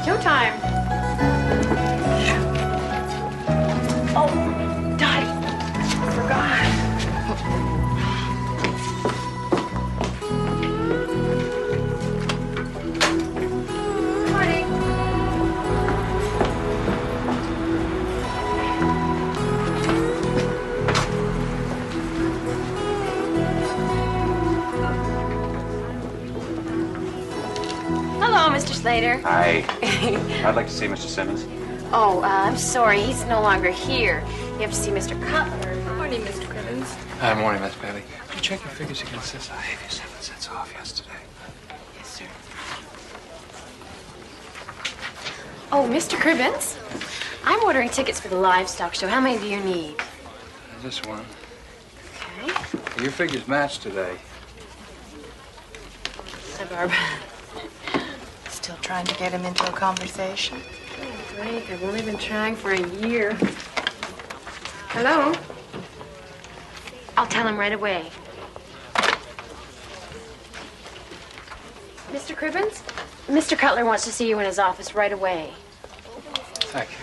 Showtime. Oh, Dottie. I forgot. Morning. Hello, Mr. Slater. Hi. I'd like to see Mr. Simmons. Oh, I'm sorry. He's no longer here. You have to see Mr. Cutler. Morning, Mr. Crimmins. Hi, morning, Miss Bailey. Did you check your figures against this? I gave you 7 cents off yesterday. Yes, sir. Oh, Mr. Cribbins, I'm ordering tickets for the livestock show. How many do you need? Just one. Okay. Your figures match today. Hi, Barbara. Still trying to get him into a conversation? Oh, great. I've only been trying for a year. Hello? I'll tell him right away. Mr. Cribbins, Mr. Cutler wants to see you in his office right away. Thank you.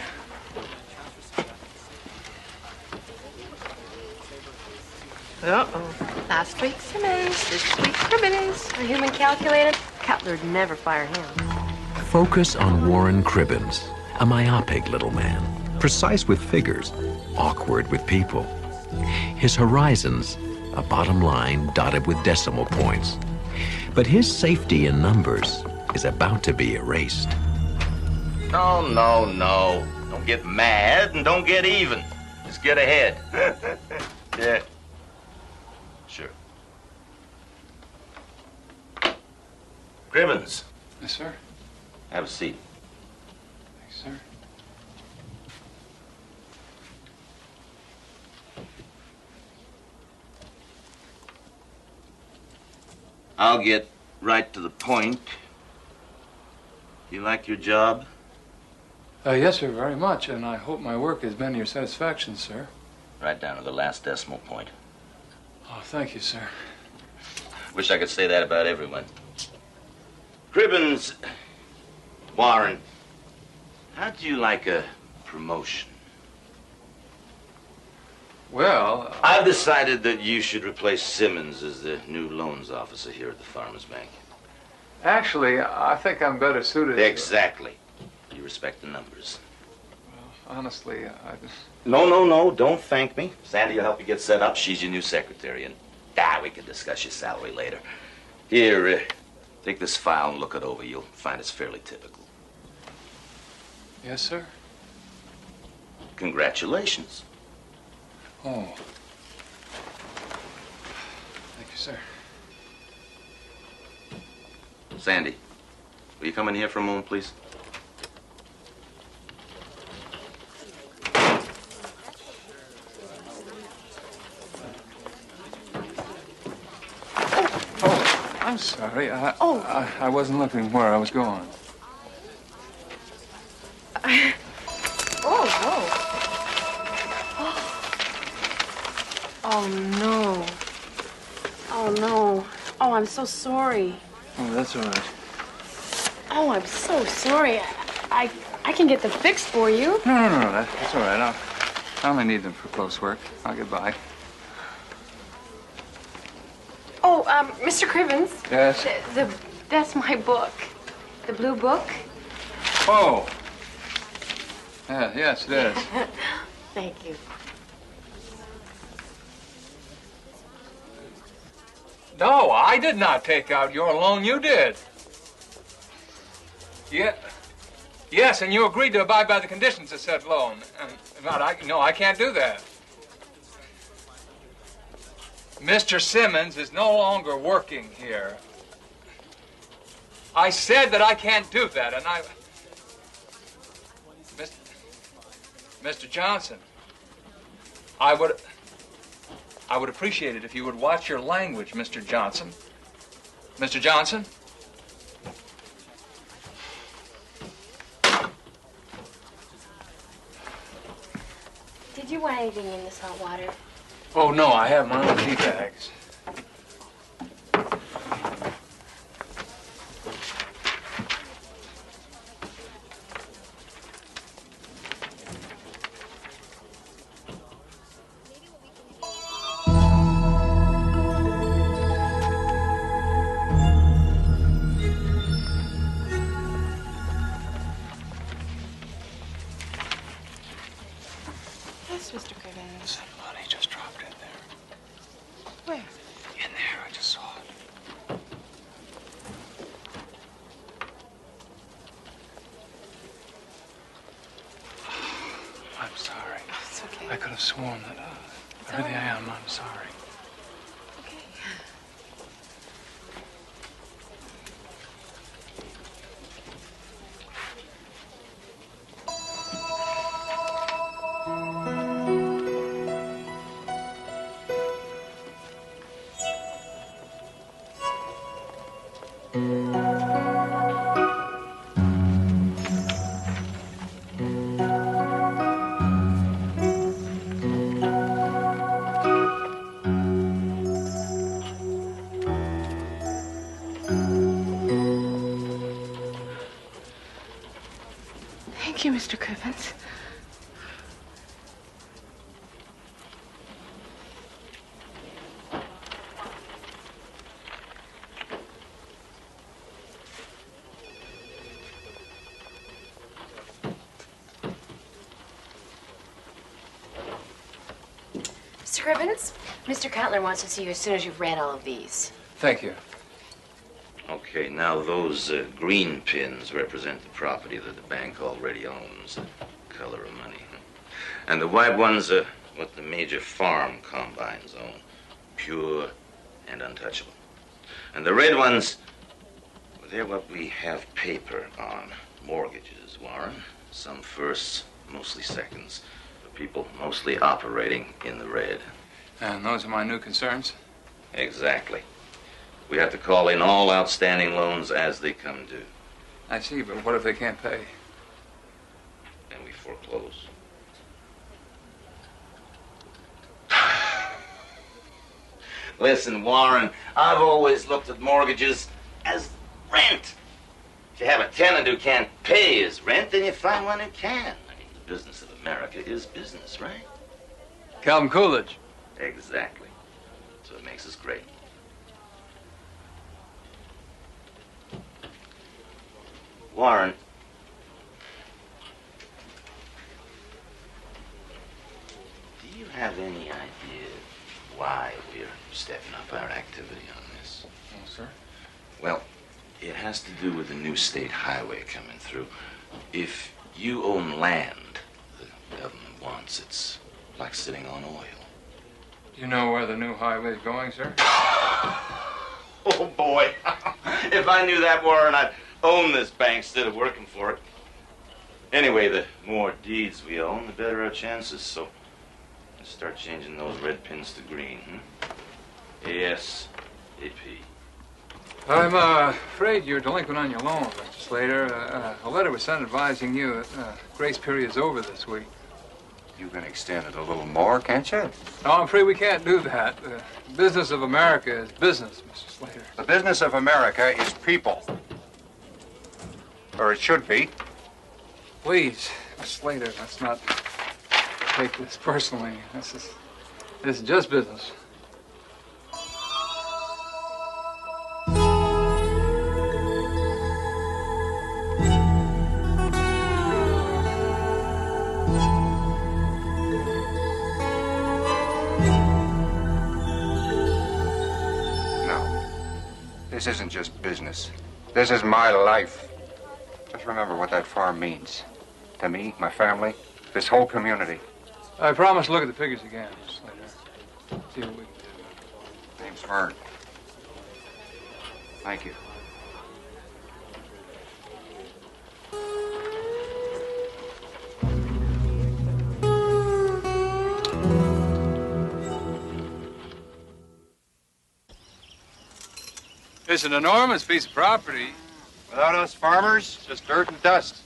Uh-oh. Last week Simmons, this week Cribbins. A human calculator? Cutler'd never fire him. Focus on Warren Cribbins, a myopic little man, precise with figures, awkward with people. His horizons, a bottom line dotted with decimal points. But his safety in numbers is about to be erased. No, no, no. Don't get mad and don't get even. Just get ahead. Yeah. Sure. Cribbins, Yes, sir. have a seat. Thanks, sir. I'll get right to the point. You like your job? Yes, sir, very much, and I hope my work has been to your satisfaction, sir. Right down to the last decimal point. Oh, thank you, sir. Wish I could say that about everyone. Cribbins, Warren, how'd you like a promotion? Well, I've decided that you should replace Simmons as the new loans officer here at the Farmers Bank. actually, I think I'm better suited. Exactly. You respect the numbers. Honestly, No, no, no, don't thank me. Sandy will help you get set up. She's your new secretary, and we can discuss your salary later. Here, take this file and look it over. You'll find it's fairly typical. Yes, sir. Congratulations. Oh. Thank you, sir. Sandy, will you come in here for a moment, please? I'm sorry. I wasn't looking where I was going. Oh, no. Oh, no. Oh, I'm so sorry. Oh, that's all right. Oh, I'm so sorry. I can get them fixed for you. No. That's all right. I only need them for close work. I'll get by. Oh, Mr. Cribbins. Yes? That's my book. The blue book. Oh. Yeah, yes, it is. Thank you. No, I did not take out your loan. You did. Yeah. Yes, and you agreed to abide by the conditions of said loan. No, I can't do that. Mr. Simmons is no longer working here. I said that I can't do that, and Mr. Johnson, I would appreciate it if you would watch your language, Mr. Johnson. Mr. Johnson? Did you want anything in this hot water? Oh, no, I have my own tea bags. I could have sworn that everything I am, I'm sorry. Okay. Thank you, Mr. Cribbins. Mr. Cribbins, Mr. Cutler wants to see you as soon as you've read all of these. Thank you. Okay, now those green pins represent the property that the bank already owns, the color of money. And the white ones are what the major farm combines own, pure and untouchable. And the red ones, well, they're what we have paper on, mortgages, Warren. Some firsts, mostly seconds, for people mostly operating in the red. And those are my new concerns? Exactly. We have to call in all outstanding loans as they come due. I see, but what if they can't pay? Then we foreclose. Listen, Warren, I've always looked at mortgages as rent. If you have a tenant who can't pay his rent, then you find one who can. I mean, the business of America is business, right? Calvin Coolidge. Exactly. So it makes us great. Warren, do you have any idea why we're stepping up our activity on this? Oh, sir. Well, it has to do with the new state highway coming through. If you own land the government wants, it's like sitting on oil. Do you know where the new highway is going, sir? Oh, boy. If I knew that, Warren, I'd own this bank instead of working for it. Anyway, the more deeds we own, the better our chances. So let's start changing those red pins to green, Yes, AP. I'm afraid you're delinquent on your loan, Mr. Slater. A letter was sent advising you that grace period's over this week. You can extend it a little more, can't you? No, I'm afraid we can't do that. The business of America is business, Mr. Slater. The business of America is people. Or it should be. Please, Mr. Slater, let's not take this personally. This is just business. This isn't just business. This is my life. Just remember what that farm means. To me, my family, this whole community. I promise to look at the figures again, Mr. Slater. See what we can do. Name's Vern. Thank you. It's an enormous piece of property. Without us farmers, just dirt and dust.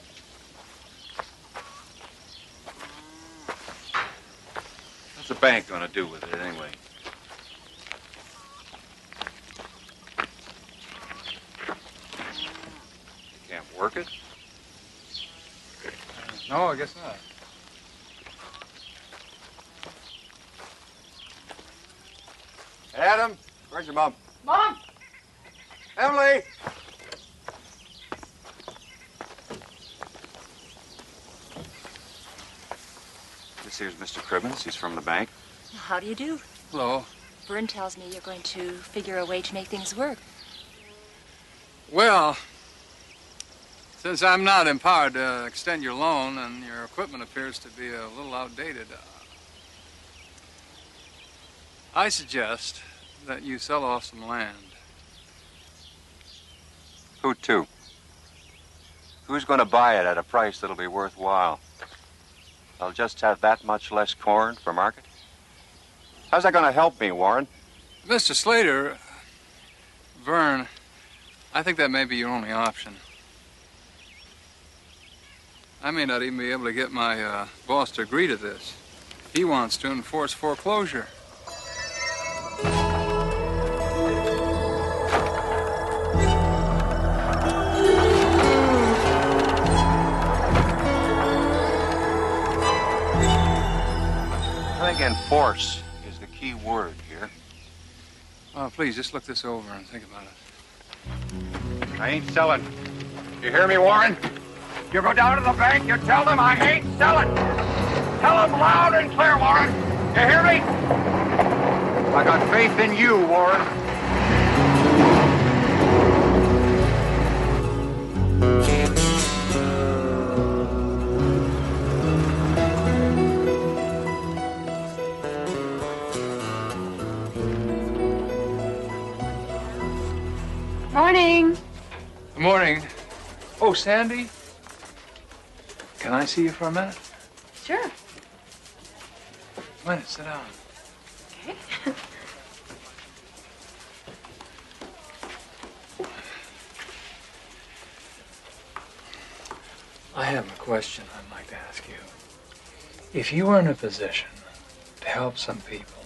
What's the bank gonna do with it anyway? They can't work it? No, I guess not. Adam, where's your mom? Mom! Emily! This here's Mr. Cribbins. He's from the bank. How do you do? Hello. Vern tells me you're going to figure a way to make things work. Well, since I'm not empowered to extend your loan and your equipment appears to be a little outdated, I suggest that you sell off some land. Who to? Who's going to buy it at a price that'll be worthwhile? I'll just have that much less corn for market? How's that going to help me, Warren? Mr. Slater, Vern, I think that may be your only option. I may not even be able to get my boss to agree to this. He wants to enforce foreclosure. I think enforce is the key word here. Oh, please, just look this over and think about it. I ain't selling. You hear me, Warren? You go down to the bank, you tell them I ain't selling. Tell them loud and clear, Warren. You hear me? I got faith in you, Warren. Morning. Good morning. Oh, Sandy? Can I see you for a minute? Sure. Wait, sit down. Okay. I have a question I'd like to ask you. If you were in a position to help some people,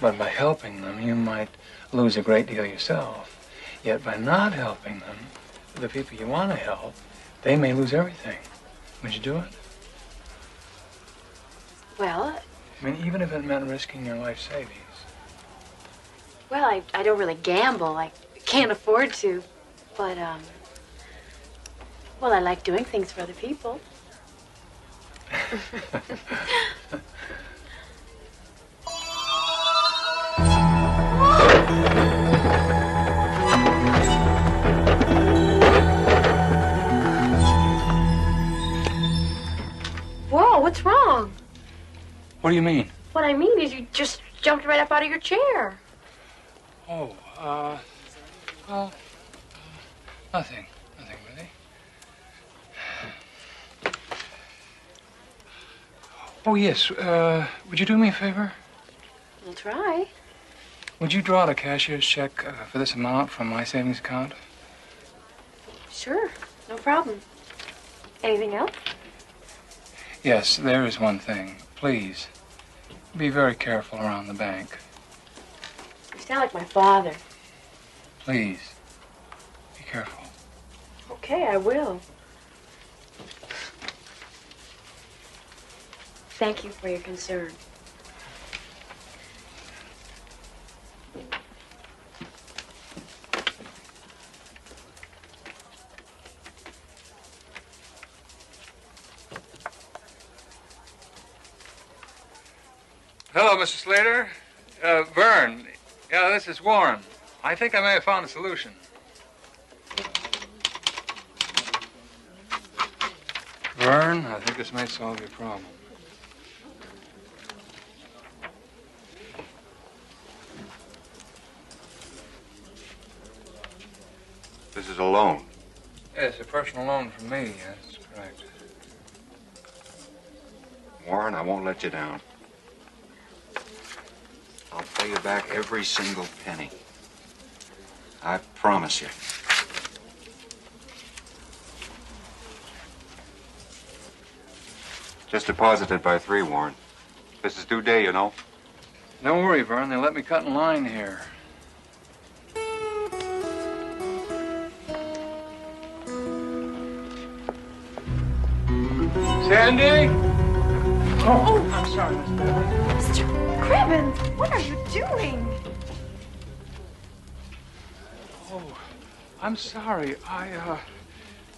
but by helping them you might lose a great deal yourself, yet by not helping them, the people you want to help, they may lose everything. Would you do it? Well, I mean, even if it meant risking your life savings. well, I don't really gamble. I can't afford to. But, well, I like doing things for other people. Whoa, what's wrong? What do you mean? What I mean is you just jumped right up out of your chair. Oh, well, nothing. Nothing really. Oh, yes, would you do me a favor? I'll try. Would you draw out a cashier's check for this amount from my savings account? Sure, no problem. Anything else? Yes, there is one thing. Please, be very careful around the bank. You sound like my father. Please, be careful. Okay, I will. Thank you for your concern. Hello, Mr. Slater. Vern. Yeah, this is Warren. I think I may have found a solution. Vern, I think this may solve your problem. This is a loan. Yes, a personal loan from me. That's correct. Warren, I won't let you down. I'll pay you back every single penny. I promise you. Just deposited by 3, Warren. This is due day, you know. Don't worry, Vern. They let me cut in line here. Sandy? Oh, I'm sorry, Miss Bailey. Mr. Cribbins, what are you doing? Oh, I'm sorry.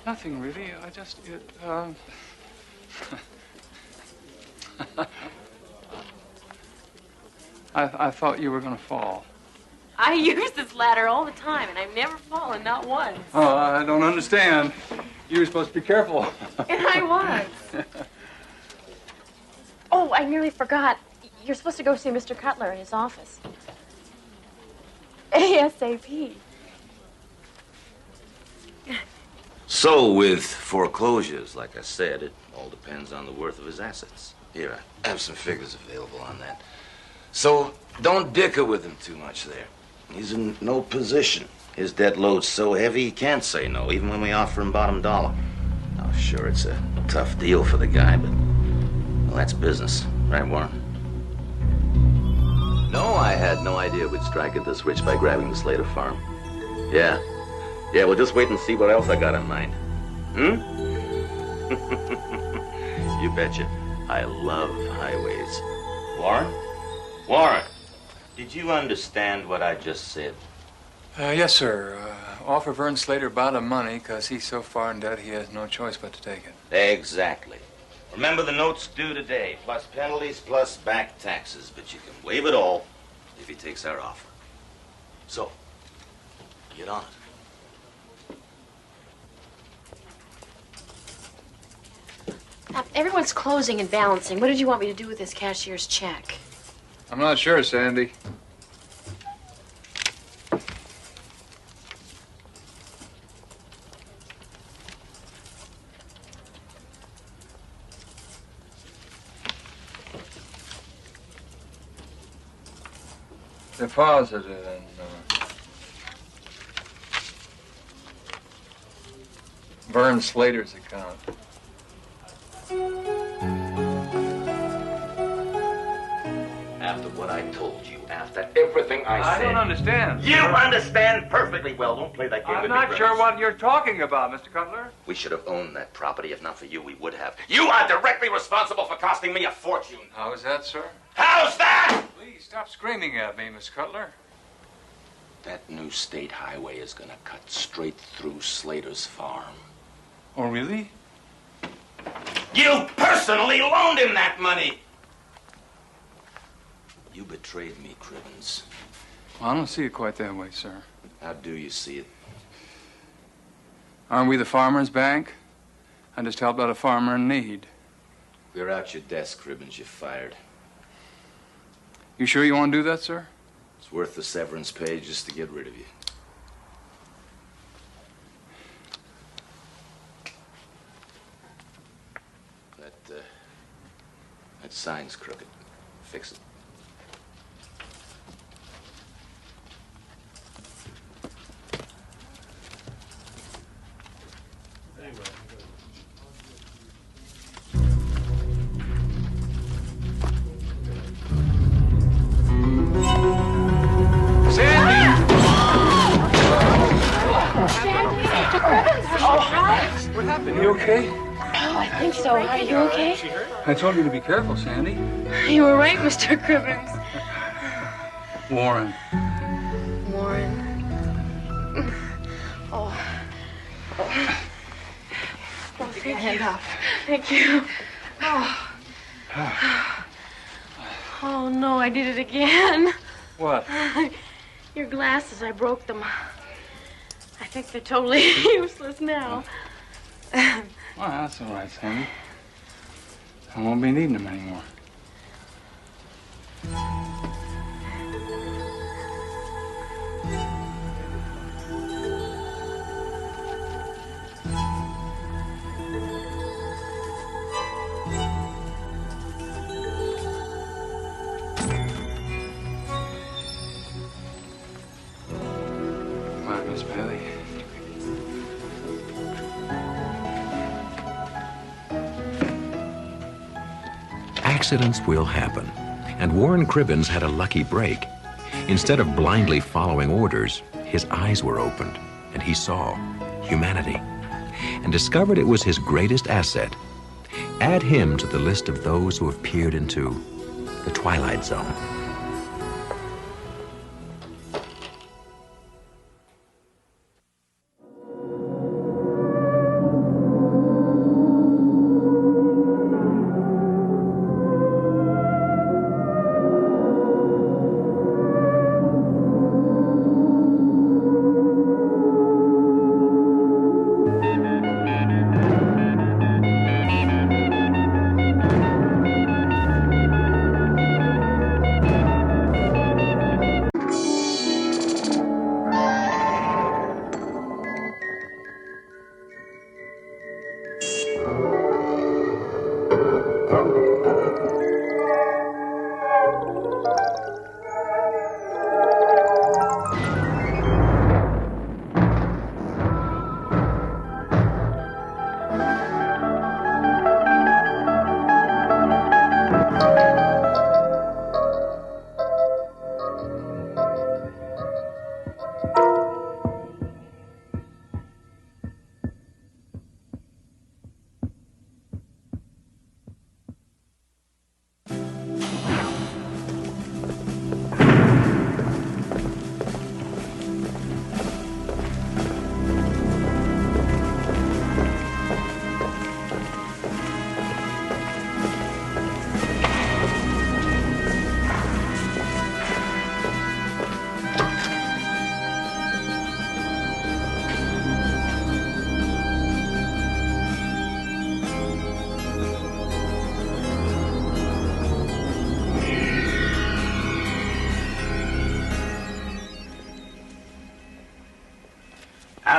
Nothing really. I just, I thought you were going to fall. I use this ladder all the time, and I've never fallen, not once. Oh, I don't understand. You were supposed to be careful. And I was. Oh, I nearly forgot. You're supposed to go see Mr. Cutler in his office. ASAP. So, with foreclosures, like I said, it all depends on the worth of his assets. Here, I have some figures available on that. So, don't dicker with him too much there. He's in no position. His debt load's so heavy he can't say no, even when we offer him bottom dollar. Now, sure, it's a tough deal for the guy, but, well, that's business. Right, Warren? No, I had no idea we'd strike it this rich by grabbing the Slater farm. Yeah. Yeah, well, just wait and see what else I got in mind. Hmm? You betcha. I love highways. Warren? Warren, did you understand what I just said? Yes, sir. Offer Vern Slater bottom money because he's so far in debt he has no choice but to take it. Exactly. Remember, the note's due today, plus penalties, plus back taxes. But you can waive it all if he takes our offer. So, get on it. Everyone's closing and balancing. What did you want me to do with this cashier's check? I'm not sure, Sandy. Deposited in Vern Slater's account. After what I told you, after everything I said... I don't understand. You understand perfectly well. Don't play that game with I'm me, not Grimes. sure what you're talking about, Mr. Cutler. We should have owned that property. If not for you, we would have. You are directly responsible for costing me a fortune. How is that, sir? How's that? Please stop screaming at me, Miss Cutler. That new state highway is gonna cut straight through Slater's farm. Oh, really? You personally loaned him that money! You betrayed me, Cribbins. Well, I don't see it quite that way, sir. How do you see it? Aren't we the farmer's bank? I just helped out a farmer in need. Clear out your desk, Cribbins. You're fired. You sure you want to do that, sir? It's worth the severance pay just to get rid of you. That sign's crooked. Fix it. What happened? You okay? Oh, I think so. Are you okay? I told you to be careful, Sandy. You were right, Mr. Cribbins. Warren. Warren. Oh. Take your hand off. Thank you. Oh. Oh, no, I did it again. What? Your glasses, I broke them. I think they're totally useless now. Well, that's all right, Sandy. I won't be needing them anymore. Come on, Miss Bailey. Accidents will happen, and Warren Cribbins had a lucky break. Instead of blindly following orders, his eyes were opened, and he saw humanity, and discovered it was his greatest asset. Add him to the list of those who have peered into the Twilight Zone.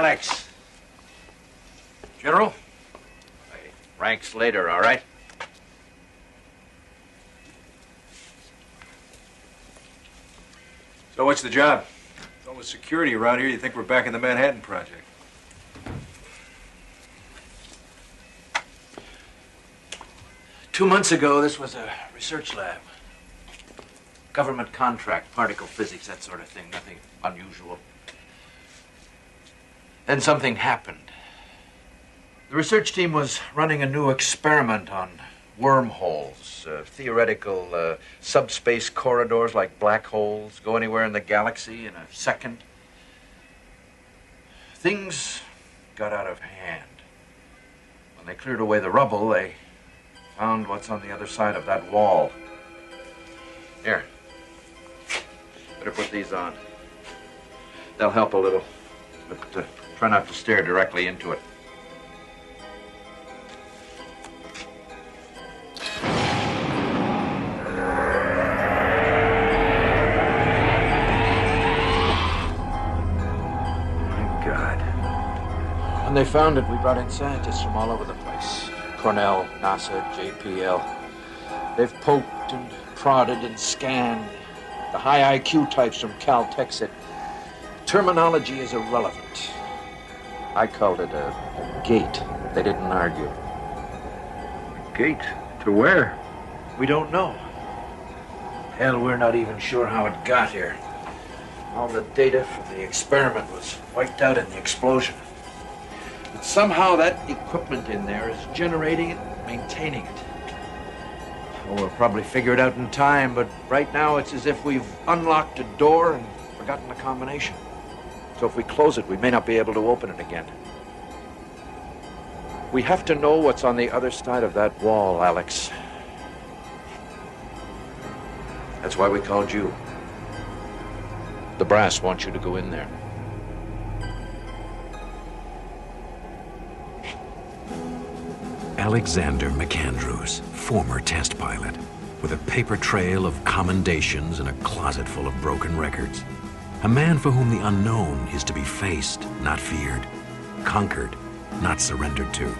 Alex. General? Hey, ranks later, all right? So what's the job? With all the security around here, you think we're back in the Manhattan Project. 2 months ago, this was a research lab. Government contract, particle physics, that sort of thing. Nothing unusual. Then something happened. The research team was running a new experiment on wormholes, theoretical subspace corridors like black holes, go anywhere in the galaxy in a second. Things got out of hand. When they cleared away the rubble, they found what's on the other side of that wall. Here. Better put these on. They'll help a little, but try not to stare directly into it. When they found it, we brought in scientists from all over the place. Cornell, NASA, JPL. They've poked and prodded and scanned. The high IQ types from Caltech said terminology is irrelevant. I called it a gate. They didn't argue. Gate? To where? We don't know. Hell, we're not even sure how it got here. All the data from the experiment was wiped out in the explosion. But somehow that equipment in there is generating it, maintaining it. Well, we'll probably figure it out in time, but right now it's as if we've unlocked a door and forgotten the combination. So if we close it, we may not be able to open it again. We have to know what's on the other side of that wall, Alex. That's why we called you. The brass wants you to go in there. Alexander McAndrews, former test pilot, with a paper trail of commendations and a closet full of broken records. A man for whom the unknown is to be faced, not feared, conquered, not surrendered to.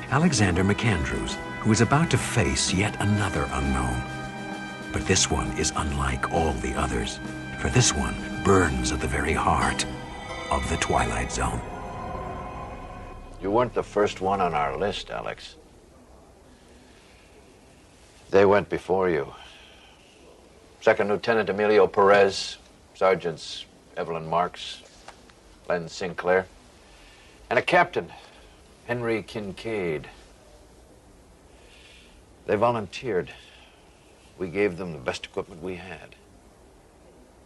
Alexander McAndrews, who is about to face yet another unknown. But this one is unlike all the others, for this one burns at the very heart of the Twilight Zone. You weren't the first one on our list, Alex. They went before you. Second Lieutenant Emilio Perez, Sergeants Evelyn Marks, Len Sinclair, and a captain, Henry Kincaid. They volunteered. We gave them the best equipment we had.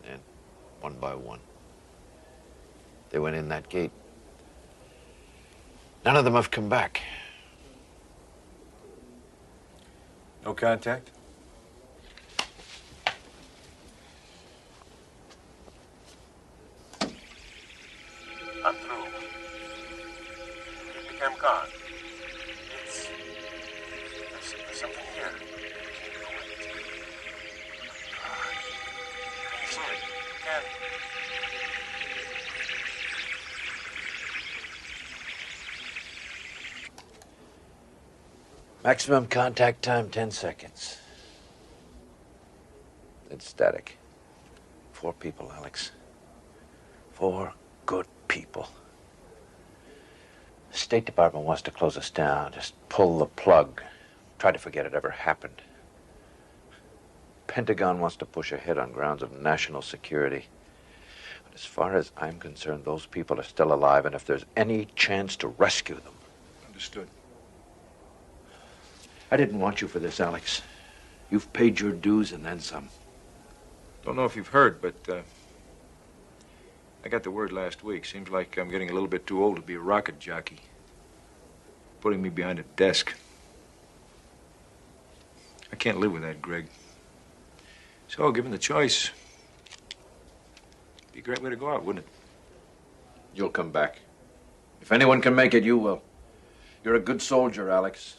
And one by one, they went in that gate. None of them have come back. No contact? I'm through. It became gone. There's something here. Can you see it? Can. Maximum contact time, 10 seconds. It's static. 4 people, Alex. 4 good people. The State Department wants to close us down, just pull the plug. Try to forget it ever happened. Pentagon wants to push ahead on grounds of national security. But as far as I'm concerned, those people are still alive, and if there's any chance to rescue them... Understood. I didn't want you for this, Alex. You've paid your dues and then some. Don't know if you've heard, but I got the word last week. Seems like I'm getting a little bit too old to be a rocket jockey. Putting me behind a desk. I can't live with that, Greg. So, given the choice, it'd be a great way to go out, wouldn't it? You'll come back. If anyone can make it, you will. You're a good soldier, Alex.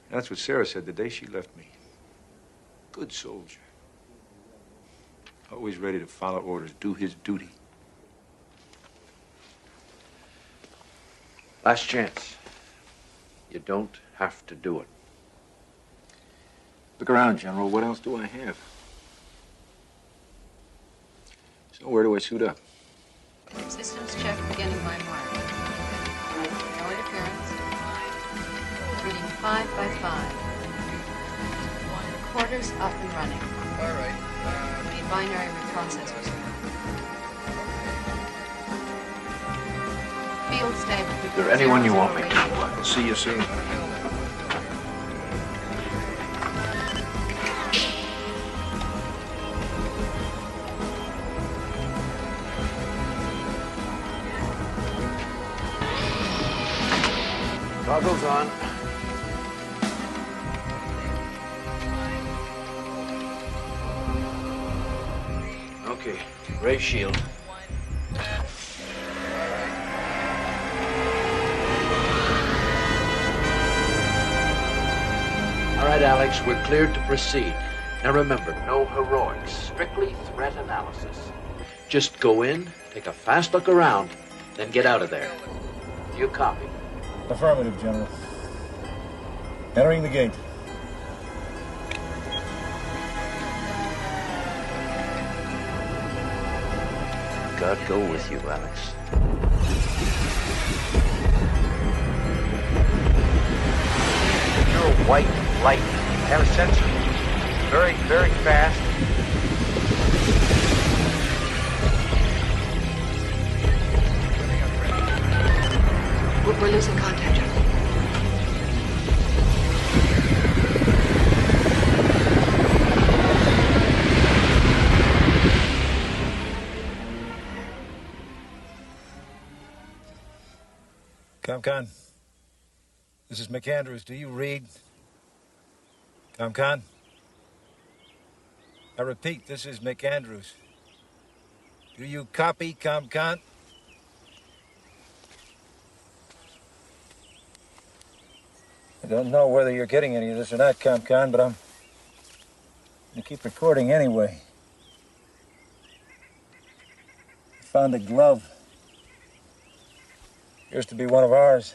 That's what Sarah said the day she left me. Good soldier. Always ready to follow orders, do his duty. Last chance. You don't have to do it. Look around, General. What else do I have? So where do I suit up? Systems check beginning by mark. No interference. Reading 5 by 5. Quarters up and running. All right. Read binary reprocessors. Field stable. Is there anyone you want me to? I'll see you soon. Goggles on. Okay, ray shield. All right, Alex, we're cleared to proceed. Now remember, no heroics, strictly threat analysis. Just go in, take a fast look around, then get out of there. You copy? Affirmative, General. Entering the gate. God go with you, Alex. Pure white light. Have a sensor. Very, very fast. We're losing contact, General. ComCon, this is McAndrews. Do you read? ComCon? I repeat, this is McAndrews. Do you copy, ComCon? I don't know whether you're getting any of this or not, ComCon, but I'm gonna keep recording anyway. I found a glove. Appears to be one of ours.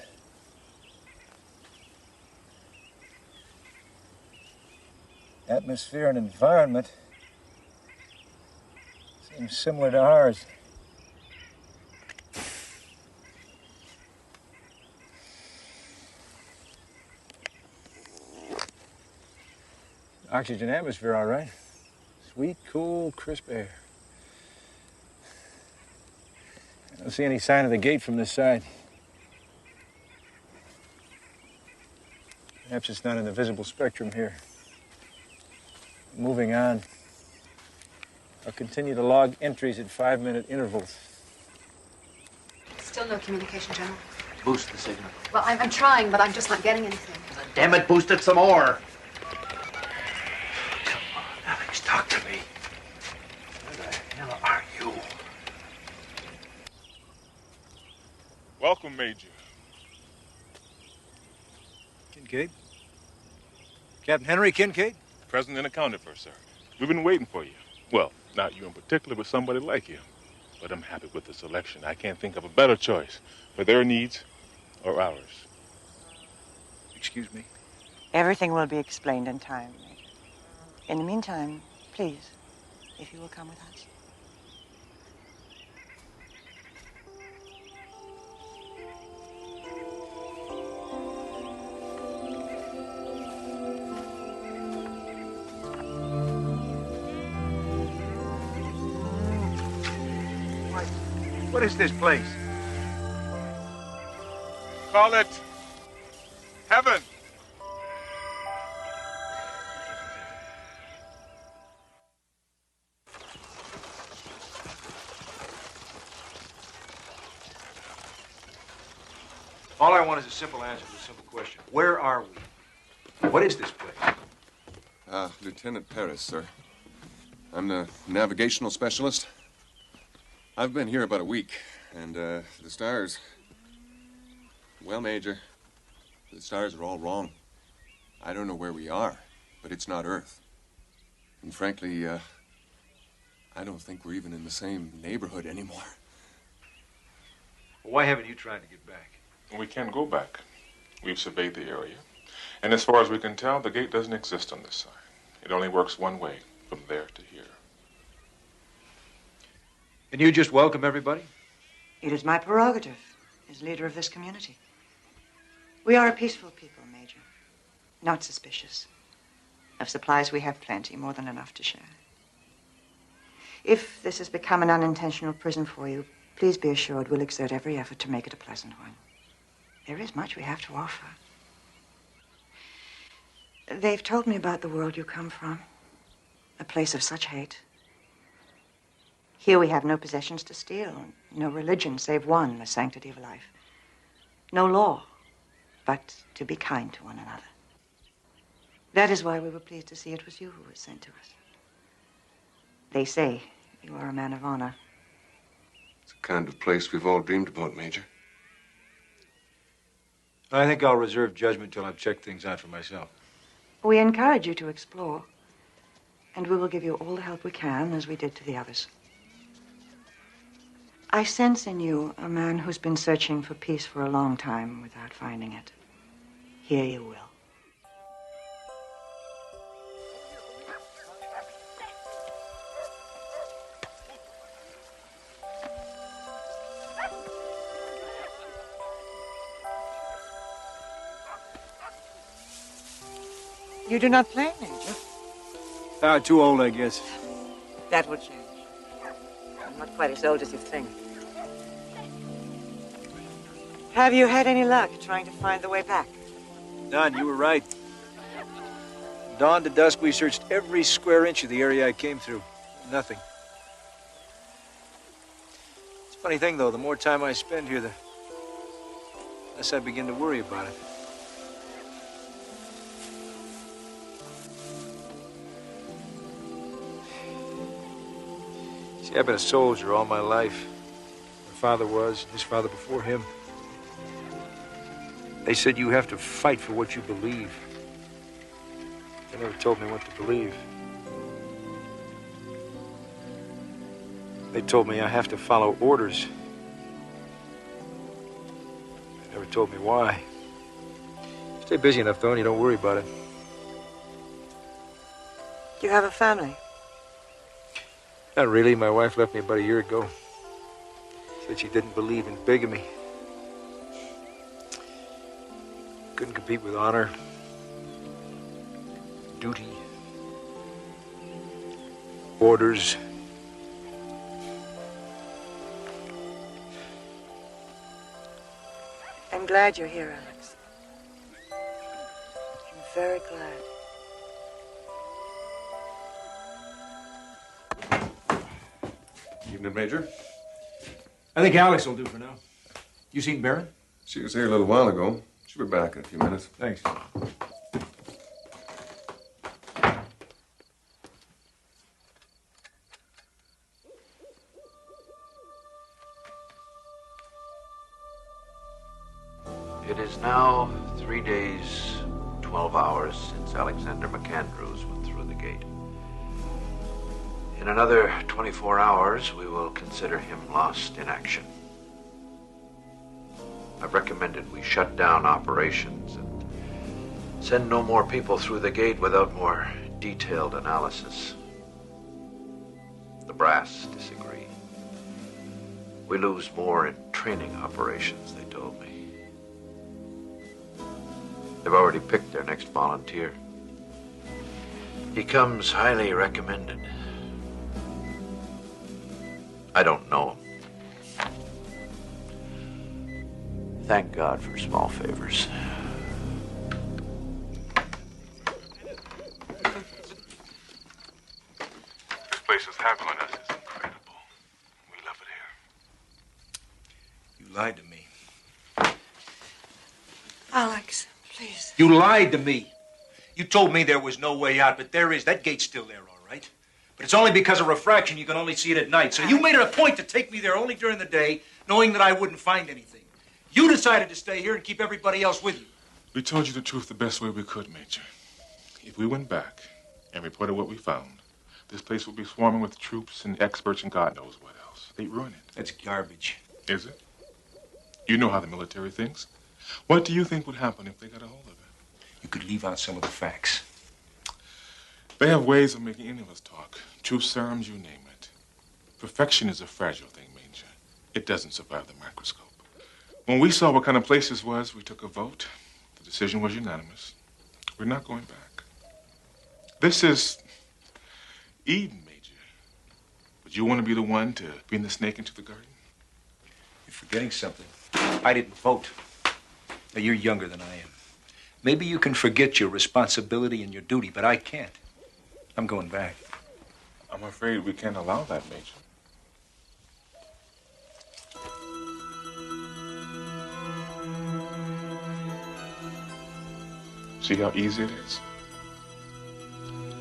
Atmosphere and environment seems similar to ours. Oxygen atmosphere, all right. Sweet, cool, crisp air. I don't see any sign of the gate from this side. Perhaps it's not in the visible spectrum here. Moving on. I'll continue to log entries at 5-minute intervals. Still no communication, General. Boost the signal. Well, I'm trying, but I'm just not getting anything. Damn it, boost it some more. Come on, Alex, talk to me. Where the hell are you? Welcome, Major. Kincaid? Captain Henry Kincaid? Present and accounted for, sir. We've been waiting for you. Well, not you in particular, but somebody like you. But I'm happy with the selection. I can't think of a better choice for their needs or ours. Excuse me? Everything will be explained in time, Major. In the meantime, please, if you will come with us. What is this place? Call it heaven. All I want is a simple answer to a simple question. Where are we? What is this place? Lieutenant Paris, sir. I'm the navigational specialist. I've been here about a week, and the stars... Well, Major, the stars are all wrong. I don't know where we are, but it's not Earth. And frankly, I don't think we're even in the same neighborhood anymore. Why haven't you tried to get back? We can't go back. We've surveyed the area. And as far as we can tell, the gate doesn't exist on this side. It only works one way, from there to here. And you just welcome everybody? It is my prerogative as leader of this community. We are a peaceful people, Major. Not suspicious. Of supplies, we have plenty, more than enough to share. If this has become an unintentional prison for you, please be assured we'll exert every effort to make it a pleasant one. There is much we have to offer. They've told me about the world you come from, a place of such hate. Here we have no possessions to steal, no religion save one, the sanctity of life. No law, but to be kind to one another. That is why we were pleased to see it was you who was sent to us. They say you are a man of honor. It's the kind of place we've all dreamed about, Major. I think I'll reserve judgment till I've checked things out for myself. We encourage you to explore, and we will give you all the help we can, as we did to the others. I sense in you a man who's been searching for peace for a long time without finding it. Here you will. You do not play, Major? Too old, I guess. That will change. I'm not quite as old as you think. Have you had any luck trying to find the way back? Don, you were right. Dawn to dusk, we searched every square inch of the area I came through. Nothing. It's a funny thing, though. The more time I spend here, the less I begin to worry about it. See, I've been a soldier all my life. My father was, his father before him. They said you have to fight for what you believe. They never told me what to believe. They told me I have to follow orders. They never told me why. Stay busy enough, though, and you don't worry about it. You have a family? Not really. My wife left me about a year ago. Said she didn't believe in bigamy. Couldn't compete with honor, duty, orders. I'm glad you're here, Alex. I'm very glad. Evening, Major. I think Alex will do for now. You seen Baron? She was here a little while ago. She'll be back in a few minutes. Thanks. It is now 3 days, 12 hours since Alexander McAndrews went through the gate. In another 24 hours, we will consider him lost in action. I've recommended we shut down operations and send no more people through the gate without more detailed analysis. The brass disagree. We lose more in training operations, they told me. They've already picked their next volunteer. He comes highly recommended. I don't know him. Thank God for small favors. This place is having us is incredible. We love it here. You lied to me. Alex, please. You lied to me. You told me there was no way out, but there is. That gate's still there, all right? But it's only because of refraction you can only see it at night. So you made it a point to take me there only during the day, knowing that I wouldn't find anything. You decided to stay here and keep everybody else with you. We told you the truth the best way we could, Major. If we went back and reported what we found, this place would be swarming with troops and experts and God knows what else. They'd ruin it. That's garbage. Is it? You know how the military thinks. What do you think would happen if they got a hold of it? You could leave out some of the facts. They have ways of making any of us talk. Truth serums, you name it. Perfection is a fragile thing, Major. It doesn't survive the microscope. When we saw what kind of place this was, we took a vote. The decision was unanimous. We're not going back. This is Eden, Major. Would you want to be the one to bring the snake into the garden? You're forgetting something. I didn't vote. Now, you're younger than I am. Maybe you can forget your responsibility and your duty, but I can't. I'm going back. I'm afraid we can't allow that, Major. See how easy it is?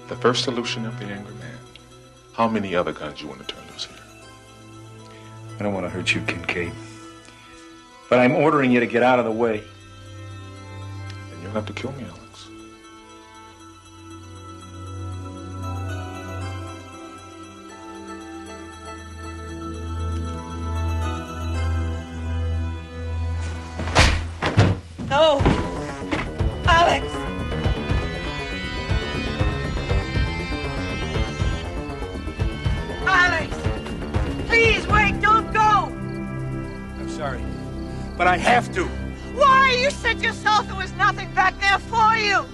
The first solution of the angry man. How many other guns you want to turn loose here? I don't want to hurt you, Kincaid. But I'm ordering you to get out of the way. Then you'll have to kill me, Alex. No! Alex! Alex! Please wait, don't go! I'm sorry, but I have to. Why? You said yourself there was nothing back there for you!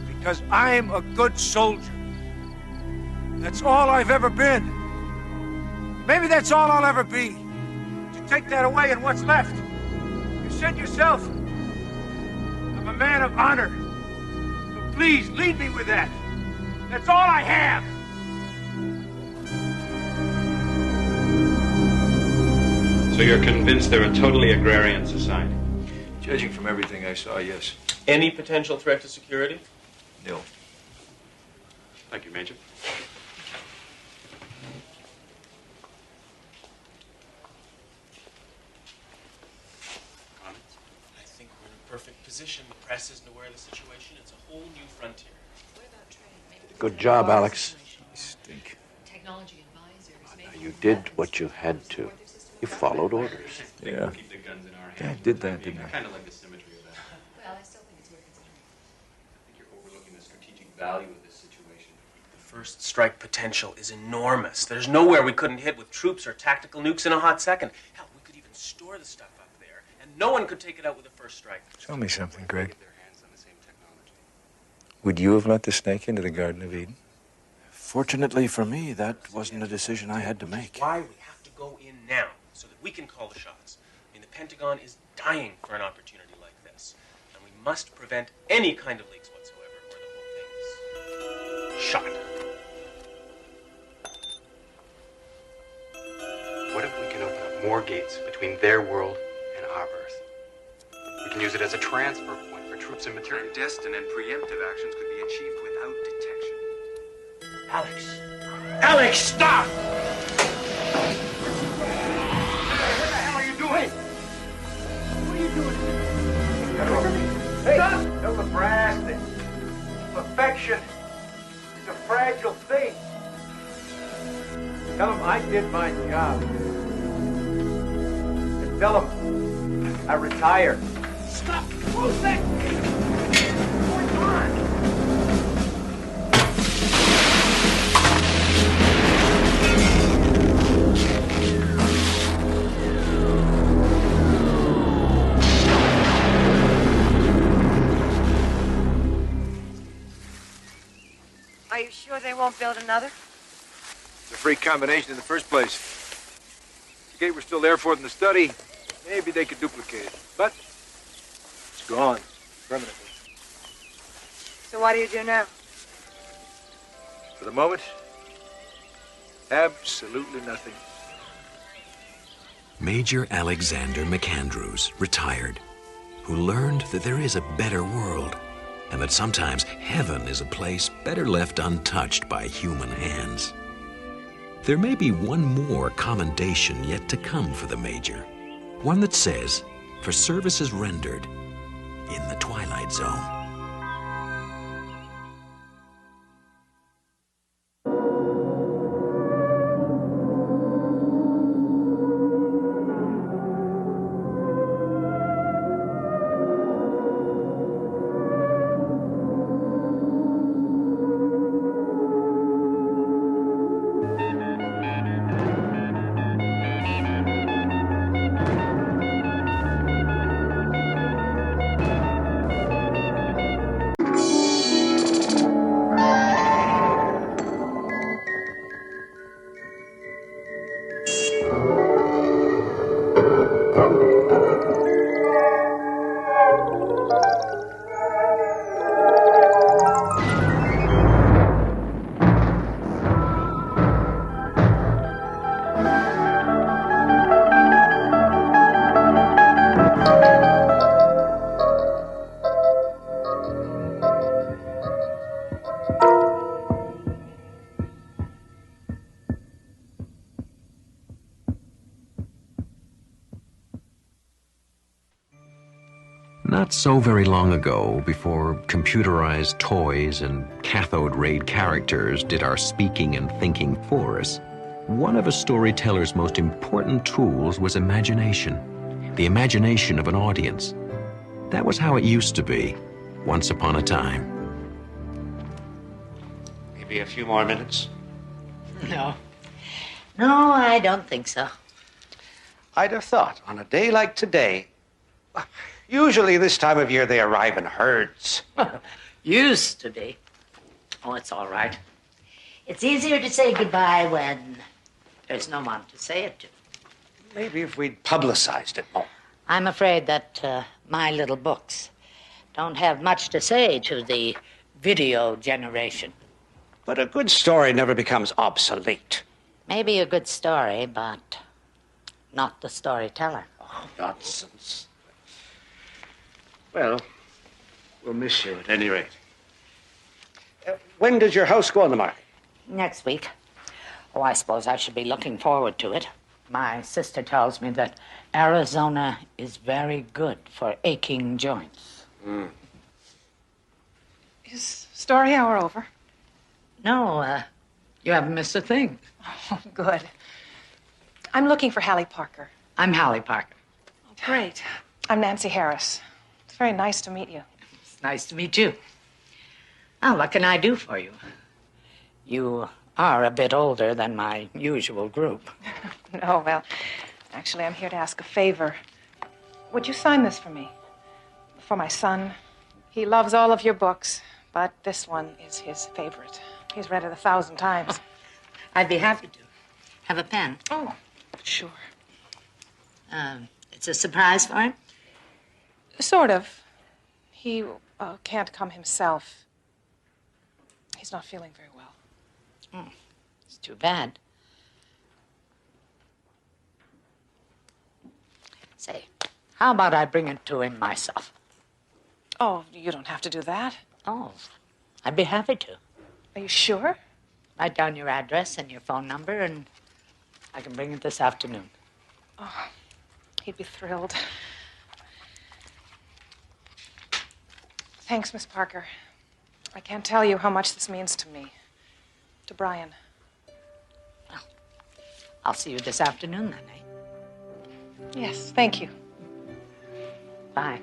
Because I'm a good soldier. That's all I've ever been. Maybe that's all I'll ever be. You take that away and what's left? You said yourself, I'm a man of honor. So please, lead me with that. That's all I have. So you're convinced they're a totally agrarian society? Judging from everything I saw, yes. Any potential threat to security? No. Thank you, Major. I think we're in a perfect position. The press isn't aware of the situation. It's a whole new frontier. Good job, Alex. Stink. Technology advisors. You did what you had to. You followed orders. Yeah. Keep the guns in our hands. Yeah, I did that, didn't I? kind of like the symmetry of that. Well, I still think it's worth considering. I think you're overlooking the strategic value of this situation. The first strike potential is enormous. There's nowhere we couldn't hit with troops or tactical nukes in a hot second. Hell, we could even store the stuff up there, and no one could take it out with the first strike. Tell me something, Greg. Would you have let the snake into the Garden of Eden? Fortunately for me, that wasn't a decision I had to make. Why we have to go in now, so that we can call the shots. I mean, the Pentagon is dying for an opportunity like this, and we must prevent any kind of leaks whatsoever, or the whole thing is shot. What if we can open up more gates between their world and our Earth? We can use it as a transfer point for troops and material. Clandestine and preemptive actions could be achieved without detection. Alex! Alex, stop! What the hell are you doing? What are you doing? Hey, tell the brass that perfection is a fragile thing. Tell them I did my job. And tell them I retired. Stop! Move that! What's on? Are you sure they won't build another? It's a freak combination in the first place. If the gate were still there for them to study, maybe they could duplicate it. But it's gone permanently. So what do you do now? For the moment, absolutely nothing. Major Alexander McAndrews, retired, who learned that there is a better world and that sometimes heaven is a place better left untouched by human hands. There may be one more commendation yet to come for the Major, one that says, for services rendered in the Twilight Zone. Not so very long ago, before computerized toys and cathode rayed characters did our speaking and thinking for us, one of a storyteller's most important tools was imagination. The imagination of an audience. That was how it used to be, once upon a time. Maybe a few more minutes. No. No, I don't think so. I'd have thought, on a day like today, usually this time of year they arrive in herds. Used to be. Oh, it's all right. It's easier to say goodbye when there's no one to say it to. Maybe if we'd publicized it more. I'm afraid that my little books don't have much to say to the video generation. But a good story never becomes obsolete. Maybe a good story, but not the storyteller. Oh, nonsense. Well, we'll miss you at any rate. When does your house go on the market? Next week. Oh, I suppose I should be looking forward to it. My sister tells me that Arizona is very good for aching joints. Mm. Is story hour over? No, you haven't missed a thing. Oh, good. I'm looking for Hallie Parker. I'm Hallie Parker. Oh, great. I'm Nancy Harris. It's very nice to meet you. It's nice to meet you. Now, what can I do for you? You are a bit older than my usual group. No, well, actually, I'm here to ask a favor. Would you sign this for me? For my son. He loves all of your books, but this one is his favorite. He's read it 1,000 times. I'd be happy to. Have a pen? Oh, sure. It's a surprise for him? Sort of. He can't come himself. He's not feeling very well. Oh, it's too bad. Say, how about I bring it to him myself? Oh, you don't have to do that. Oh, I'd be happy to. Are you sure? Write down your address and your phone number, and I can bring it this afternoon. Oh, he'd be thrilled. Thanks, Miss Parker. I can't tell you how much this means to me. To Brian. Well, I'll see you this afternoon, then, eh? Yes, thank you. Bye.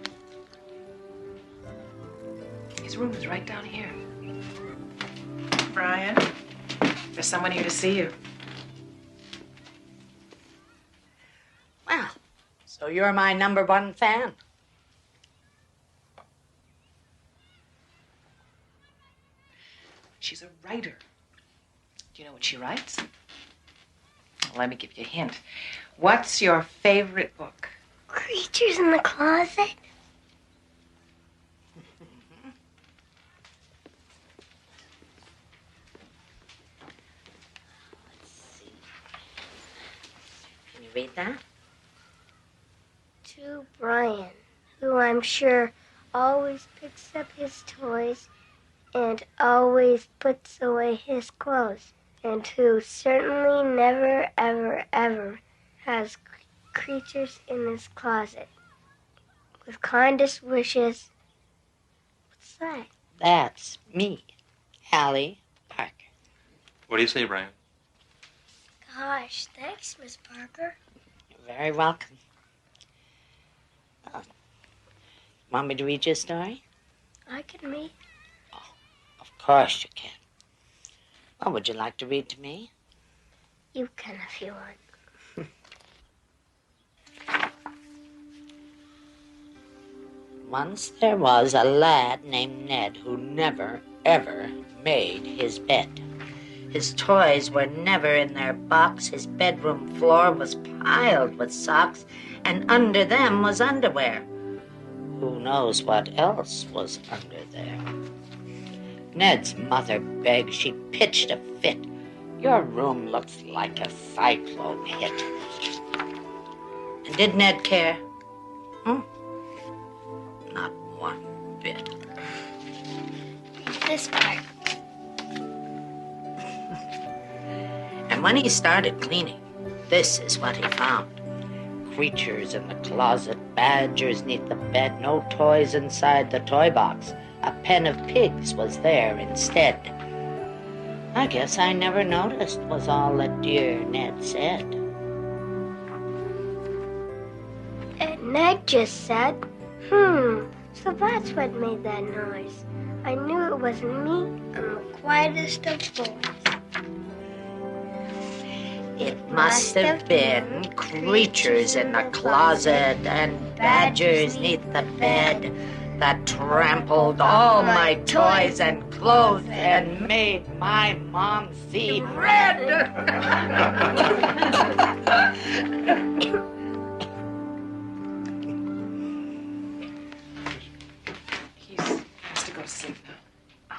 His room is right down here. Brian, there's someone here to see you. Well, so you're my #1 fan. She's a writer. Do you know what she writes? Well, let me give you a hint. What's your favorite book? Creatures in the Closet? Can you read that? To Brian, who I'm sure always picks up his toys and always puts away his clothes, and who certainly never, ever, ever has creatures in his closet. With kindest wishes. What's that? That's me, Hallie Parker. What do you say, Brian? Gosh, thanks, Miss Parker. You're very welcome. Want me to read you a story? I can read. Of course you can. What would you like to read to me? You can if you want. Once there was a lad named Ned who never, ever made his bed. His toys were never in their box. His bedroom floor was piled with socks, and under them was underwear. Who knows what else was under there? Ned's mother begged. She pitched a fit. Your room looks like a cyclone hit. And did Ned care? Not one bit. This part. And when he started cleaning, this is what he found. Creatures in the closet, badgers neath the bed, no toys inside the toy box. A pen of pigs was there instead. I guess I never noticed, was all that dear Ned said. And Ned just said, so that's what made that noise. I knew it wasn't me. I'm the quietest of boys. It must have been creatures in the closet and badgers neath the bed that trampled all my toys and clothes and made my mom see red. He has to go to sleep now.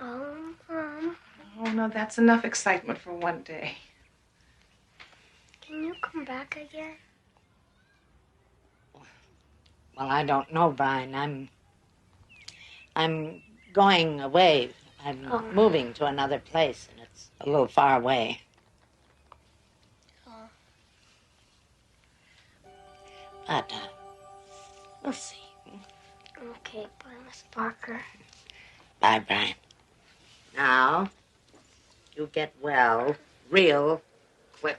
Oh, Mom. Oh, no, that's enough excitement for one day. Can you come back again? Well, I don't know, Brian. I'm going away. I'm moving to another place, and it's a little far away. But we'll see. Okay, bye, Miss Parker. Bye, Brian. Now, you get well real quick.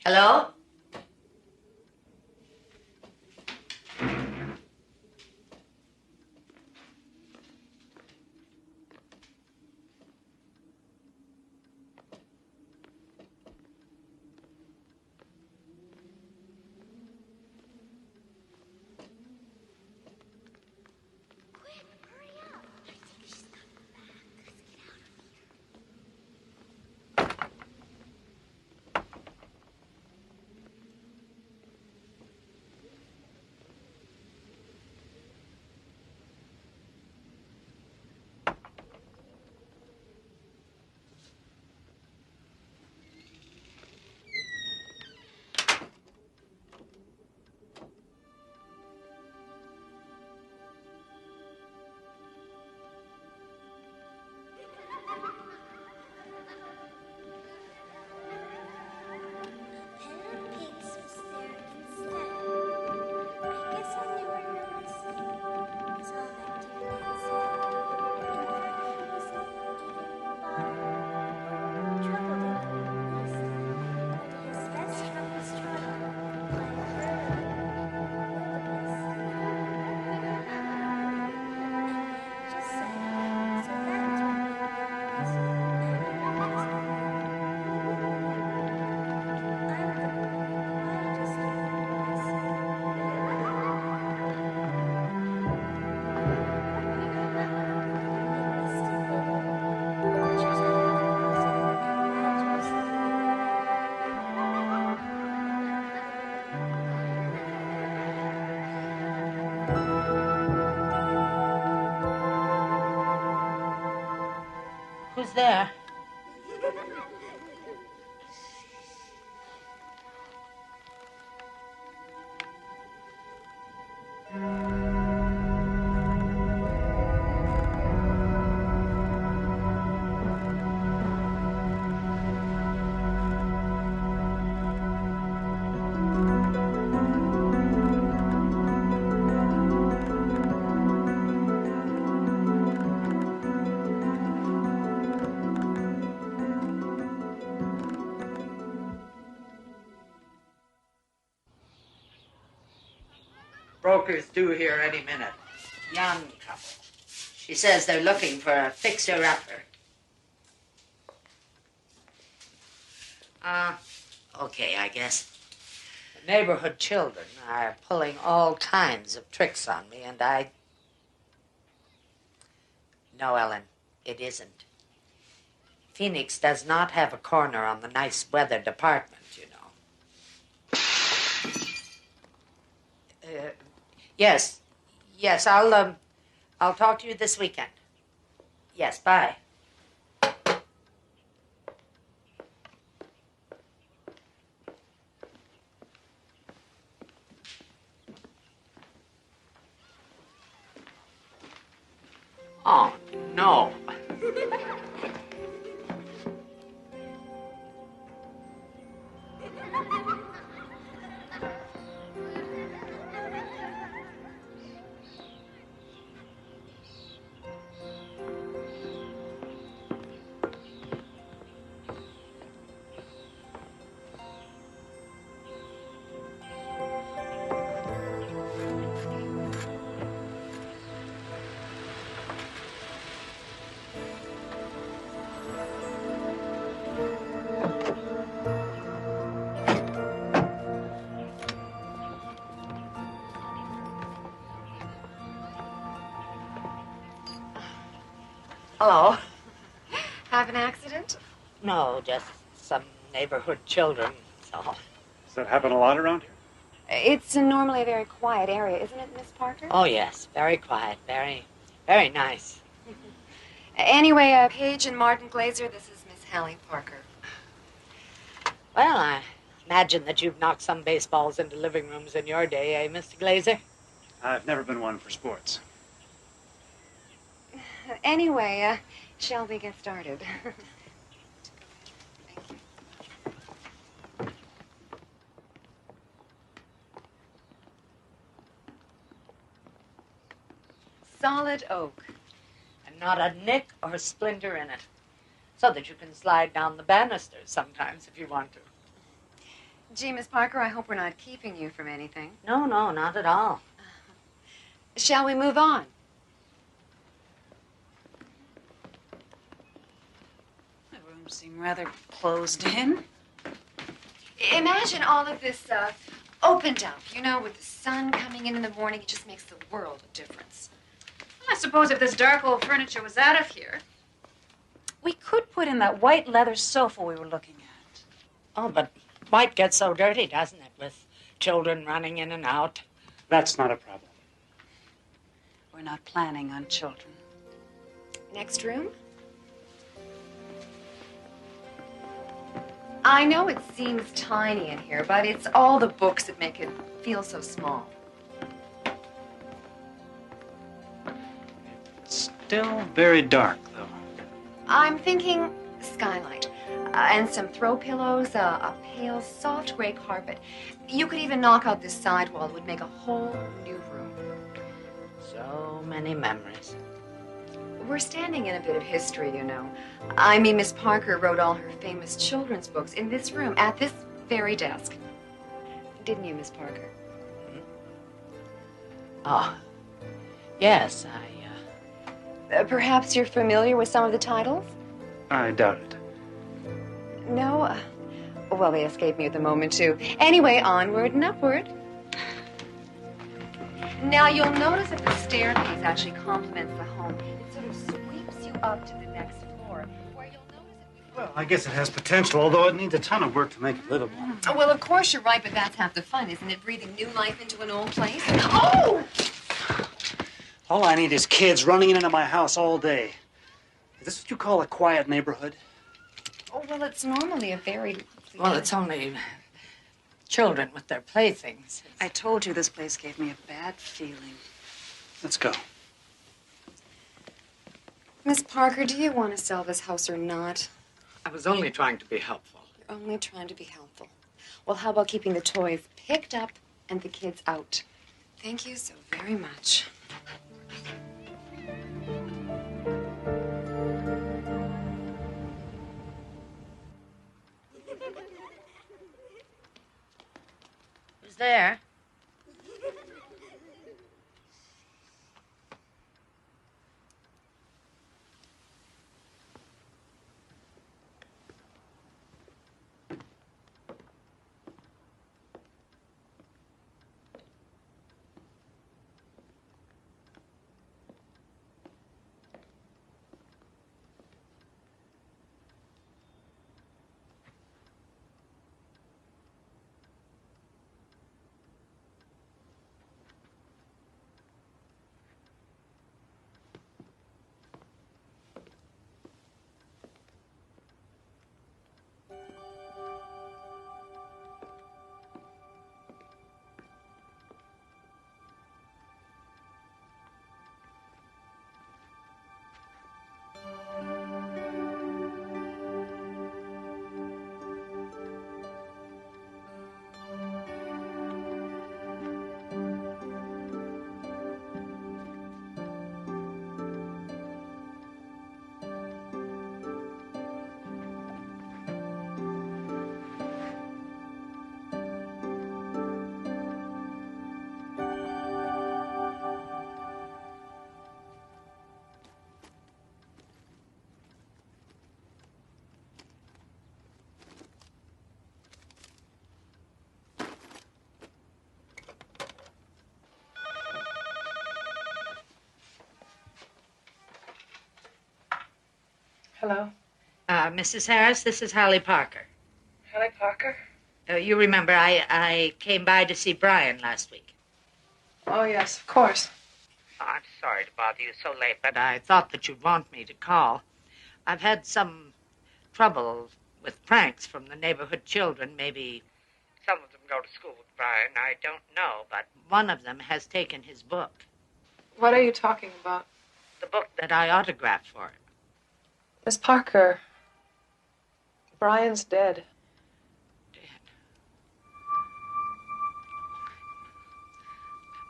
Hello? Who's there? Broker's due here any minute. Young couple. She says they're looking for a fixer-upper. Okay, I guess. The neighborhood children are pulling all kinds of tricks on me, and I... No, Ellen, it isn't. Phoenix does not have a corner on the nice weather department, you know. Yes, I'll talk to you this weekend. Yes, bye. Oh, no. Hello. Have an accident? No, just some neighborhood children, so. Does that happen a lot around here? It's normally a very quiet area, isn't it, Miss Parker? Oh, yes, very quiet, very, very nice. Anyway, Paige and Martin Glazer, this is Miss Hallie Parker. Well, I imagine that you've knocked some baseballs into living rooms in your day, eh, Mr. Glazer? I've never been one for sports. Anyway, shall we get started? Solid oak. And not a nick or a splinter in it. So that you can slide down the banisters sometimes if you want to. Gee, Miss Parker, I hope we're not keeping you from anything. No, no, not at all. Shall we move on? The room seemed rather closed in. Imagine all of this opened up, you know, with the sun coming in the morning. It just makes the world of difference. Well, I suppose if this dark old furniture was out of here, we could put in that white leather sofa we were looking at. Oh, but white gets so dirty, doesn't it, with children running in and out? That's not a problem. We're not planning on children. Next room? I know it seems tiny in here, but it's all the books that make it feel so small. Still very dark, though. I'm thinking skylight and some throw pillows, a pale, soft gray carpet. You could even knock out this side wall. It would make a whole new room. So many memories. We're standing in a bit of history, you know. I mean, Miss Parker wrote all her famous children's books in this room, at this very desk. Didn't you, Miss Parker? Oh, yes, Perhaps you're familiar with some of the titles? I doubt it. No? Well, they escaped me at the moment, too. Anyway, onward and upward. Now, you'll notice that the staircase actually complements the home. It sort of sweeps you up to the next floor, where you'll notice that Well, I guess it has potential, although it needs a ton of work to make it livable. Well, of course you're right, but that's half the fun, isn't it? Breathing new life into an old place. Oh! All I need is kids running into my house all day. Is this what you call a quiet neighborhood? Oh, well, it's normally a very... Well, it's only children with their playthings. I told you this place gave me a bad feeling. Let's go. Miss Parker, do you want to sell this house or not? I was only trying to be helpful. You're only trying to be helpful. Well, how about keeping the toys picked up and the kids out? Thank you so very much. Who's there? Hello. Mrs. Harris, this is Holly Parker. Holly Parker? You remember I came by to see Brian last week. Oh, yes, of course. Oh, I'm sorry to bother you so late, but I thought that you'd want me to call. I've had some trouble with pranks from the neighborhood children. Maybe some of them go to school with Brian. I don't know, but one of them has taken his book. What are you talking about? The book that I autographed for him. Miss Parker, Brian's dead.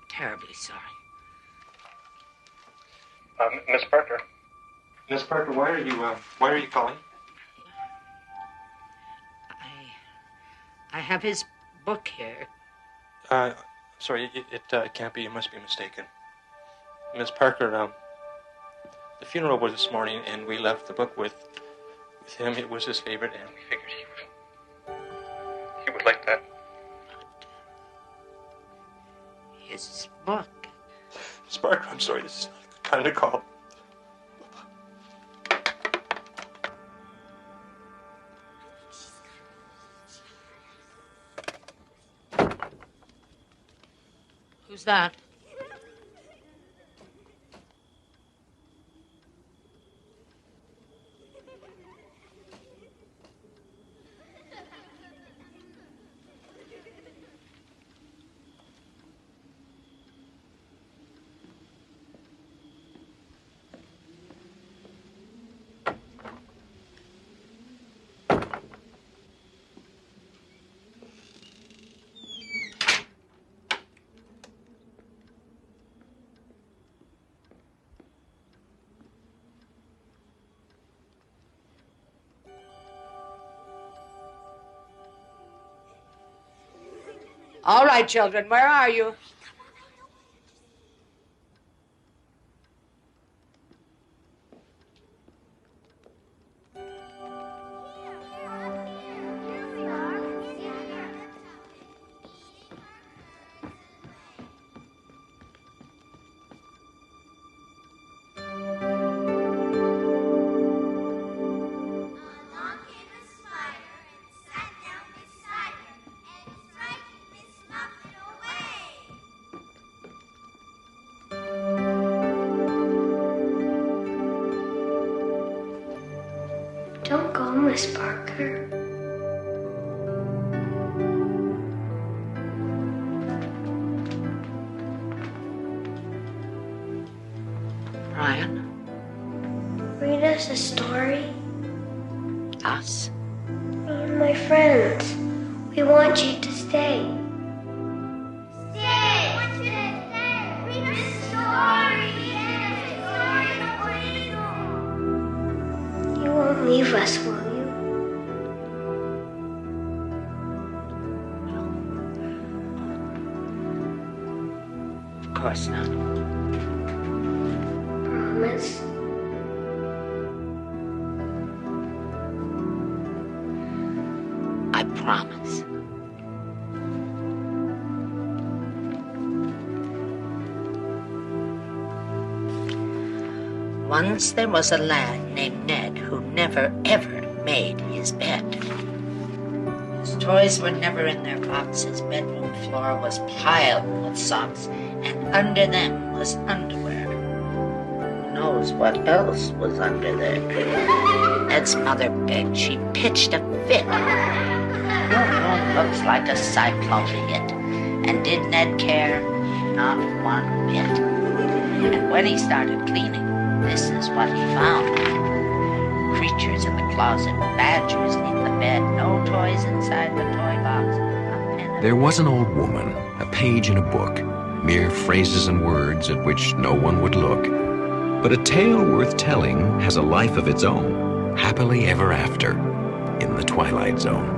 Terribly sorry. Miss Parker. Miss Parker, why are you calling? I have his book here. Sorry, it can't be. You must be mistaken. Miss Parker, the funeral was this morning, and we left the book with him. It was his favorite, and we figured he would like that. His book? Miss Parker, I'm sorry. This is not a good time to call. Who's that? All right, children, where are you? Don't go, Miss Parker. Brian? Read us a story. Us? Me and my friends. We want you to stay. Stay! Read us a story. You won't leave us, will you? Of course not. Promise. I promise. Once there was a lad named Ned who never, ever made his bed. His toys were never in their box. His bedroom floor was piled with socks, and under them was underwear. Who knows what else was under there? Ned's mother begged. She pitched a fit. Your room looks like a cyclone hit. And did Ned care? Not one bit. And when he started cleaning, this is what he found. Creatures in the closet, badgers neath the bed, no toys inside the toy box. There was an old woman, a page in a book, mere phrases and words at which no one would look. But a tale worth telling has a life of its own, happily ever after, in the Twilight Zone.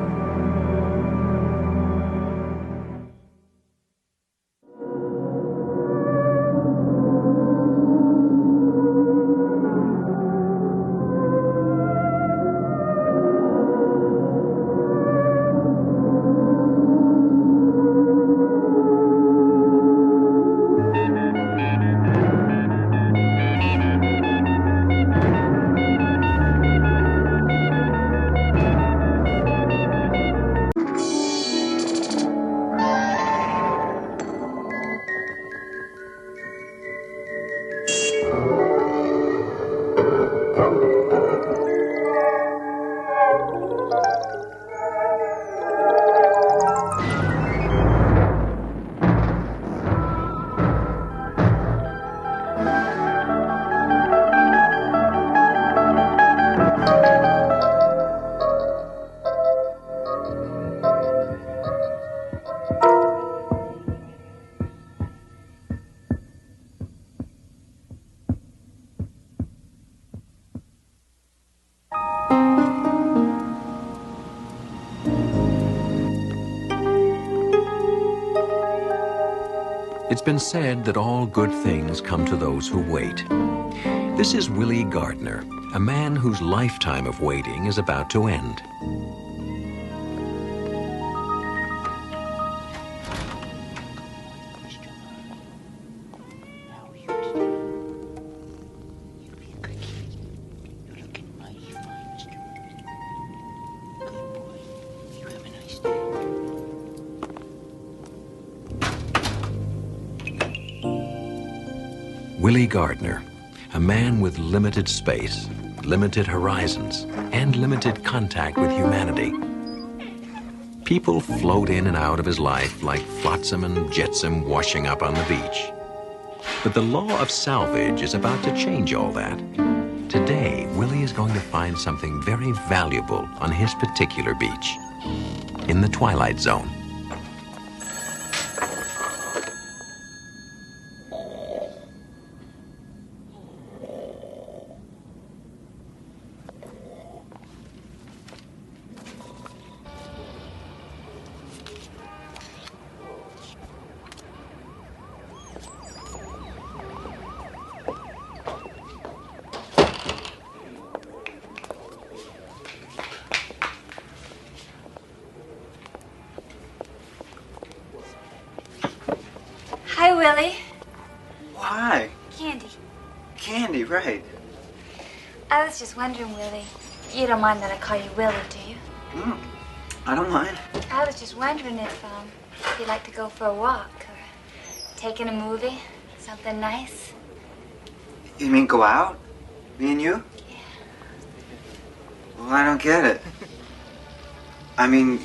It's been said that all good things come to those who wait. This is Willie Gardner, a man whose lifetime of waiting is about to end. Willie Gardner, a man with limited space, limited horizons, and limited contact with humanity. People float in and out of his life like flotsam and jetsam washing up on the beach. But the law of salvage is about to change all that. Today, Willie is going to find something very valuable on his particular beach, in the Twilight Zone. Hi, Willie. Why? Candy. Candy, right. I was just wondering, Willie. You don't mind that I call you Willie, do you? I don't mind. I was just wondering if you'd like to go for a walk or take in a movie, something nice. You mean go out? Me and you? Yeah. Well, I don't get it. I mean,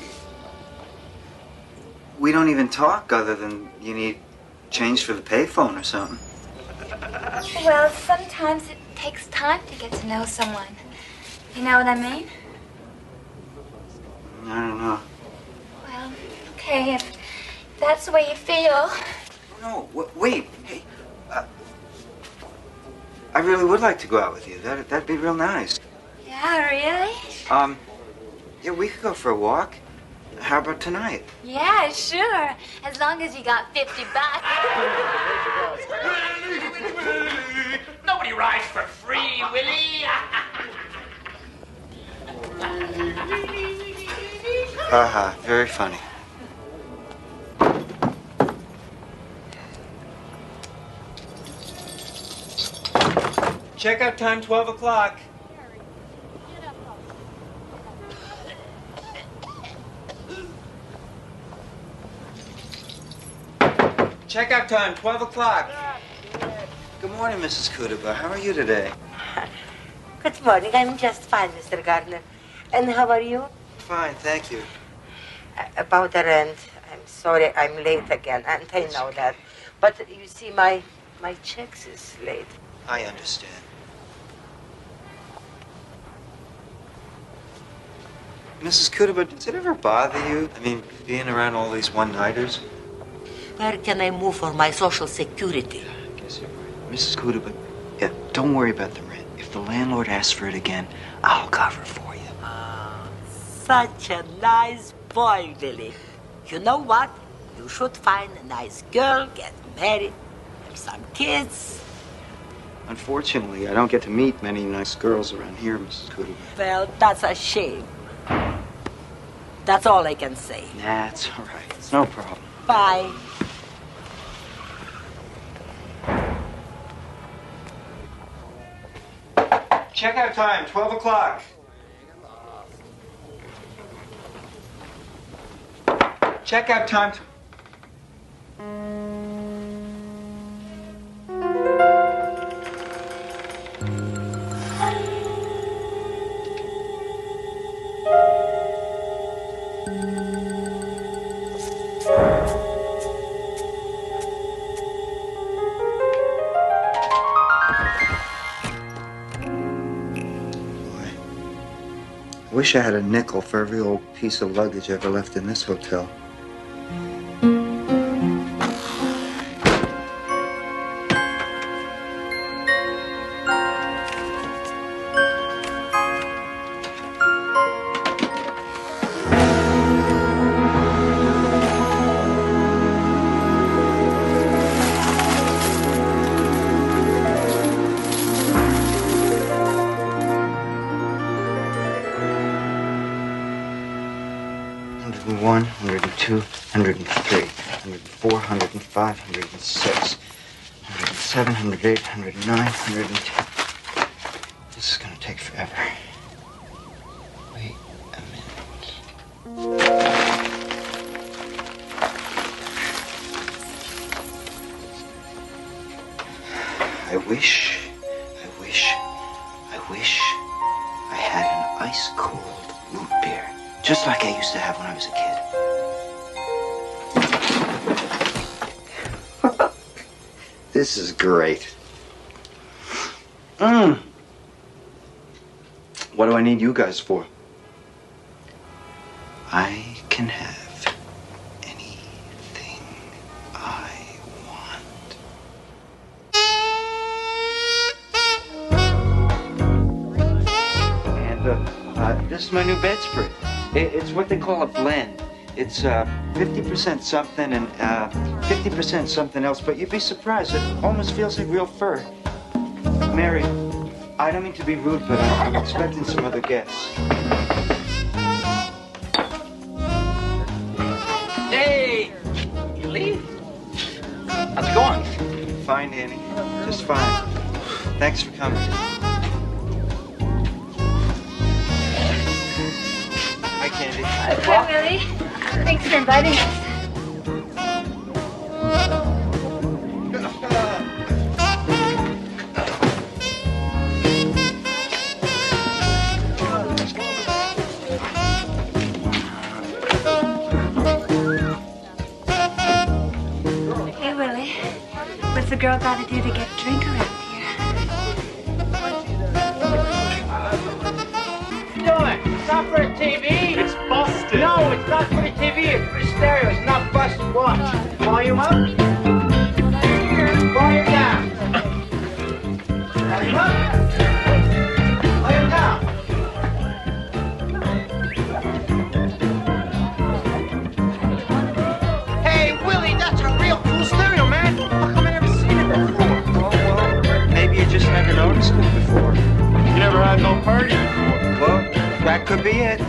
we don't even talk other than you need change for the payphone or something. Well, sometimes it takes time to get to know someone. You know what I mean? I don't know. Well, okay, if that's the way you feel. No, wait. Hey, I really would like to go out with you. That'd be real nice. Yeah, really? Yeah, we could go for a walk. How about tonight? Yeah, sure. As long as you got $50. Nobody rides for free, Willie. Haha, very funny. Checkout time, 12 o'clock. Checkout time, 12 o'clock. Good morning, Mrs. Kudaba. How are you today? Good morning. I'm just fine, Mr. Gardner. And how are you? Fine, thank you. About the rent, I'm sorry I'm late again, and I know that. But you see, my checks is late. I understand. Mrs. Kudaba, does it ever bother you? I mean, being around all these one-nighters? Where can I move for my social security? I guess you're right. Mrs. Kudaba, yeah, don't worry about the rent. If the landlord asks for it again, I'll cover for you. Such a nice boy, Billy. You know what? You should find a nice girl, get married, have some kids. Unfortunately, I don't get to meet many nice girls around here, Mrs. Kudaba. Well, that's a shame. That's all I can say. That's all right. It's no problem. Bye. Checkout time, 12 o'clock. Checkout time. I wish I had a nickel for every old piece of luggage I ever left in this hotel. 102, 103, 104, 105, 106, 107, 108, 109, 110. This is gonna take forever. Wait a minute. I wish I had an ice-cold root beer, just like I used to have when I was a kid. This is great. What do I need you guys for? I can have anything I want. And this is my new bedspread. It's what they call a blend. It's 50% something and 50% something else, but you'd be surprised. It almost feels like real fur. Mary, I don't mean to be rude, but I'm expecting some other guests. Hey, you leave? How's it going? Fine, Annie. Just fine. Thanks for coming. Hi, Candy. Hi, Willie. Thanks for inviting us. Hey, Willie. What's the girl got to do to get a drink around here? Doing? It's not for the TV. It's busted. No, it's not for the TV. It's for the stereo. It's not busted. Watch. Volume up. Volume down. Volume up. Volume down. Hey, Willie, that's a real cool stereo, man. How come I never seen it before? Well, maybe you just never noticed it before. You never had no party before. Well, that could be it. You're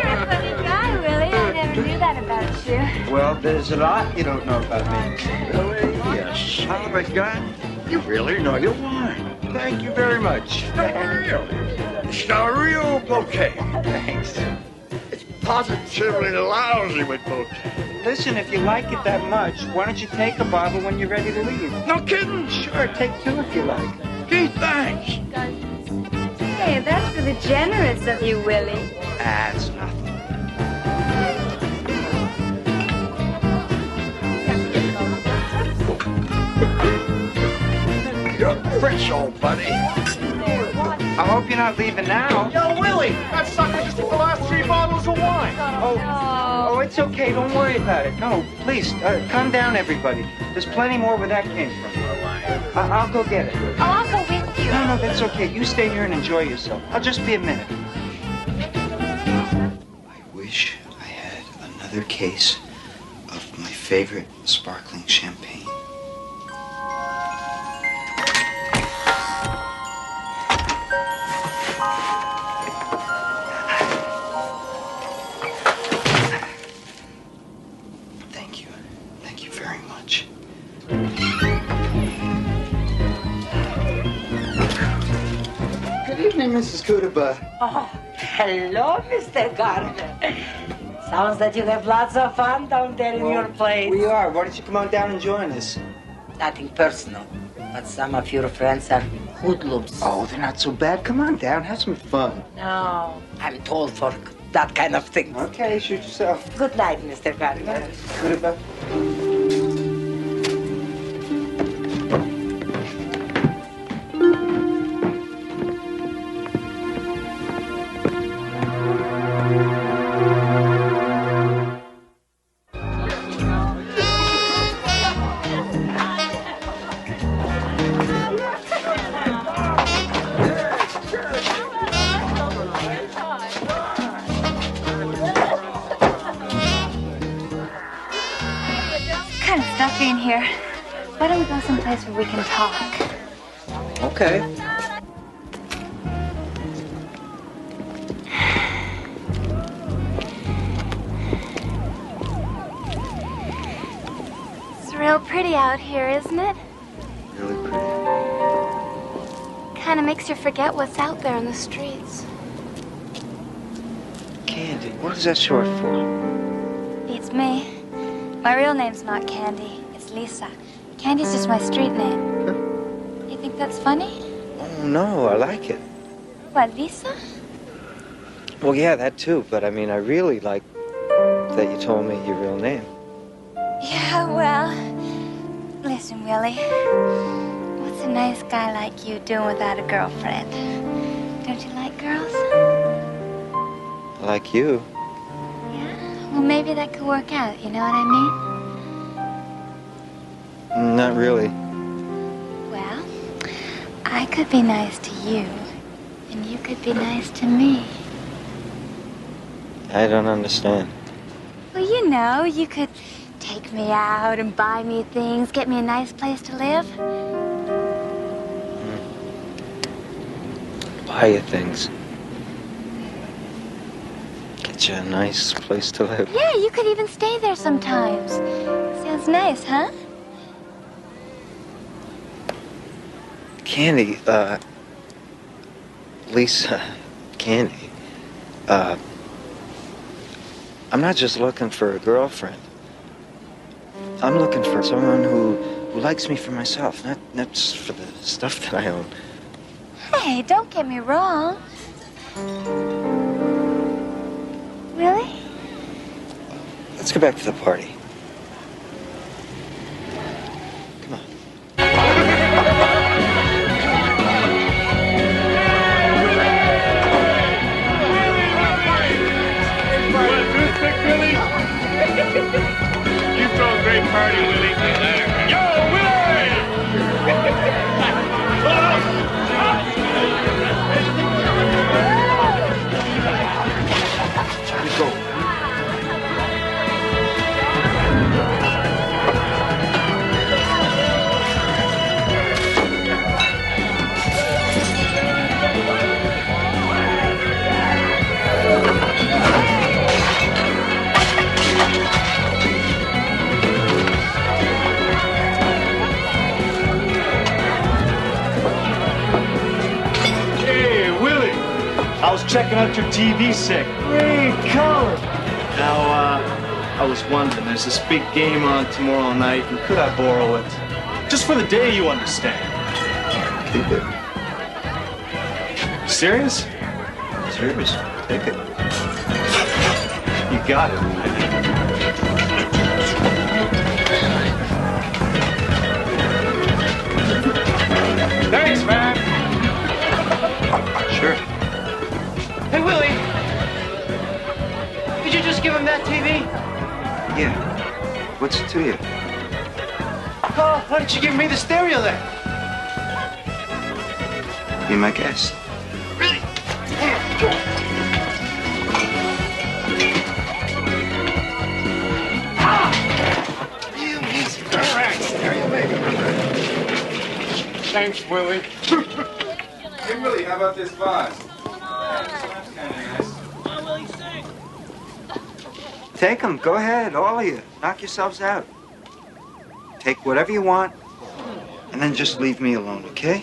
a funny guy, Willie. I never knew that about you. Well, there's a lot you don't know about me. Really? You son of a gun. You really know your wine. Thank you very much. It's a real bouquet. Thanks. It's positively lousy with bouquet. Listen, if you like it that much, why don't you take a bottle when you're ready to leave? No kidding. Sure, take two if you like. Gee, thanks. Hey, that's really generous of you, Willie. That's nothing. You're fresh, old buddy. I hope you're not leaving now. Yo, Willie, that sucker just took the last 3 bottles of wine. Oh, it's okay. Don't worry about it. No, please, calm down, everybody. There's plenty more where that came from. I'll go get it. Oh, I'll go with you. No, that's okay. You stay here and enjoy yourself. I'll just be a minute. I wish I had another case of my favorite sparkling champagne. Thank you. Thank you very much. Good evening, Mrs. Kudaba. Oh, hello, Mr. Gardner. Sounds that you have lots of fun down there in your place. We are. Why don't you come on down and join us? Nothing personal, but some of your friends are hoodlums. Oh, they're not so bad. Come on down. Have some fun. No, I'm told for that kind of thing. Okay, shoot yourself. Good night, Mr. Gardner. Kudaba. Kind of stuffy in here. Why don't we go someplace where we can talk? Okay. real pretty out here, isn't it? Really pretty. Kind of makes you forget what's out there in the streets. Candy, what is that short for? Beats me. My real name's not Candy. It's Lisa. Candy's just my street name. You think that's funny? Oh, no, I like it. What, Lisa? Well, yeah, that too, but I mean, I really like that you told me your real name. Yeah, well, listen, Willie. What's a nice guy like you doing without a girlfriend? Don't you like girls? I like you. Well, maybe that could work out, you know what I mean? Not really. Well, I could be nice to you, and you could be nice to me. I don't understand. Well, you know, you could take me out and buy me things, get me a nice place to live. Buy you things. Get you a nice place to live. Yeah, you could even stay there sometimes. Sounds nice, huh? Candy, Lisa, Candy, I'm not just looking for a girlfriend. I'm looking for someone who likes me for myself, not just for the stuff that I own. Hey, don't get me wrong. Really? Let's go back to the party. You throw a great party, Willie. Yo, Willie! Let's go. I was checking out your TV set. Great color. Now, I was wondering, there's this big game on tomorrow night, and could I borrow it? Just for the day, you understand. Keep it. Serious? Serious. Take it. You got it. Thanks, man. Sure. Hey, Willie. Did you just give him that TV? Yeah. What's it to you? Oh, why didn't you give me the stereo then? Be my guest. Really? Real easy. All right, stereo baby. Thanks, Willie. Hey, Willie, how about this vase? Take them. Go ahead, all of you. Knock yourselves out. Take whatever you want, and then just leave me alone, okay?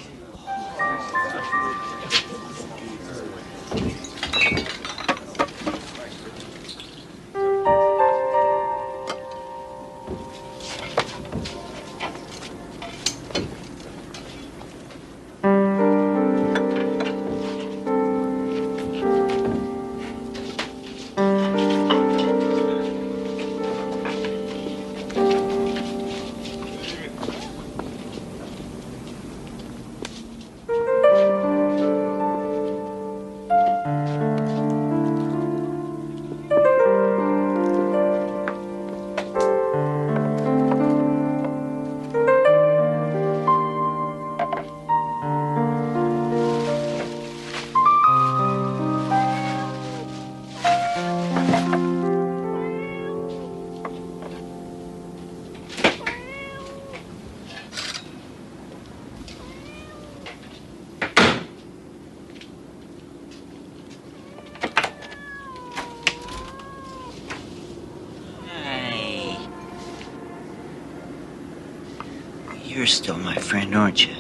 You're still my friend, aren't you?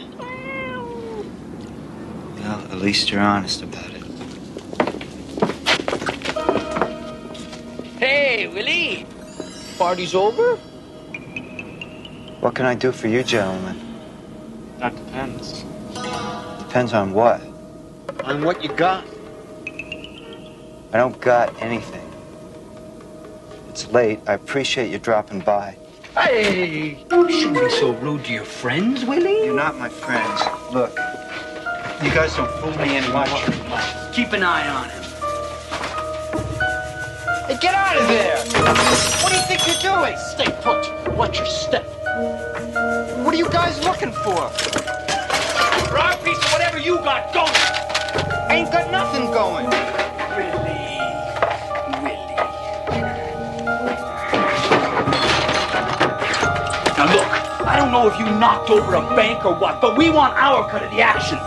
Well, at least you're honest about it. Hey, Willie! Party's over? What can I do for you, gentlemen? That depends. Depends on what. On what you got. I don't got anything. It's late. I appreciate you dropping by. Hey! You shouldn't be so rude to your friends, Willie. You're not my friends. Look, you guys don't fool me anymore. Keep an eye on him. Hey, get out of there! What do you think you're doing? Stay put. Watch your step. What are you guys looking for? Wrong piece of whatever you got going. I ain't got nothing going. Now look, I don't know if you knocked over a bank or what, but we want our cut of the action.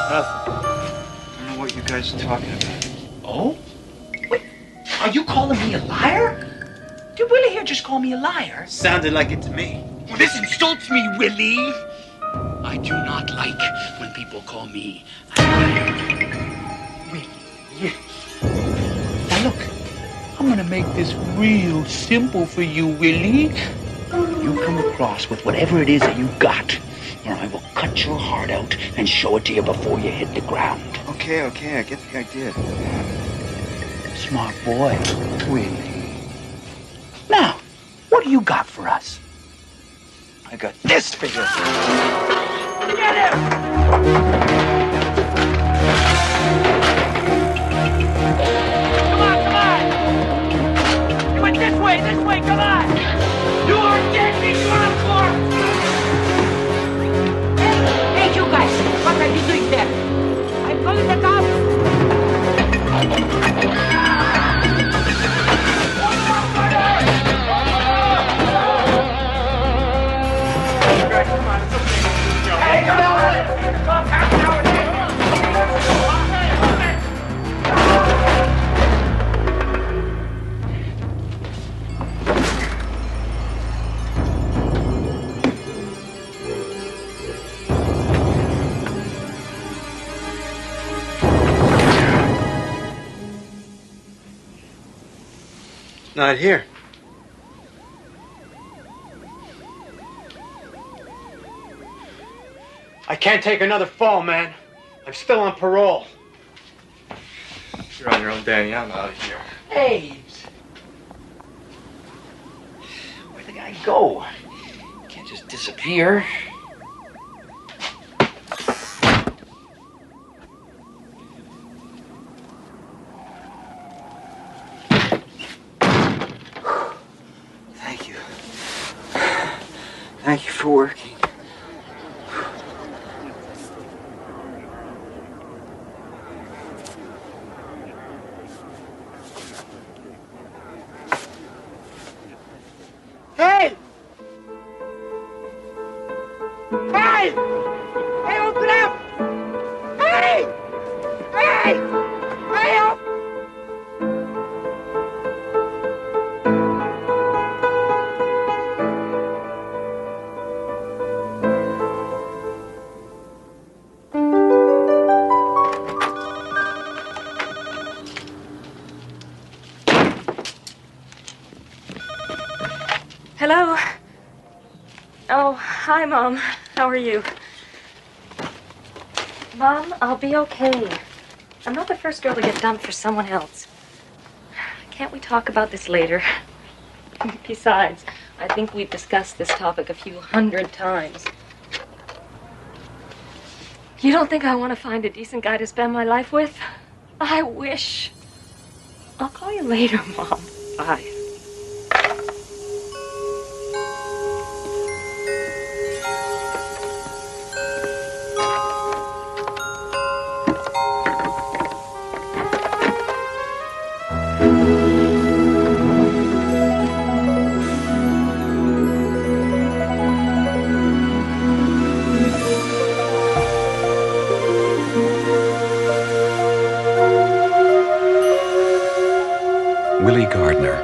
Nothing. I don't know what you guys are talking about. Oh? Wait, are you calling me a liar? Did Willie here just call me a liar? Sounded like it to me. Well, this insults me, Willie. I do not like when people call me a liar. Willie. Now look, I'm gonna make this real simple for you, Willie. You come across with whatever it is that you got, or I will cut your heart out and show it to you before you hit the ground. Okay, I get the idea. Smart boy, Willie. Now, what do you got for us? I got this for you. Get him! Come on! You went this way, come on! You are dead, you are a corpse! Hey, you guys, what are you doing there? I'm calling the cops. Hey, come on! Not here. I can't take another fall, man. I'm still on parole. You're on your own, Danny. I'm out of here. Hey! Where'd the guy go? Can't just disappear. Thank you. Thank you for working. Hey! Hey! Hey, open up! Hey! Hey! Hey, open! Hello? Oh, hi, Mom. How are you? Mom, I'll be okay. I'm not the first girl to get dumped for someone else. Can't we talk about this later? Besides, I think we've discussed this topic a few hundred times. You don't think I want to find a decent guy to spend my life with? I wish. I'll call you later, Mom. Bye. Willie Gardner,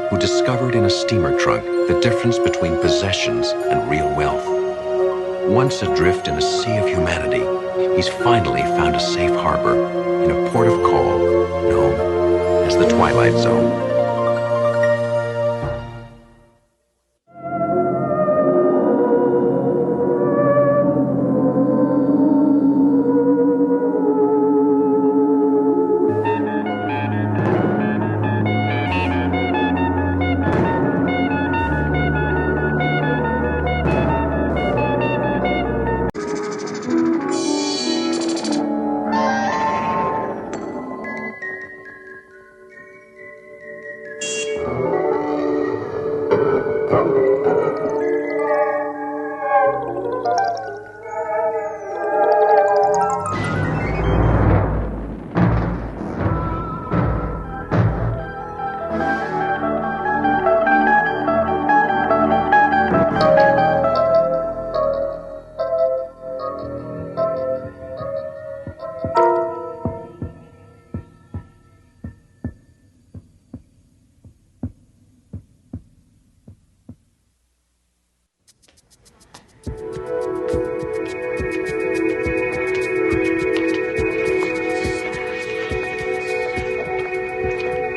who discovered in a steamer trunk the difference between possessions and real wealth. Once adrift in a sea of humanity, he's finally found a safe harbor in a port of call known as the Twilight Zone.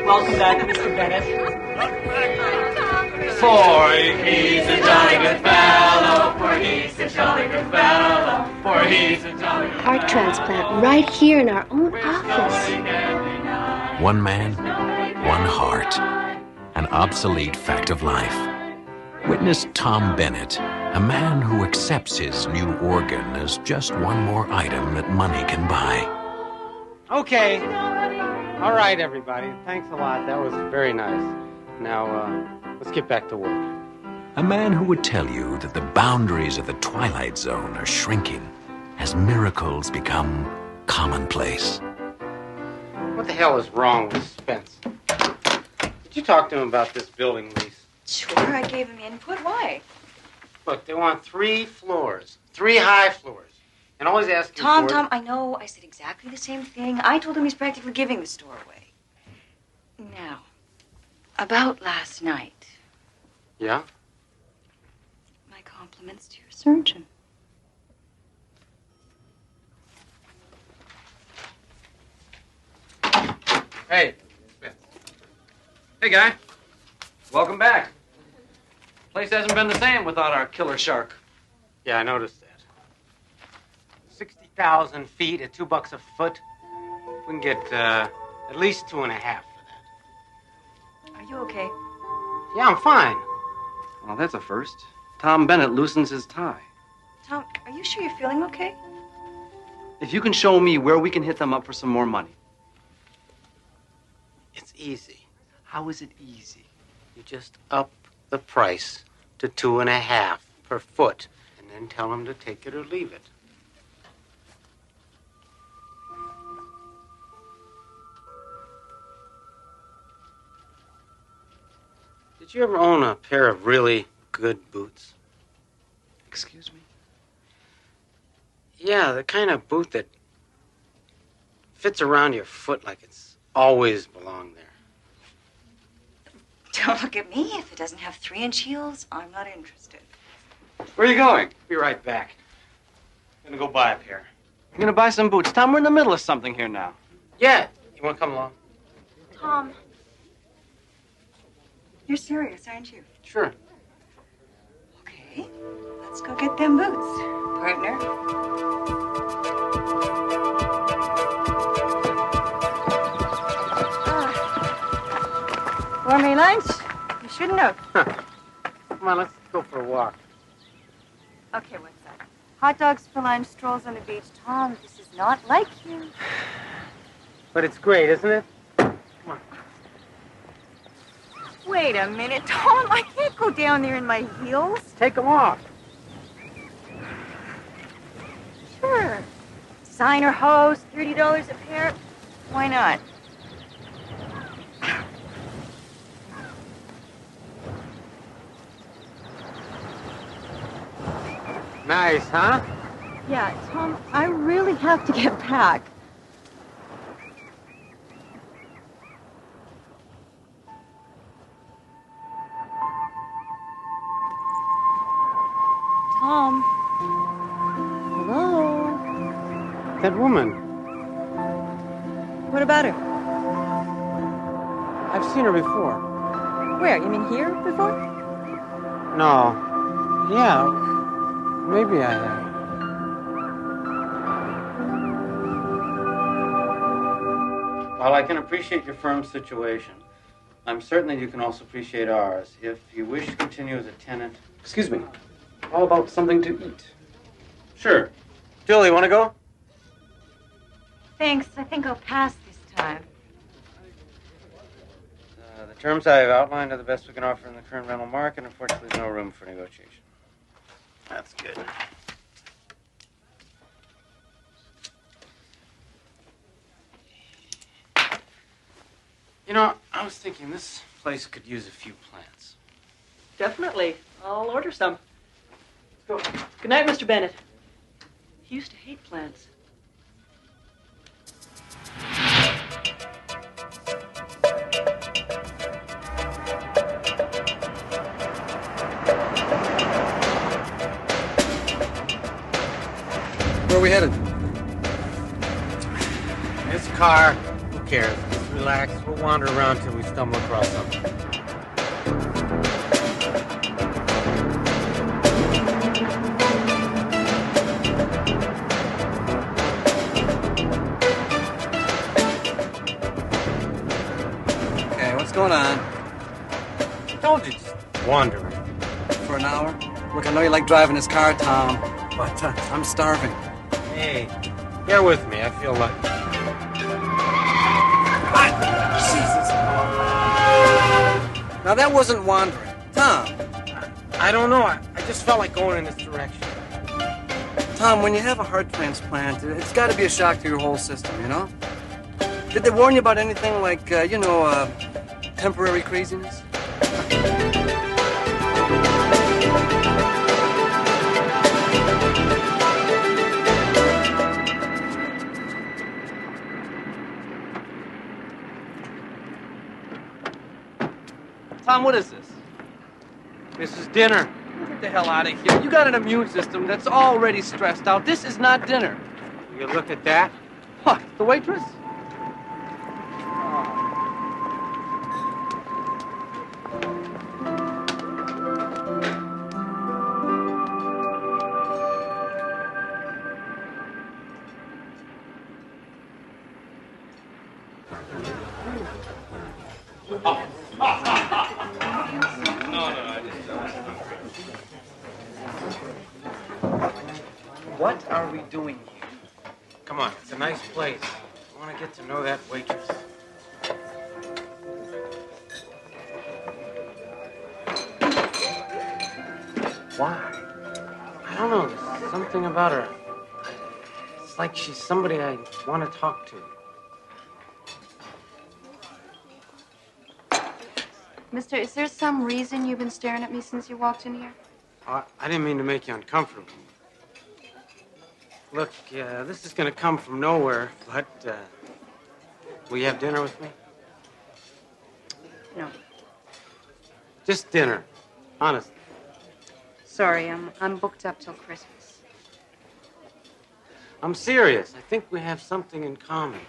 Welcome back, Mr. Bennett. For he's a jolly good fellow, for he's a jolly good fellow, for he's a jolly good Heart transplant right here in our own office. One man, one heart. An obsolete fact of life. Witness Tom Bennett, a man who accepts his new organ as just one more item that money can buy. Okay. All right, everybody. Thanks a lot. That was very nice. Now, let's get back to work. A man who would tell you that the boundaries of the Twilight Zone are shrinking as miracles become commonplace. What the hell is wrong with Spence? Did you talk to him about this building lease? Sure, I gave him input. Why? Look, they want 3 floors, 3 high floors, and always asking Tom, for... Tom, I know. I said exactly the same thing. I told him he's practically giving the store away. Now, about last night. Yeah? My compliments to your surgeon. Hey. Hey, guy. Welcome back. Place hasn't been the same without our killer shark. Yeah, I noticed that. 60,000 feet at $2 a foot. We can get at least 2.5 for that. Are you okay? Yeah, I'm fine. Well, that's a first. Tom Bennett loosens his tie. Tom, are you sure you're feeling okay? If you can show me where we can hit them up for some more money. It's easy. How is it easy? You just up the price to 2.5 per foot, and then tell them to take it or leave it. Did you ever own a pair of really good boots? Excuse me? Yeah, the kind of boot that fits around your foot like it's always belonged there. Don't look at me. If it doesn't have 3-inch heels, I'm not interested. Where are you going? Be right back. I'm gonna go buy a pair. You're gonna buy some boots. Tom, we're in the middle of something here now. Yeah. You wanna come along? Tom. You're serious, aren't you? Sure. Okay. Let's go get them boots, partner. Gourmet lunch? You shouldn't have. Come on, let's go for a walk. Okay, what's that? Hot dogs for lunch, strolls on the beach. Tom, this is not like you. But it's great, isn't it? Wait a minute, Tom. I can't go down there in my heels. Take them off. Sure. Designer hose, $30 a pair. Why not? Nice, huh? Yeah, Tom, I really have to get back. Tom. Hello? That woman. What about her? I've seen her before. Where? You mean here before? No. Yeah. Maybe I have. While I can appreciate your firm's situation, I'm certain that you can also appreciate ours. If you wish to continue as a tenant... Excuse me. How about something to eat? Sure. Julie, want to go? Thanks. I think I'll pass this time. The terms I have outlined are the best we can offer in the current rental market. Unfortunately, there's no room for negotiation. That's good. You know, I was thinking this place could use a few plants. Definitely. I'll order some. Let's go. Good night, Mr. Bennett. He used to hate plants. Where are we headed? This car, who cares? Just relax. We'll wander around till we stumble across something. Okay, what's going on? Told you, just wandering. For an hour? Look, I know you like driving this car, Tom, but I'm starving. Hey, bear with me. I feel lucky. Jesus. Now, that wasn't wandering. Tom. I don't know. I just felt like going in this direction. Tom, when you have a heart transplant, it's got to be a shock to your whole system, you know? Did they warn you about anything like, temporary craziness? Tom, what is this? This is dinner. Get the hell out of here. You got an immune system that's already stressed out. This is not dinner. You look at that. What, the waitress? What are we doing here? Come on, it's a nice place. I want to get to know that waitress. Why? I don't know. There's something about her. It's like she's somebody I want to talk to. Mister, is there some reason you've been staring at me since you walked in here? I didn't mean to make you uncomfortable. Look, this is going to come from nowhere, but will you have dinner with me? No. Just dinner. Honest. Sorry, I'm booked up till Christmas. I'm serious. I think we have something in common.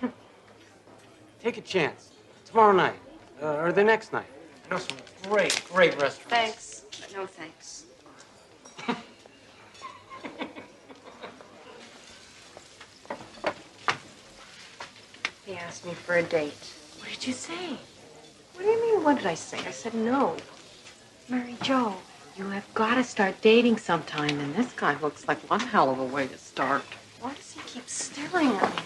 Take a chance. Tomorrow night. Or the next night. I know some great restaurants. Thanks, but no thanks. He asked me for a date. What did you say? What do you mean, what did I say? I said no. Mary Jo, you have got to start dating sometime, and this guy looks like one hell of a way to start. Why does he keep staring at me?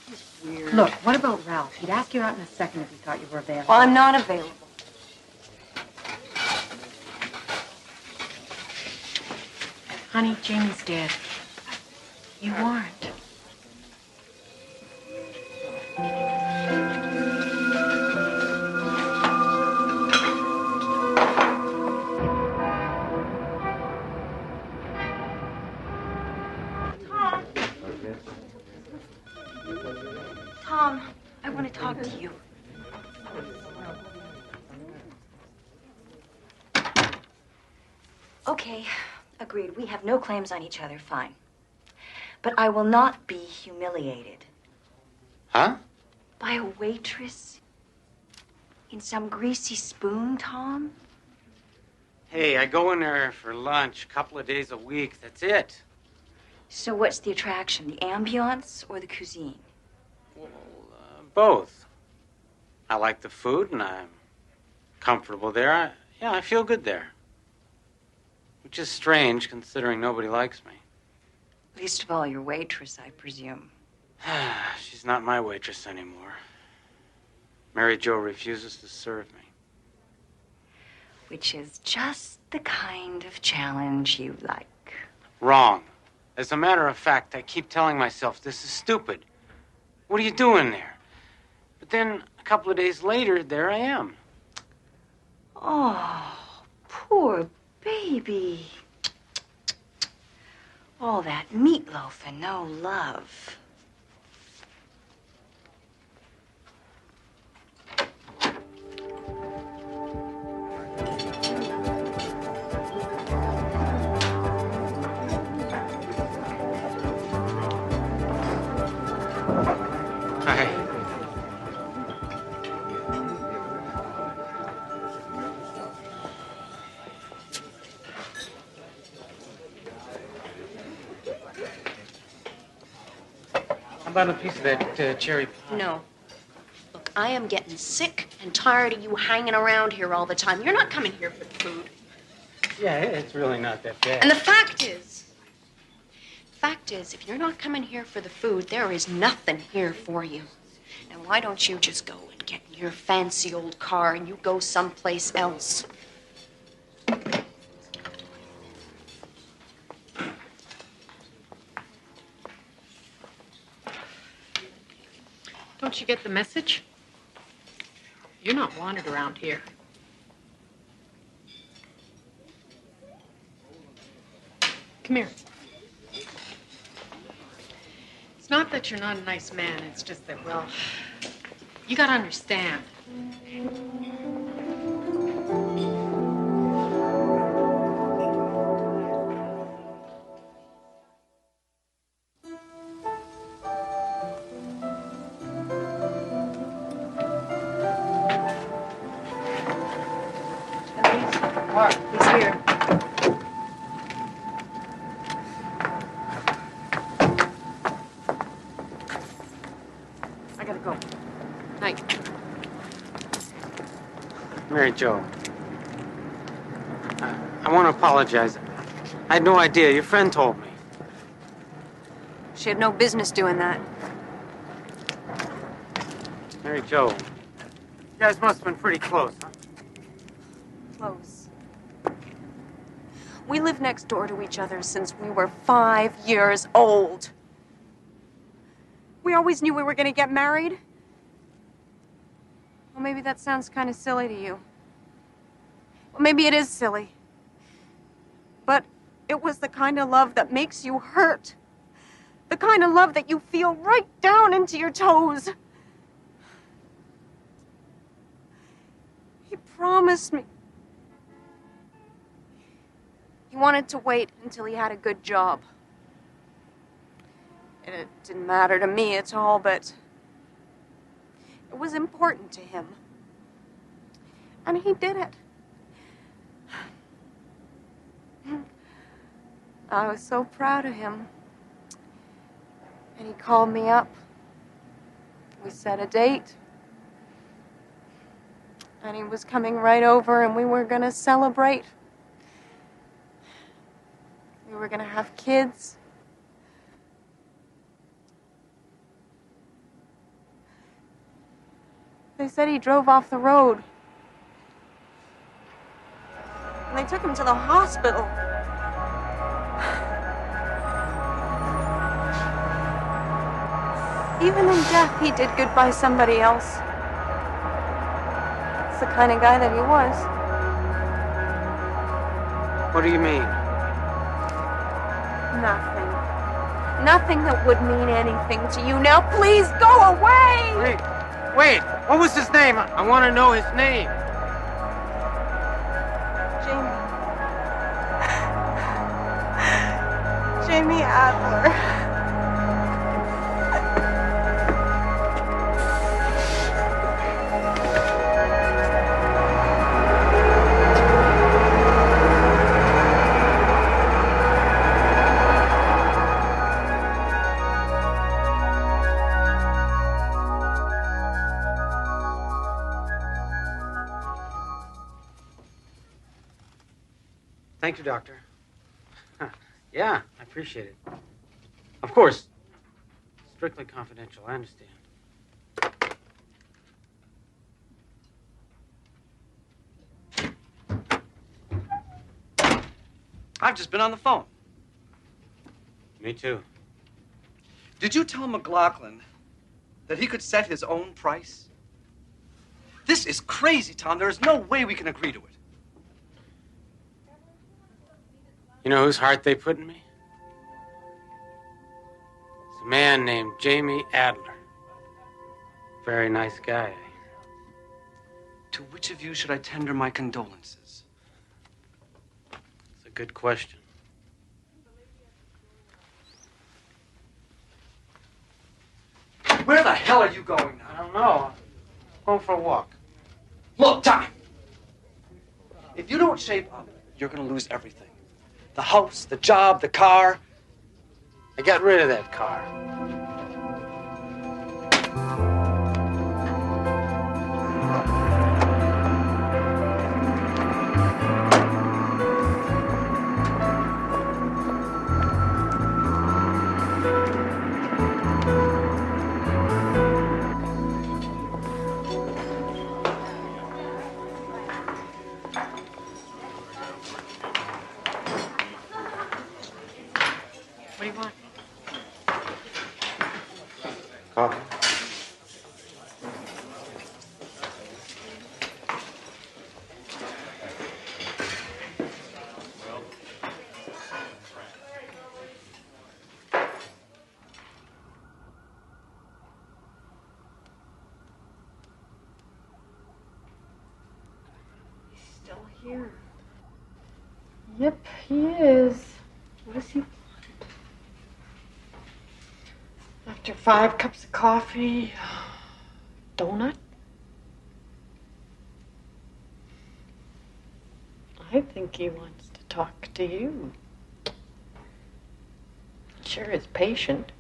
He's weird. Look, what about Ralph? He'd ask you out in a second if he thought you were available. Well, I'm not available. Honey, Jamie's dead. You aren't. Tom, I want to talk to you. Okay, Agreed. We have no claims on each other, fine. But I will not be humiliated. Huh? By a waitress? In some greasy spoon, Tom? Hey, I go in there for lunch a couple of days a week. That's it. So what's the attraction? The ambiance or the cuisine? Both. I like the food and I'm comfortable there. I feel good there. Which is strange considering nobody likes me. Least of all your waitress, I presume. She's not my waitress anymore. Mary Jo refuses to serve me. Which is just the kind of challenge you like. Wrong. As a matter of fact, I keep telling myself this is stupid. What are you doing there? But then, a couple of days later, there I am. Oh, poor baby. All that meatloaf and no love. How about a piece of that cherry pie? No. Look, I am getting sick and tired of you hanging around here all the time. You're not coming here for the food. Yeah, it's really not that bad. And the fact is, if you're not coming here for the food, there is nothing here for you. Now, why don't you just go and get in your fancy old car and you go someplace else? Don't you get the message? You're not wanted around here. Come here. It's not that you're not a nice man, it's just that, well, you gotta understand. He's here. I gotta go. Night. Mary Jo, I want to apologize. I had no idea. Your friend told me. She had no business doing that. Mary Jo, you guys must have been pretty close, huh? Close. We lived next door to each other since we were 5 years old. We always knew we were going to get married. Well, maybe that sounds kind of silly to you. Well, maybe it is silly. But it was the kind of love that makes you hurt. The kind of love that you feel right down into your toes. He promised me. He wanted to wait until he had a good job. And it didn't matter to me at all, but it was important to him. And he did it. I was so proud of him. And he called me up. We set a date. And he was coming right over and we were gonna celebrate. We were gonna have kids. They said he drove off the road. And they took him to the hospital. Even in death, he did good by somebody else. It's the kind of guy that he was. What do you mean? Nothing. Nothing that would mean anything to you. Now, please go away! Wait, what was his name? I want to know his name. Jamie. Adler. Thank you, Doctor. Yeah, I appreciate it. Of course, strictly confidential, I understand. I've just been on the phone. Me too. Did you tell McLaughlin that he could set his own price? This is crazy, Tom. There is no way we can agree to it. You know whose heart they put in me? It's a man named Jamie Adler. Very nice guy. To which of you should I tender my condolences? It's a good question. Where the hell are you going now? I don't know. Going for a walk. Look, Tom. If you don't shape up, you're going to lose everything. The house, the job, the car. I got rid of that car. What do you want? Coffee? Still here. Yep, he is. What does he want? After 5 cups of coffee, donut? I think he wants to talk to you. Sure is patient.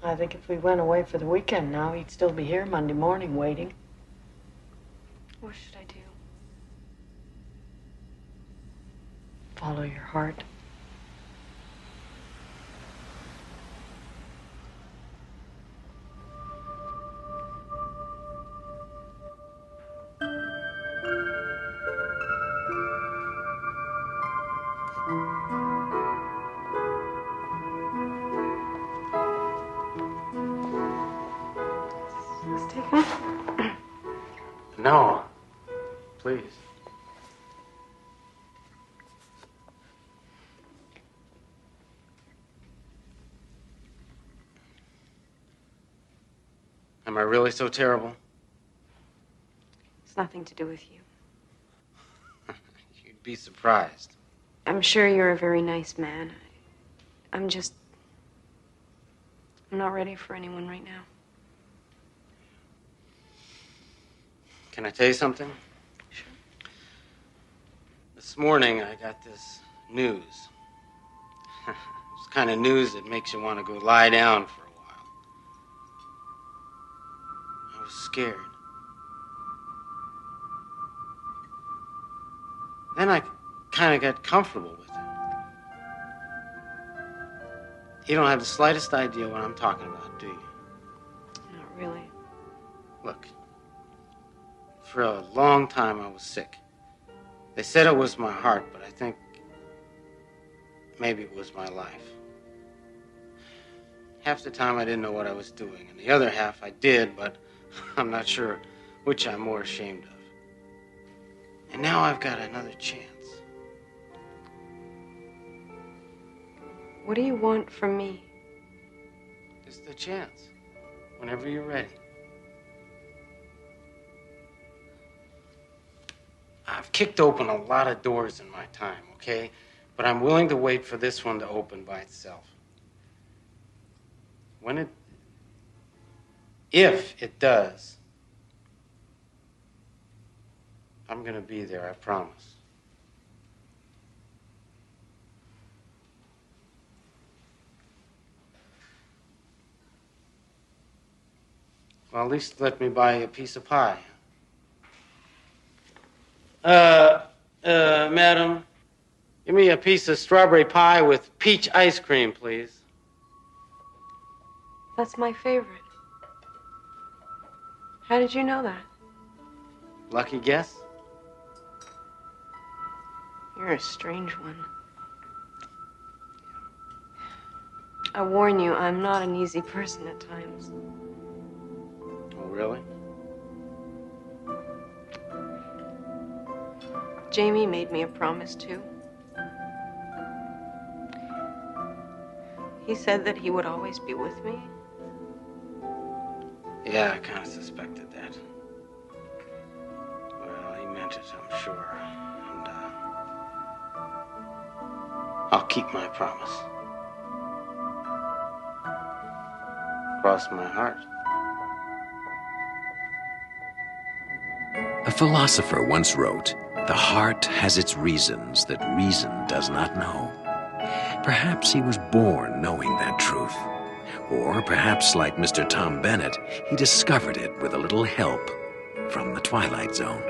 I think if we went away for the weekend now, he'd still be here Monday morning waiting. What should I do? Follow your heart. No. Please. Am I really so terrible? It's nothing to do with you. You'd be surprised. I'm sure you're a very nice man. I'm not ready for anyone right now. Can I tell you something? Sure. This morning, I got this news. It's the kind of news that makes you want to go lie down for a while. I was scared. Then I kind of got comfortable with it. You don't have the slightest idea what I'm talking about, do you? Not really. Look, for a long time I was sick. They said it was my heart, but I think maybe it was my life. Half the time I didn't know what I was doing, and the other half I did, but I'm not sure which I'm more ashamed of. And now I've got another chance. What do you want from me? Just a chance, whenever you're ready. I've kicked open a lot of doors in my time, okay? But I'm willing to wait for this one to open by itself. If it does, I'm gonna be there, I promise. Well, at least let me buy you a piece of pie. Madam, give me a piece of strawberry pie with peach ice cream, please. That's my favorite. How did you know that? Lucky guess? You're a strange one. I warn you, I'm not an easy person at times. Oh, really? Jamie made me a promise, too. He said that he would always be with me. Yeah, I kind of suspected that. Well, he meant it, I'm sure. And, I'll keep my promise. Cross my heart. A philosopher once wrote, "The heart has its reasons that reason does not know." Perhaps he was born knowing that truth. Or perhaps, like Mr. Tom Bennett, he discovered it with a little help from the Twilight Zone.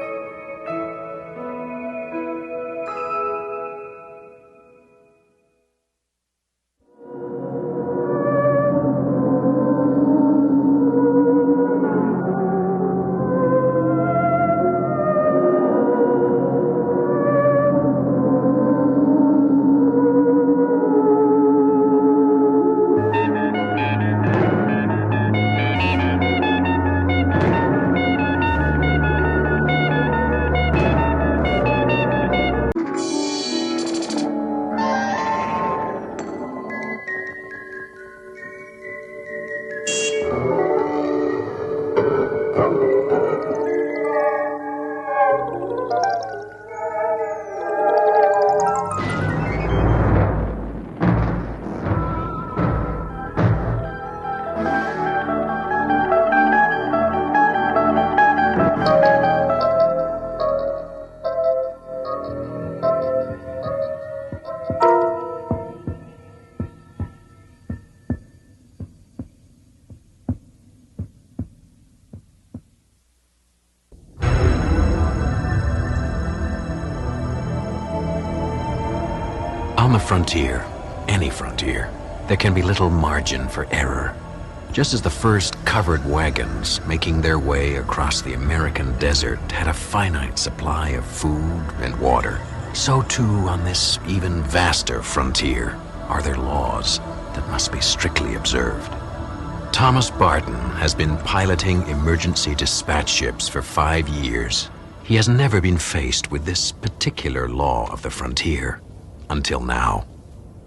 On the frontier, any frontier, there can be little margin for error. Just as the first covered wagons making their way across the American desert had a finite supply of food and water, so too on this even vaster frontier are there laws that must be strictly observed. Thomas Barton has been piloting emergency dispatch ships for 5 years. He has never been faced with this particular law of the frontier. Until now.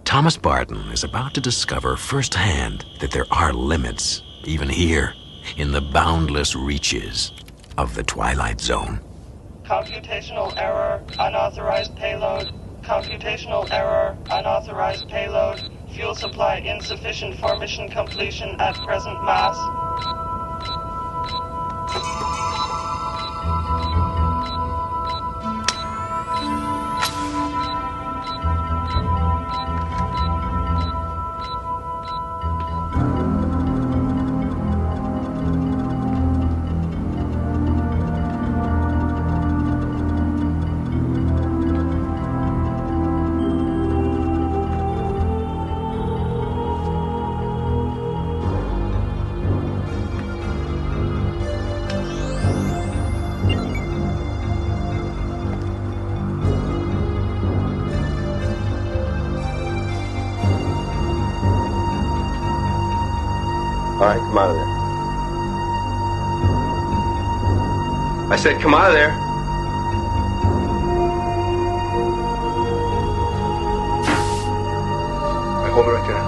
Thomas Barton is about to discover firsthand that there are limits, even here, in the boundless reaches of the Twilight Zone. Computational error, unauthorized payload. Computational error, unauthorized payload. Fuel supply insufficient for mission completion at present mass. All right, come out of there. I said come out of there. All right, hold it right there.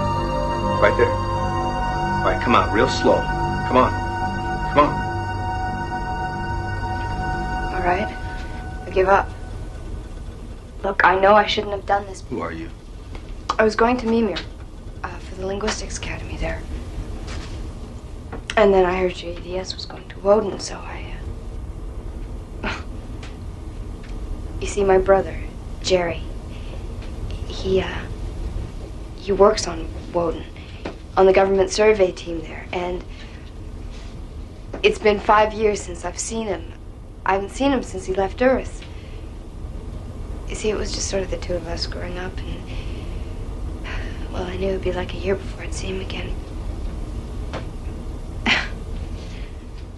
Right there. All right, come out real slow. Come on. Come on. All right. I give up. Look, I know I shouldn't have done this. Who are you? I was going to Mimir for the Linguistics Academy there. And then I heard your EDS was going to Woden, so You see, my brother, Jerry, he works on Woden, on the government survey team there, and it's been 5 years since I've seen him. I haven't seen him since he left Earth. You see, it was just sort of the two of us growing up, and, well, I knew it'd be like a year before I'd see him again.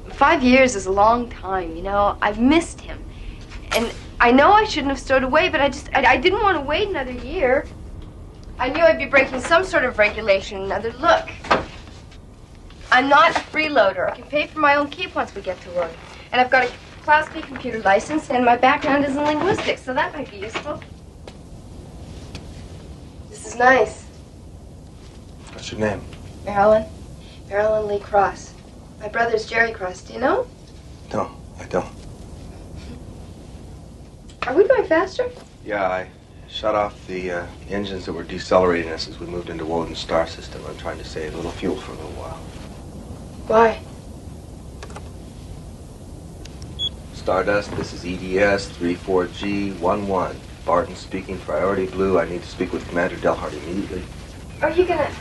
5 years is a long time, you know. I've missed him. And I know I shouldn't have stowed away, but I didn't want to wait another year. I knew I'd be breaking some sort of regulation. Another look. I'm not a freeloader. I can pay for my own keep once we get to Woden. And I've got a Class B computer license, and my background is in linguistics, so that might be useful. This is nice. What's your name? Marilyn. Marilyn Lee Cross. My brother's Jerry Cross. Do you know? No, I don't. Are we going faster? Yeah, I shut off the engines that were decelerating us as we moved into Woden's star system. I'm trying to save a little fuel for a little while. Why? Stardust, this is EDS 34G11. Barton speaking, priority blue. I need to speak with Commander Delhart immediately. Are you gonna...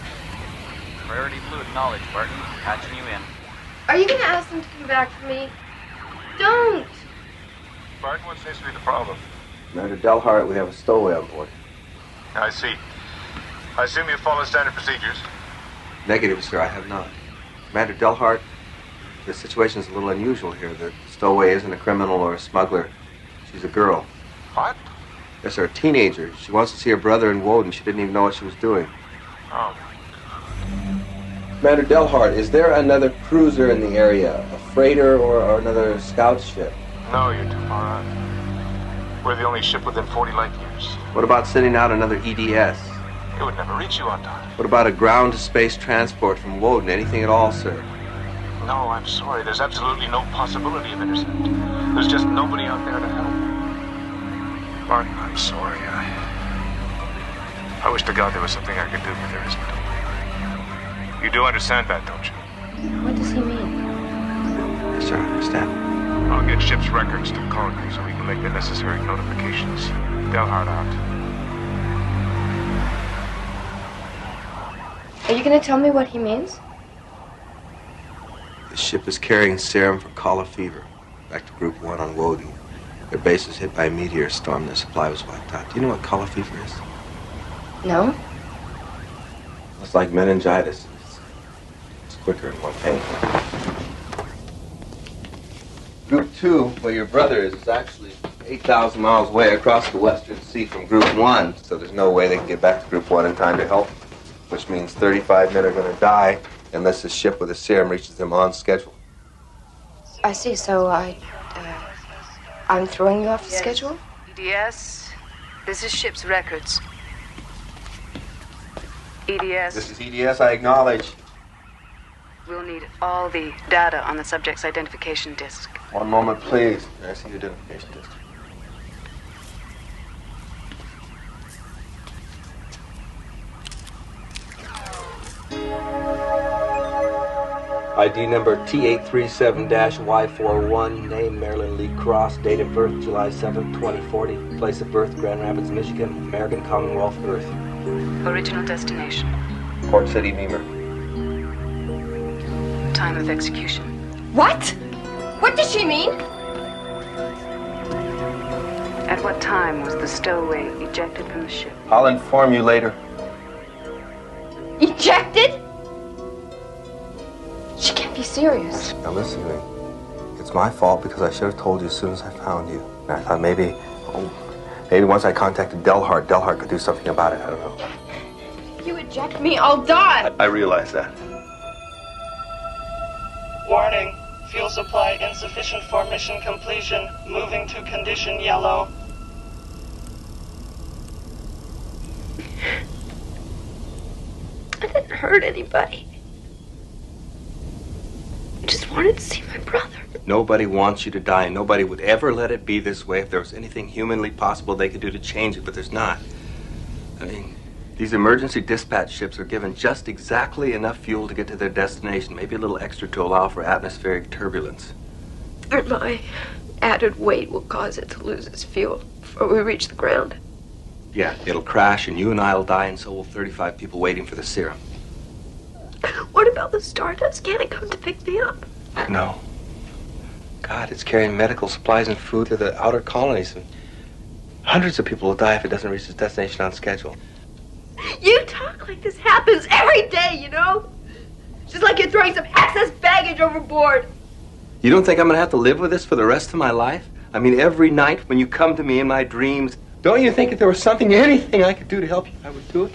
Priority blue acknowledged, Barton. Patching you in. Are you gonna ask them to come back for me? Don't! Barton, what seems to be the problem? Commander Delhart, we have a stowaway on board. I see. I assume you follow standard procedures. Negative, sir, I have not. Commander Delhart, the situation is a little unusual here. The stowaway isn't a criminal or a smuggler. She's a girl. What? Yes, sir, a teenager. She wants to see her brother in Woden. She didn't even know what she was doing. Oh. Commander Delhart, is there another cruiser in the area? A freighter or another scout ship? No, you're too far out. We're the only ship within 40 light years. What about sending out another EDS? It would never reach you on time. What about a ground-to-space transport from Woden? Anything at all, sir? No, I'm sorry. There's absolutely no possibility of intercept. There's just nobody out there to help. Martin, I'm sorry. I wish to God there was something I could do, but there isn't. You do understand that, don't you? What does he mean? Yes, sir, I understand. I'll get ship's records to Corrigan so we can make the necessary notifications. Delhart out. Are you gonna tell me what he means? The ship is carrying serum for cholera fever. Back to Group 1 on Woden. Their base was hit by a meteor storm. Their supply was wiped out. Do you know what cholera fever is? No. It's like meningitis. It's quicker and more painful. Group 2, where your brother is actually 8,000 miles away across the Western Sea from Group 1, so there's no way they can get back to Group 1 in time to help, which means 35 men are going to die unless the ship with the serum reaches them on schedule. I see, so I'm throwing you off the schedule? EDS, this is ship's records. EDS. This is EDS, I acknowledge. We'll need all the data on the subject's identification disc. One moment, please. I see your identification disc. ID number T837-Y41, name Marilyn Lee Cross, date of birth July 7th, 2040, place of birth Grand Rapids, Michigan, American Commonwealth, Earth. Original destination. Port City, Mimir. Time of execution. What? What does she mean? At what time was the stowaway ejected from the ship? I'll inform you later. Ejected? She can't be serious. Now listen to me. It's my fault because I should have told you as soon as I found you. And I thought maybe once I contacted Delhart could do something about it. I don't know. If you eject me, I'll die. I realize that. Warning. Fuel supply insufficient for mission completion. Moving to condition yellow. I didn't hurt anybody. I just wanted to see my brother. Nobody wants you to die, and nobody would ever let it be this way if there was anything humanly possible they could do to change it, but there's not. I mean, these emergency dispatch ships are given just exactly enough fuel to get to their destination, maybe a little extra to allow for atmospheric turbulence. And my added weight will cause it to lose its fuel before we reach the ground. Yeah, it'll crash, and you and I will die, and so will 35 people waiting for the serum. What about the Stardust? Can't it come to pick me up? No. God, it's carrying medical supplies and food to the outer colonies. Hundreds of people will die if it doesn't reach its destination on schedule. You talk like this happens every day, you know? Just like you're throwing some excess baggage overboard. You don't think I'm going to have to live with this for the rest of my life? I mean, every night when you come to me in my dreams, don't you think if there was something, anything I could do to help you, I would do it?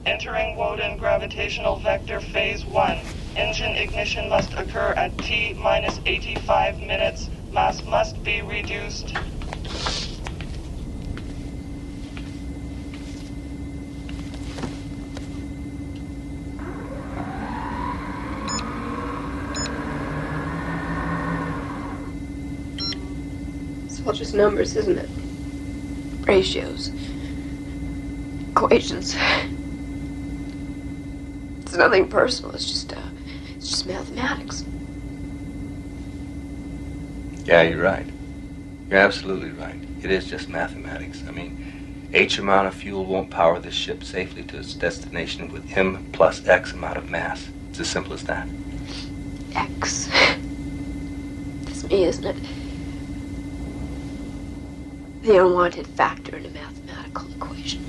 Entering Woden gravitational vector phase 1. Engine ignition must occur at T minus 85 minutes. Mass must be reduced. It's all just numbers, isn't it? Ratios. Equations. It's nothing personal. It's just mathematics. Yeah, you're right. You're absolutely right. It is just mathematics. I mean, H amount of fuel won't power this ship safely to its destination with M plus X amount of mass. It's as simple as that. X. That's me, isn't it? The unwanted factor in a mathematical equation.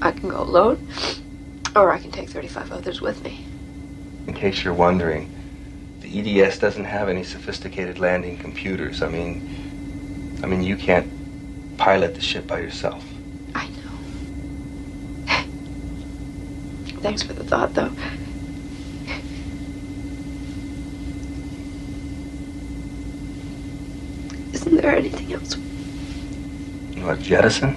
I can go alone, or I can take 35 others with me. In case you're wondering, the EDS doesn't have any sophisticated landing computers. I mean, you can't pilot the ship by yourself. I know. Thanks for the thought, though. Isn't there anything else? What, jettison?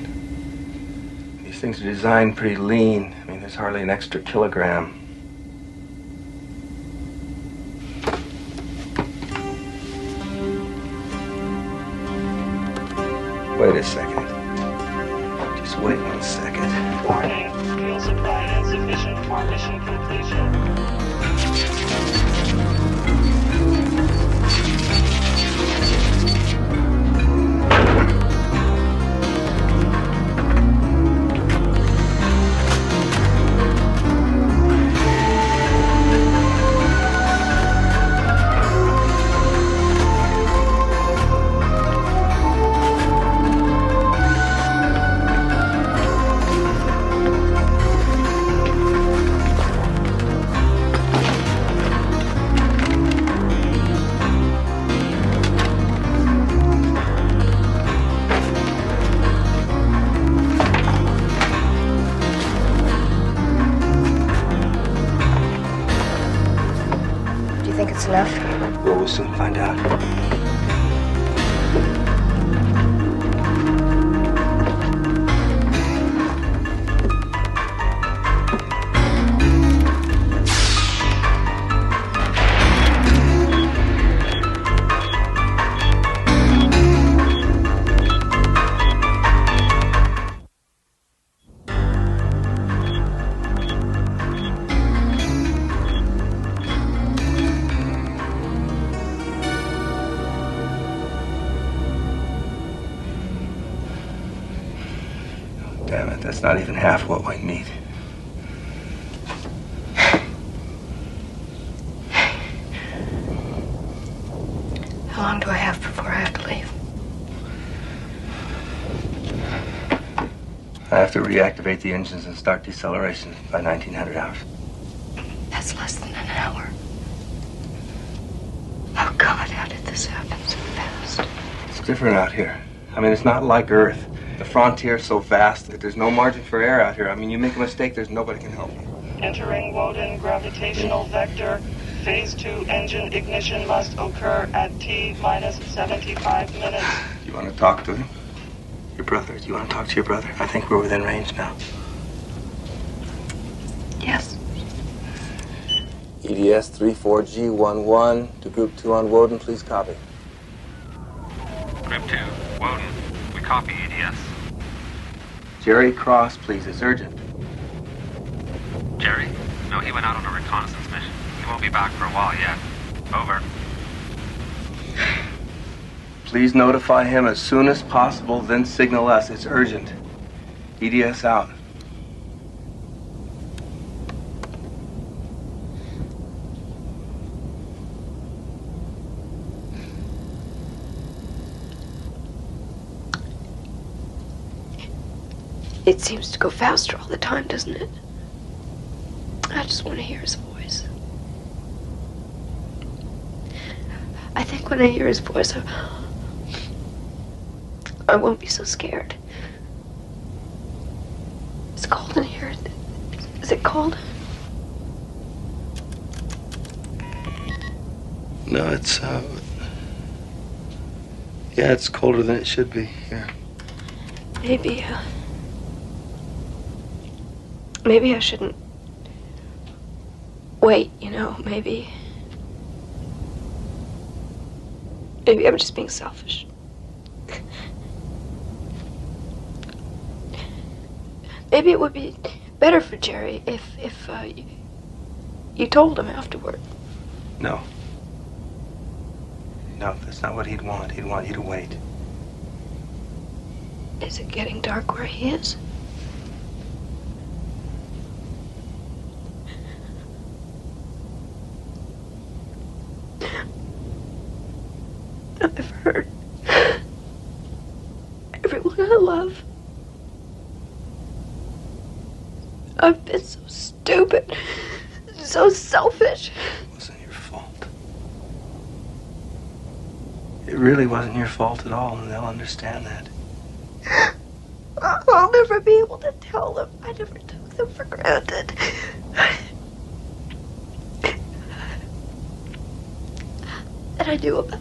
These things are designed pretty lean. I mean, there's hardly an extra kilogram. Wait a second. Just wait 1 second. Warning, fuel supply insufficient for mission completion. Enough? Well, we'll soon find out. Damn it, that's not even half what we need. How long do I have before I have to leave? I have to reactivate the engines and start deceleration by 1900 hours. That's less than an hour. Oh, God, how did this happen so fast? It's different out here. I mean, it's not like Earth. The frontier's so vast that there's no margin for error out here. I mean, you make a mistake, there's nobody can help you. Entering Woden gravitational vector. Phase 2 engine ignition must occur at T minus 75 minutes. You want to talk to him? Your brother? Do you want to talk to your brother? I think we're within range now. Yes. EDS 34G11 to Group 2 on Woden, please copy. Group 2, Woden. We copy EDS. Jerry Cross, please. It's urgent. Jerry? No, he went out on a reconnaissance mission. He won't be back for a while yet. Over. Please notify him as soon as possible, then signal us. It's urgent. EDS out. It seems to go faster all the time, doesn't it? I just want to hear his voice. I think when I hear his voice, I won't be so scared. It's cold in here. Is it cold? No, it's, yeah, it's colder than it should be here. Maybe I shouldn't wait, you know, maybe I'm just being selfish. Maybe it would be better for Jerry if you told him afterward. No. No, that's not what he'd want. He'd want you to wait. Is it getting dark where he is? I've heard everyone I love. I've been so stupid, so selfish. It wasn't your fault. It really wasn't your fault at all, and they'll understand that. I'll never be able to tell them. I never took them for granted. And I knew about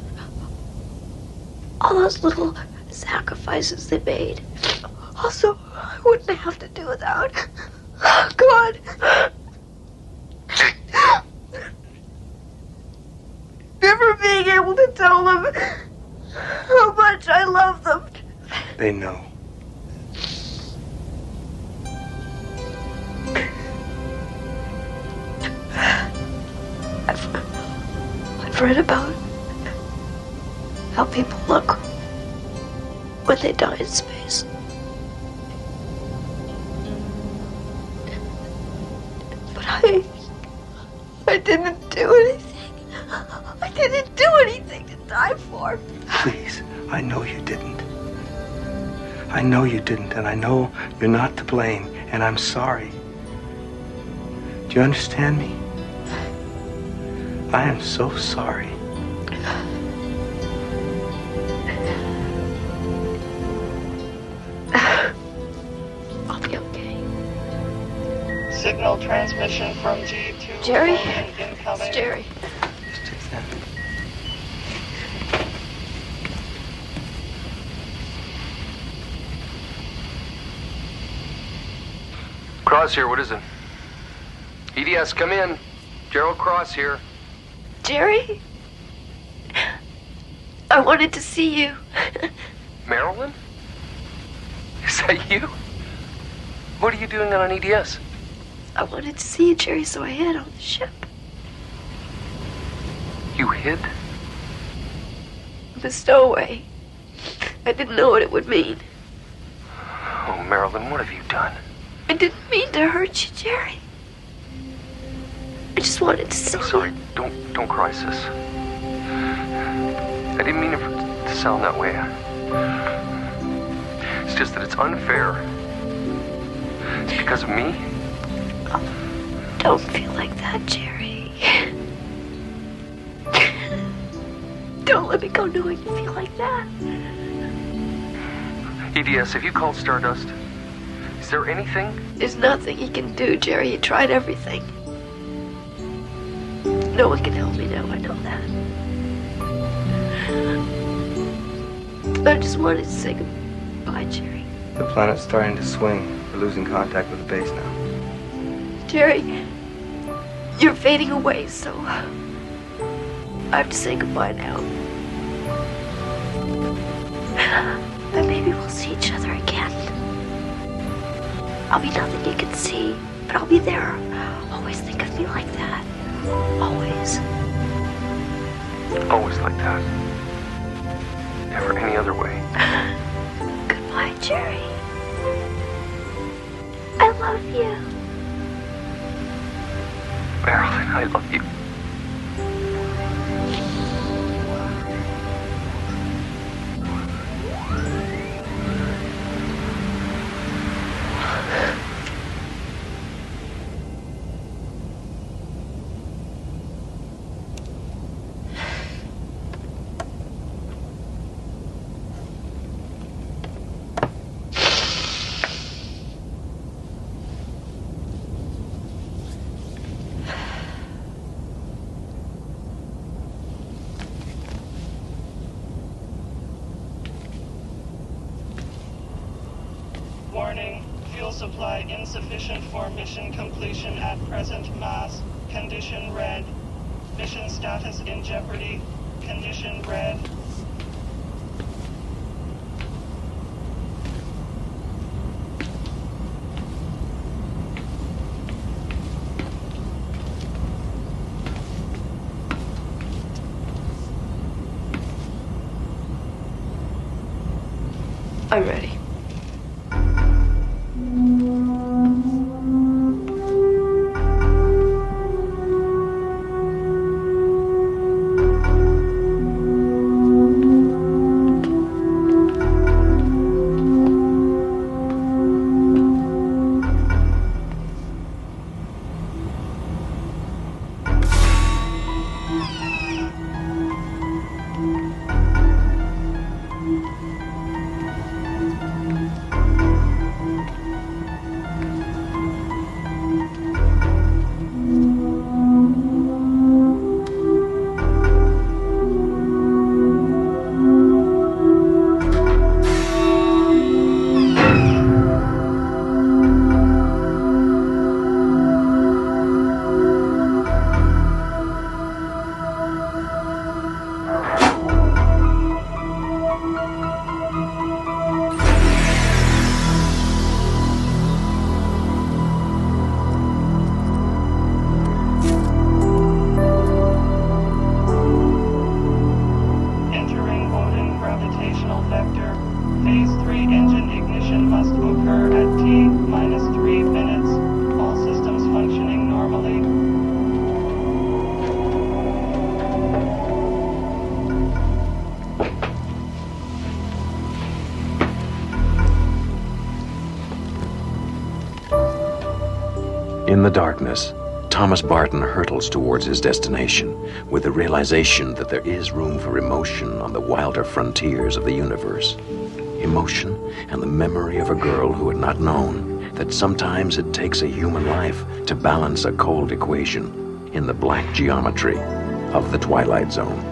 all those little sacrifices they made. Also, I wouldn't have to do without. God. Never being able to tell them how much I love them. They know. I've read about how people look when they die in space. But I didn't do anything. I didn't do anything to die for. Please, I know you didn't. I know you didn't, and I know you're not to blame, and I'm sorry. Do you understand me? I am so sorry. I'll be okay. Signal transmission from G2. Jerry? Incoming. It's Jerry. Just take that. Cross here, what is it? EDS, come in. Gerald Cross here. Jerry? I wanted to see you. Marilyn? Is that you? What are you doing on an EDS? I wanted to see you, Jerry, so I hid on the ship. You hid? The stowaway. I didn't know what it would mean. Oh, Marilyn, what have you done? I didn't mean to hurt you, Jerry. I just wanted to see I'm sorry, don't cry, sis. I didn't mean it to sound that way. It's just that it's unfair. It's because of me. Oh, don't feel like that, Jerry. Don't let me go knowing you feel like that. EDS, have you called Stardust? Is there anything? There's nothing he can do, Jerry. He tried everything. No one can help me now, I know that. I just wanted to say goodbye, Jerry. The planet's starting to swing. We're losing contact with the base now. Jerry, You're fading away, so I have to say goodbye now. But maybe we'll see each other again. I'll be nothing you can see, but I'll be there. Always think of me like that. Always. Always like that. Never any other way. Goodbye, Jerry. I love you. Marilyn, I love you. Warning, fuel supply insufficient for mission completion at present mass. Condition red. Mission status in jeopardy. Condition red. I'm ready. Entering Odin gravitational vector. Phase 3 engine ignition must occur at T-3 minutes. All systems functioning normally. In the darkness, Thomas Barton hurtles towards his destination with the realization that there is room for emotion on the wilder frontiers of the universe. Emotion and the memory of a girl who had not known that sometimes it takes a human life to balance a cold equation in the black geometry of the Twilight Zone.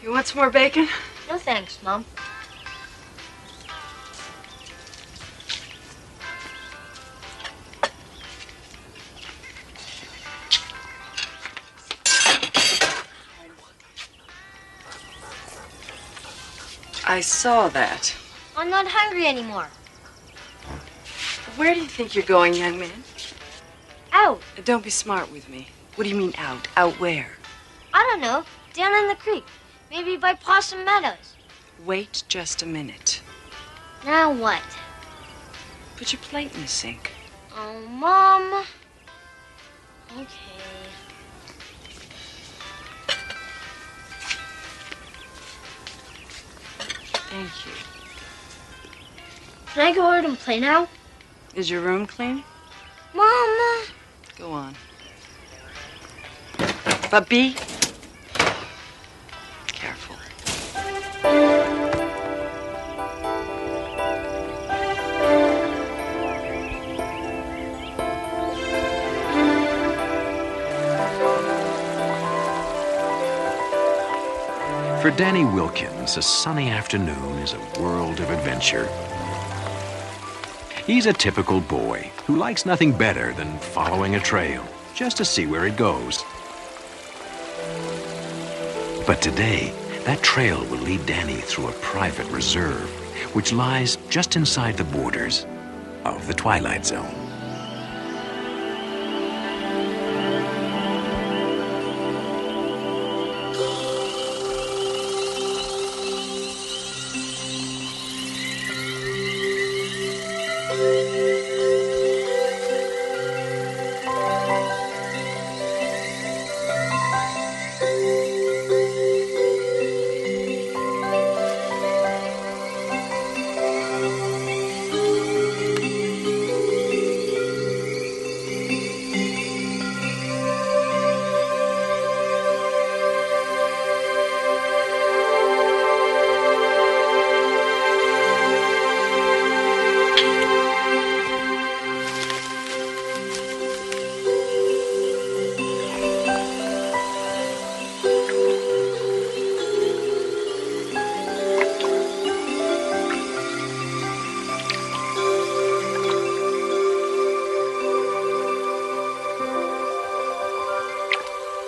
You want some more bacon? No thanks, Mom. I saw that. I'm not hungry anymore. Where do you think you're going, young man? Out. Don't be smart with me. What do you mean out? Out where? I don't know. Down in the creek. Maybe by Possum Meadows. Wait just a minute. Now what? Put your plate in the sink. Oh, Mom. Okay. Thank you. Can I go out and play now? Is your room clean? Mom. Go on. But be careful. For Danny Wilkins, a sunny afternoon is a world of adventure. He's a typical boy who likes nothing better than following a trail just to see where it goes. But today, that trail will lead Danny through a private reserve, which lies just inside the borders of the Twilight Zone.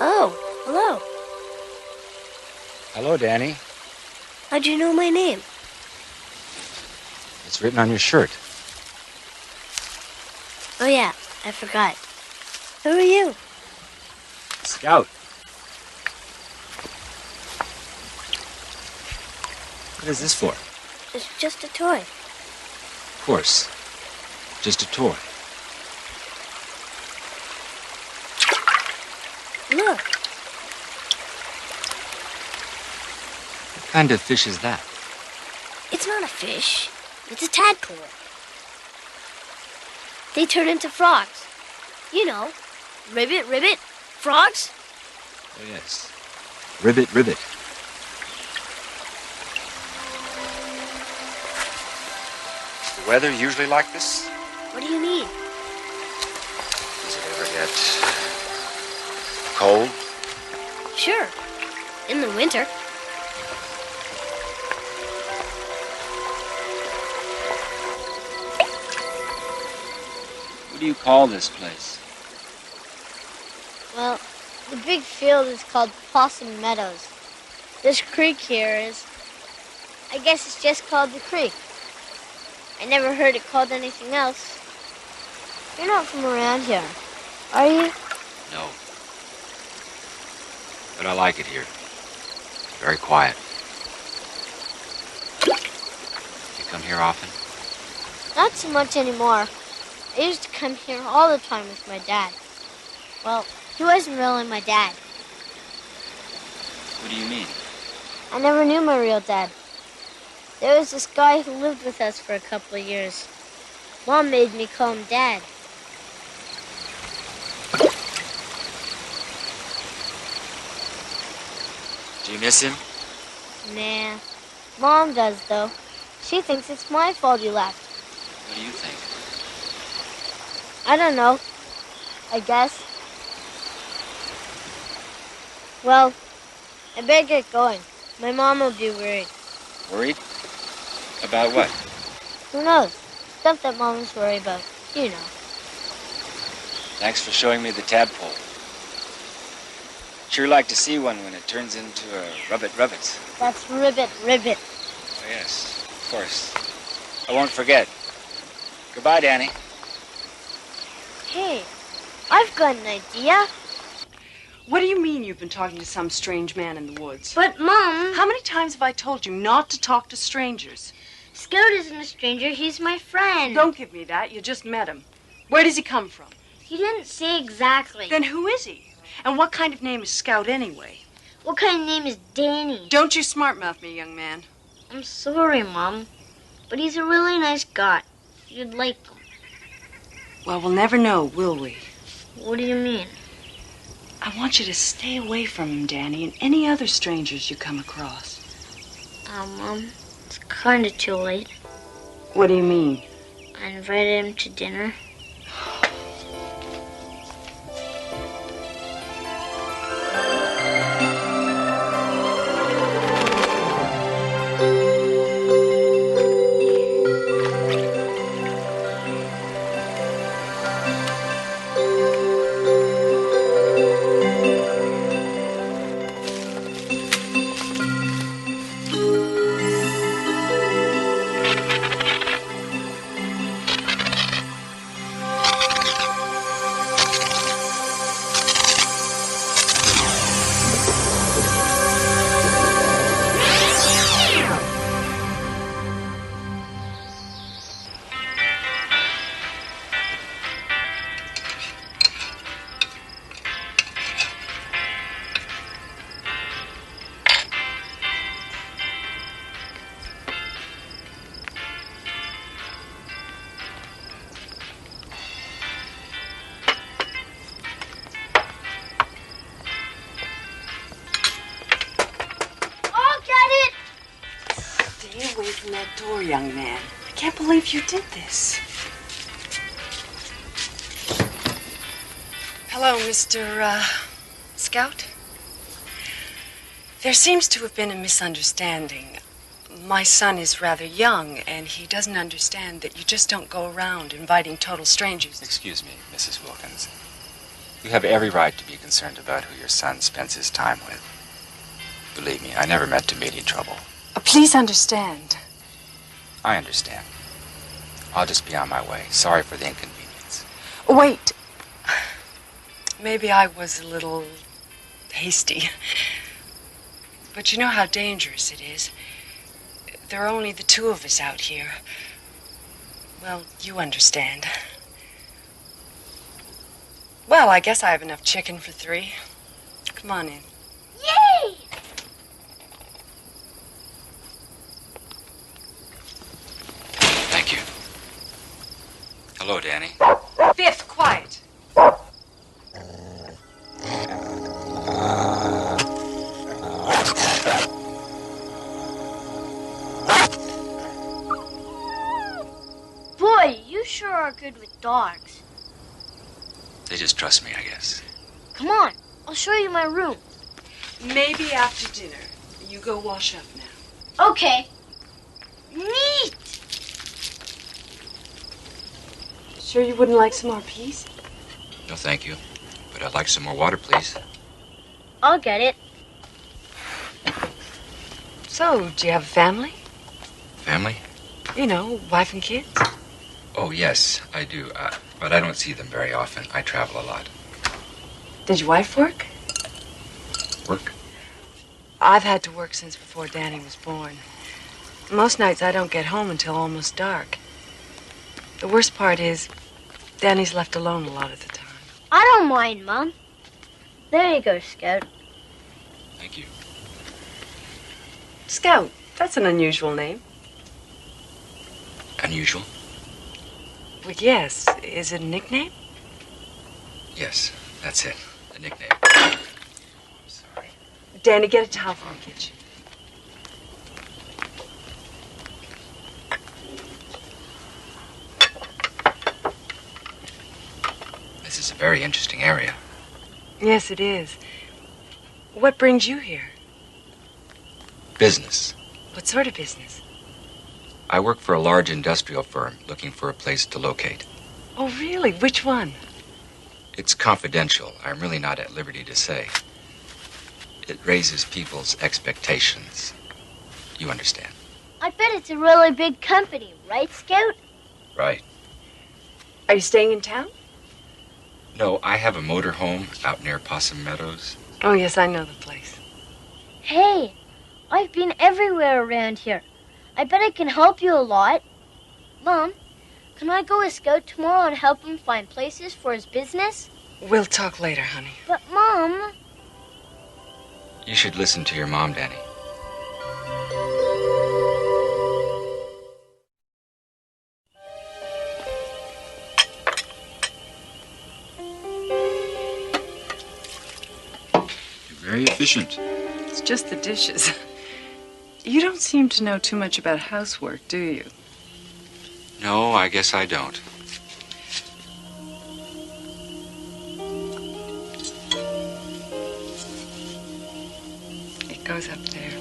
Oh, hello. Hello, Danny. How'd you know my name? It's written on your shirt. Oh, yeah, I forgot. Who are you? Scout. What is this for? It's just a toy. Of course. Just a toy. Look, What kind of fish is that? it's not a fish. It's a tadpole. They turn into frogs. You know, ribbit, ribbit, frogs. Oh, yes. Ribbit, ribbit. Is the weather usually like this? What do you mean? Does it ever get cold? Sure, in the winter. What do you call this place? Well, the big field is called Possum Meadows. This creek here is, I guess it's just called the creek. I never heard it called anything else. You're not from around here, are you? No. But I like it here. Very quiet. You come here often? Not so much anymore. I used to come here all the time with my dad. Well, he wasn't really my dad. What do you mean? I never knew my real dad. There was this guy who lived with us for a couple of years. Mom made me call him Dad. Do you miss him? Nah. Mom does, though. She thinks it's my fault he left. What do you think? I don't know. I guess. Well, I better get going. My mom will be worried. Worried? About what? Who knows? Stuff that moms worry about. You know. Thanks for showing me the tadpole. Sure like to see one when it turns into a rubbit. That's ribbit. Oh, yes, of course. I won't forget. Goodbye, Danny. Hey, I've got an idea. What do you mean you've been talking to some strange man in the woods? But, Mom... How many times have I told you not to talk to strangers? Scout isn't a stranger. He's my friend. Don't give me that. You just met him. Where does he come from? He didn't say exactly. Then who is he? And what kind of name is Scout anyway? What kind of name is Danny? Don't you smart-mouth me, young man. I'm sorry, Mom. But he's a really nice guy. You'd like him. Well, we'll never know, will we? What do you mean? I want you to stay away from him, Danny, and any other strangers you come across. Mom, it's kind of too late. What do you mean? I invited him to dinner. Young man, I can't believe you did this. Hello, Mr. Scout. There seems to have been a misunderstanding. My son is rather young, and he doesn't understand that you just don't go around inviting total strangers. Excuse me, Mrs. Wilkins. You have every right to be concerned about who your son spends his time with. Believe me, I never meant to meet any trouble. Please understand. I understand. I'll just be on my way. Sorry for the inconvenience. Wait. Maybe I was a little hasty. But you know how dangerous it is. There are only the two of us out here. Well, you understand. Well, I guess I have enough chicken for 3. Come on in. Yay! Thank you. Hello, Danny. Biff, quiet. Boy, you sure are good with dogs. They just trust me, I guess. Come on, I'll show you my room. Maybe after dinner. You go wash up now. Okay. Neat! Sure you wouldn't like some more peas? No, thank you. But I'd like some more water, please. I'll get it. So, do you have a family? Family? You know, wife and kids? Oh, yes, I do. But I don't see them very often. I travel a lot. Did your wife work? Work? I've had to work since before Danny was born. Most nights I don't get home until almost dark. The worst part is, Danny's left alone a lot of the time. I don't mind, Mom. There you go, Scout. Thank you. Scout, that's an unusual name. Unusual? Well, yes. Is it a nickname? Yes, that's it. A nickname. Sorry. Danny, get a towel from the kitchen. This is a very interesting area. Yes, it is. What brings you here? Business. What sort of business? I work for a large industrial firm looking for a place to locate. Oh, really? Which one? It's confidential. I'm really not at liberty to say. It raises people's expectations. You understand? I bet it's a really big company, right, Scout? Right. Are you staying in town? No, I have a motor home out near Possum Meadows. Oh, yes, I know the place. Hey, I've been everywhere around here. I bet I can help you a lot. Mom, can I go with Scout tomorrow and help him find places for his business? We'll talk later, honey. But, Mom... You should listen to your mom, Danny. You're very efficient. It's just the dishes. You don't seem to know too much about housework, do you? No, I guess I don't. It goes up there.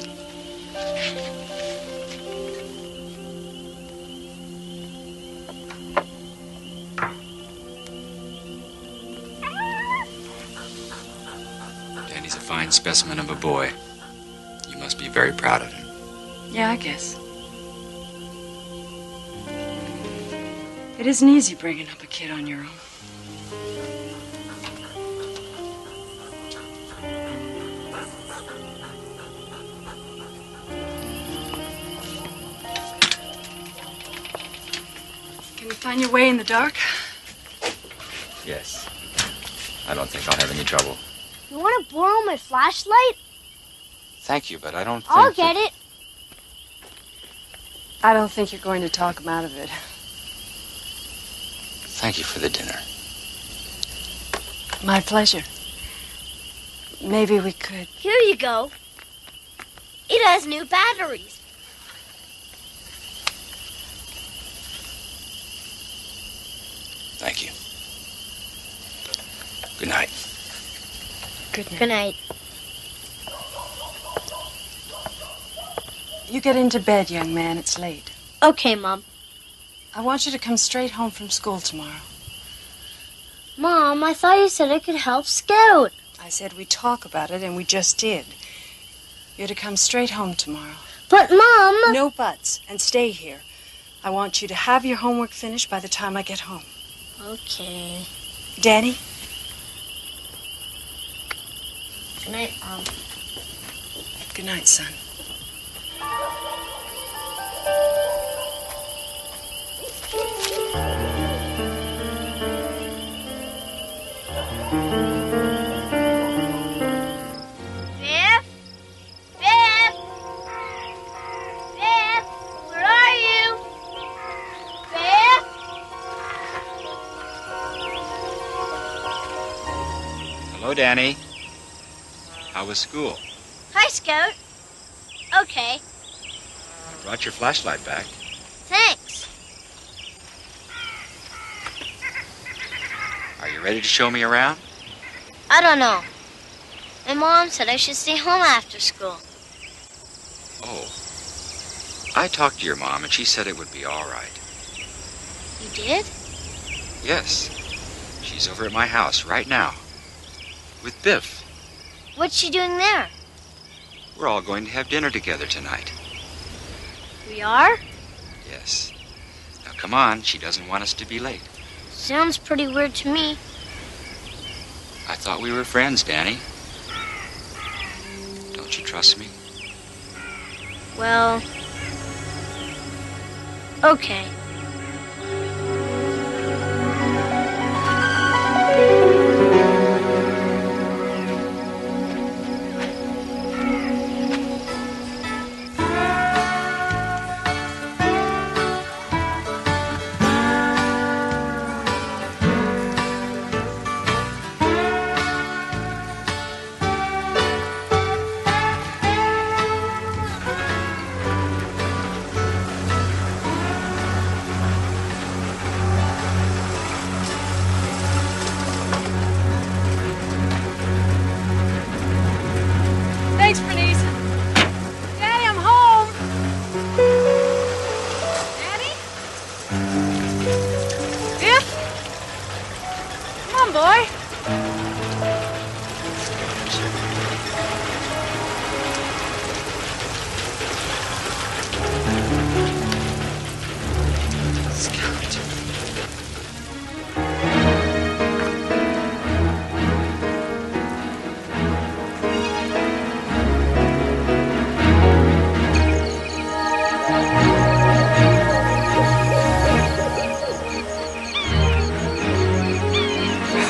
Danny's a fine specimen of a boy. You must be very proud of him. Yeah, I guess. It isn't easy bringing up a kid on your own. Can you find your way in the dark? Yes. I don't think I'll have any trouble. You want to borrow my flashlight? Thank you, but I don't think... I'll get it. I don't think you're going to talk him out of it. Thank you for the dinner. My pleasure. Maybe we could... Here you go. It has new batteries. Thank you. Good night. Good night. Good night. You get into bed, young man. It's late. Okay, Mom. I want you to come straight home from school tomorrow. Mom, I thought you said I could help Scout. I said we'd talk about it, and we just did. You're to come straight home tomorrow. But, Mom... No buts, and stay here. I want you to have your homework finished by the time I get home. Okay. Danny? Good night, Mom. Good night, son. Biff? Biff? Biff? Where are you? Biff? Hello, Danny. How was school? Hi, Scout. Okay, I brought your flashlight back. thanks. Are you ready to show me around? I don't know. My mom said I should stay home after school. Oh. I talked to your mom, and she said it would be all right. You did? Yes. She's over at my house right now. With Biff. What's she doing there? We're all going to have dinner together tonight. We are? Yes. Now, come on. She doesn't want us to be late. Sounds pretty weird to me. I thought we were friends, Danny. Don't you trust me? Well... okay. on, boy.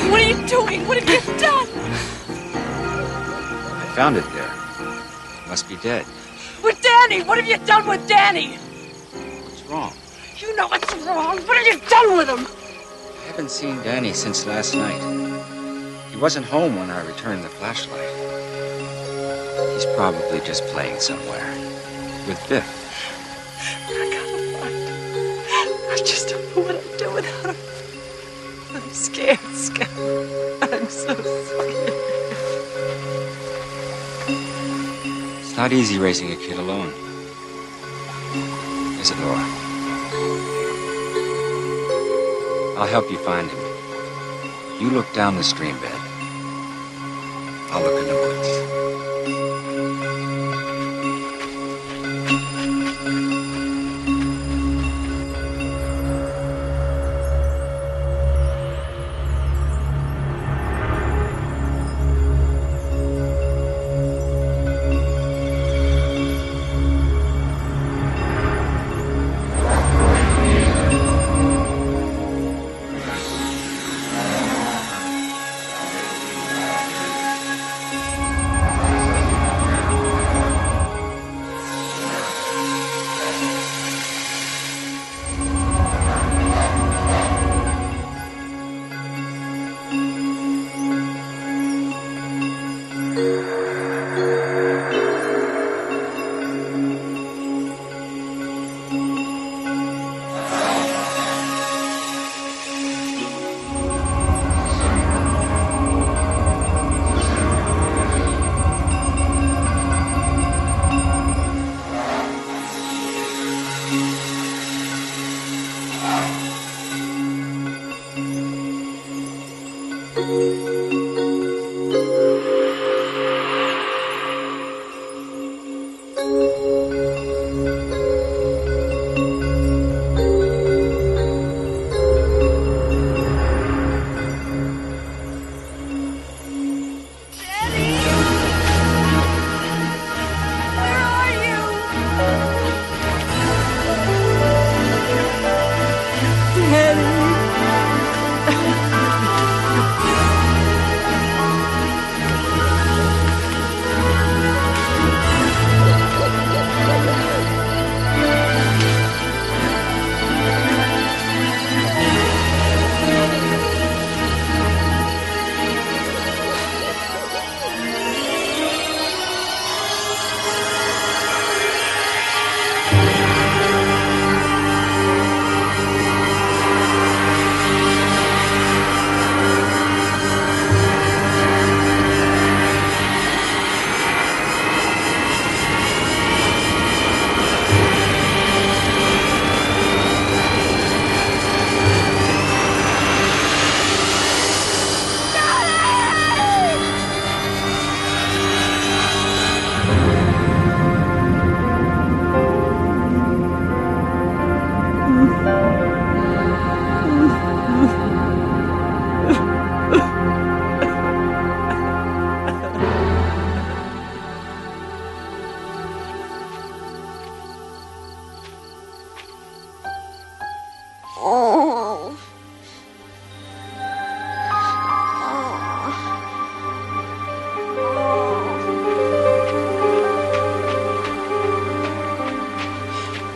What are you doing? What have you done? I found it there. Must be dead. With Danny! What have you done with Danny? What's wrong? You know what's wrong. What have you done with him? I haven't seen Danny since last night. He wasn't home when I returned the flashlight. He's probably just playing somewhere. With Biff. I gotta find him. I just don't know what I'd do without him. I'm scared, Scott. I'm so scared. It's not easy raising a kid alone. Is it, Laura? I'll help you find him. You look down the stream bed. I'll look in the woods.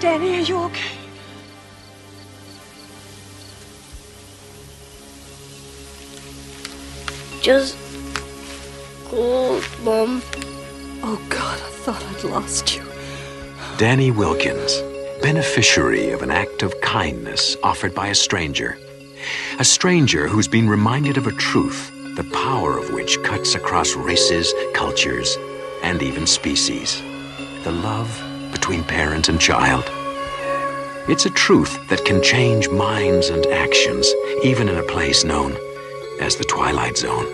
Danny, are you okay? Just cold, Mom. Oh, God, I thought I'd lost you. Danny Wilkins, beneficiary of an act of kindness offered by a stranger. A stranger who's been reminded of a truth, the power of which cuts across races, cultures, and even species. The love between parent and child. It's a truth that can change minds and actions, even in a place known as the Twilight Zone.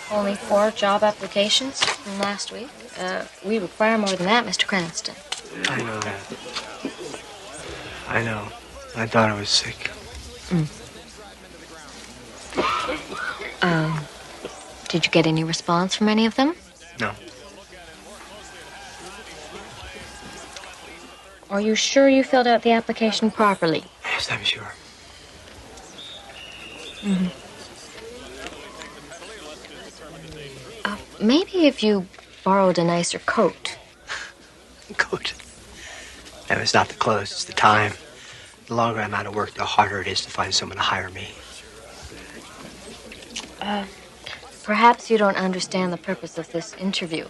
Only 4 job applications from last week. We require more than that, Mr. Cranston. I know that. I know. I thought I was sick. Did you get any response from any of them? No. Are you sure you filled out the application properly? Yes, I'm sure. Mm-hmm. Maybe if you borrowed a nicer coat. Coat? No, it's not the clothes, it's the time. The longer I'm out of work, the harder it is to find someone to hire me. Perhaps you don't understand the purpose of this interview,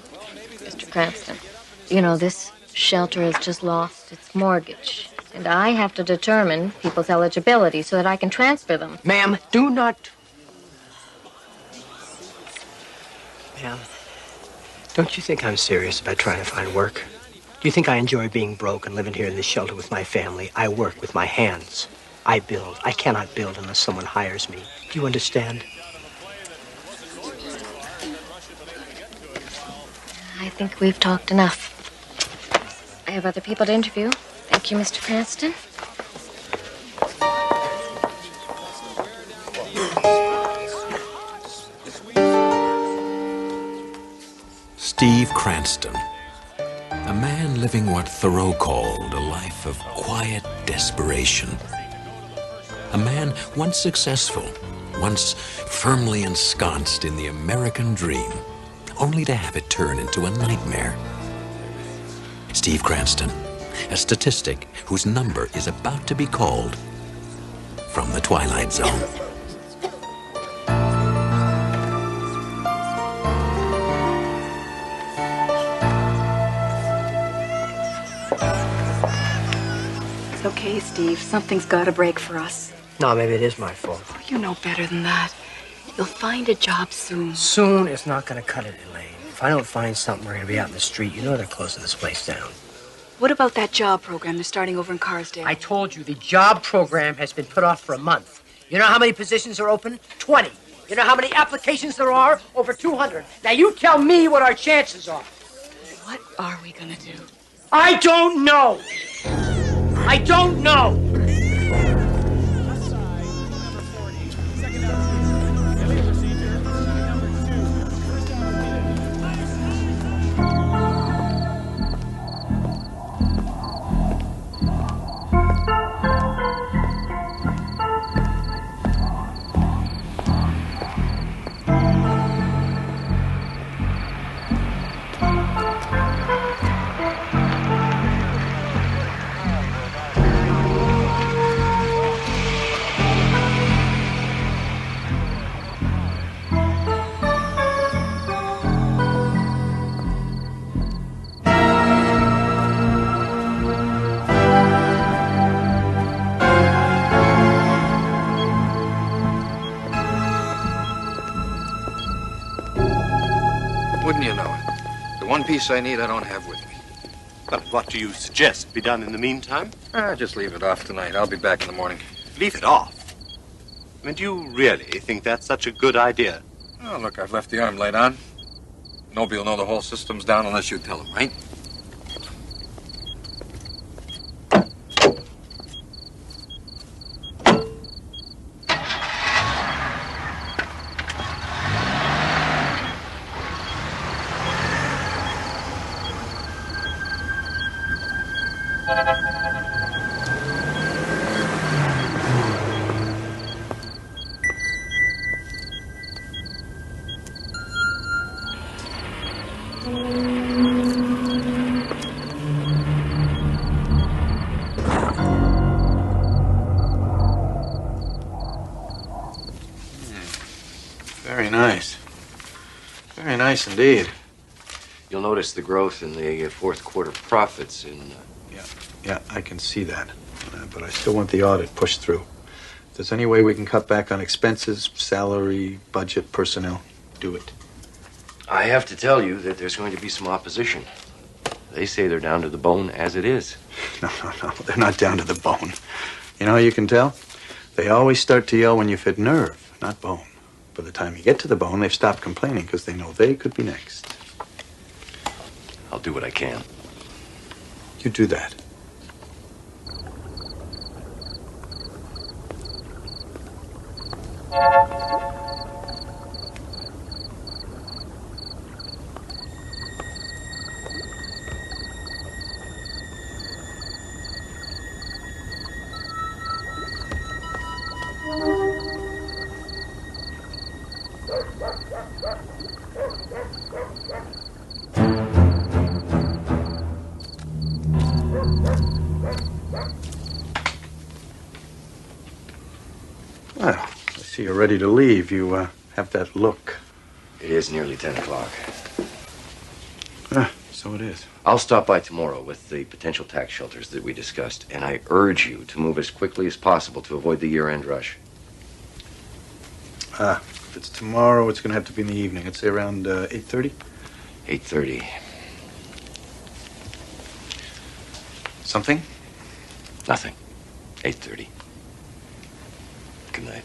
Mr. Cranston. You know, this shelter has just lost its mortgage, and I have to determine people's eligibility so that I can transfer them. Ma'am, do not... Ma'am, don't you think I'm serious about trying to find work? Do you think I enjoy being broke and living here in this shelter with my family? I work with my hands. I build. I cannot build unless someone hires me. Do you understand? I think we've talked enough. I have other people to interview. Thank you, Mr. Cranston. Steve Cranston, a man living what Thoreau called a life of quiet desperation. A man once successful, once firmly ensconced in the American dream, only to have it turn into a nightmare. Steve Cranston, a statistic whose number is about to be called from the Twilight Zone. It's okay, Steve. Something's got to break for us. No, maybe it is my fault. Oh, you know better than that. You'll find a job soon. Soon is not going to cut it, Elaine. If I don't find something, we're going to be out in the street. You know they're closing this place down. What about that job program they're starting over in Carsdale? I told you the job program has been put off for a month. You know how many positions are open? 20. You know how many applications there are? Over 200. Now you tell me what our chances are. What are we gonna do? I don't know. I don't know. piece I need I don't have with me. Well, what do you suggest be done in the meantime? Just leave it off tonight. I'll be back in the morning. Leave it off? I mean, do you really think that's such a good idea? Oh, look, I've left the arm light on. Nobody will know the whole system's down unless you tell them, right? Very nice. Very nice indeed. You'll notice the growth in the fourth quarter profits in... Yeah, I can see that. But I still want the audit pushed through. If there's any way we can cut back on expenses, salary, budget, personnel, do it. I have to tell you that there's going to be some opposition. They say they're down to the bone as it is. No. They're not down to the bone. You know how you can tell? They always start to yell when you've hit nerve, not bone. By the time you get to the bone, they've stopped complaining because they know they could be next. I'll do what I can. You do that. Well, I see you're ready to leave. You have that look. It is nearly 10 o'clock. So it is. I'll stop by tomorrow with the potential tax shelters that we discussed, and I urge you to move as quickly as possible to avoid the year-end rush. If it's tomorrow, it's going to have to be in the evening. I'd say around 8:30. 8:30. Something? Nothing. 8:30. Good night.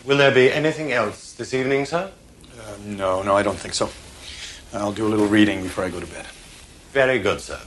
Will there be anything else this evening, sir? No, I don't think so. I'll do a little reading before I go to bed. Very good, sir.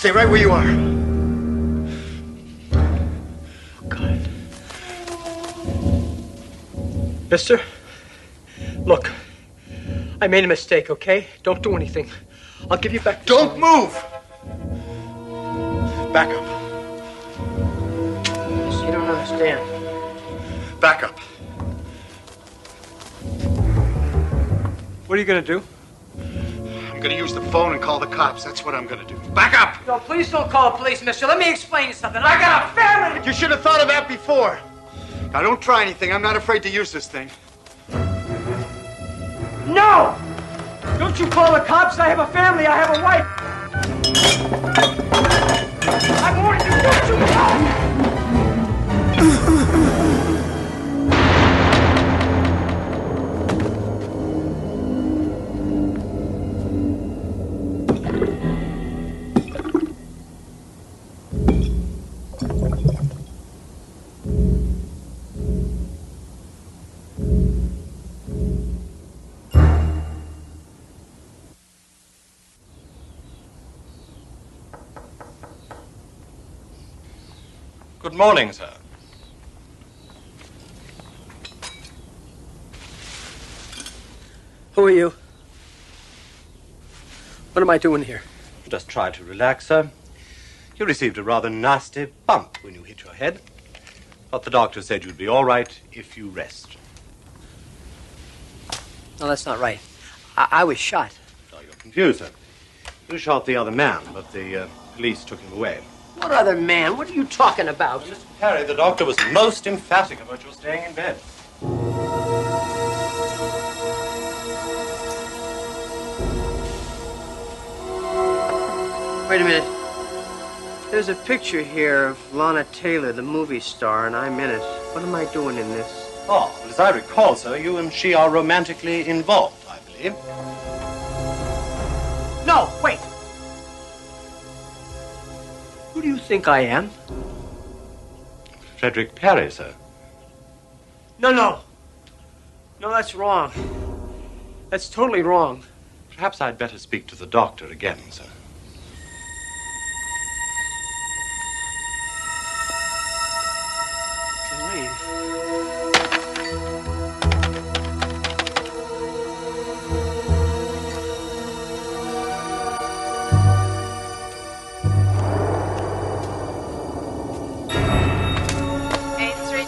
Stay right where you are. Oh, God. Mister, look, I made a mistake, okay? Don't do anything. I'll give you back. Don't move! Back up. You don't understand. Back up. What are you gonna do? I'm gonna use the phone and call the cops. That's what I'm gonna do. Back up! No, please don't call the police, mister. Let me explain you something. I got a family! You should have thought of that before. Now, don't try anything. I'm not afraid to use this thing. No! Don't you call the cops. I have a family. I have a wife. I warned you. Don't you call! Good morning, sir. Who are you? What am I doing here? Just try to relax, sir. You received a rather nasty bump when you hit your head. But the doctor said you'd be all right if you rest. No, that's not right. I was shot. Oh, you're confused, sir. You shot the other man, but the police took him away. What other man? What are you talking about? Mr. Perry, the doctor was most emphatic about your staying in bed. Wait a minute. There's a picture here of Lana Taylor, the movie star, and I'm in it. What am I doing in this? Oh, well, as I recall, sir, you and she are romantically involved, I believe. No, wait. Who do you think I am? Frederick Perry, sir. No. No, that's wrong. That's totally wrong. Perhaps I'd better speak to the doctor again, sir.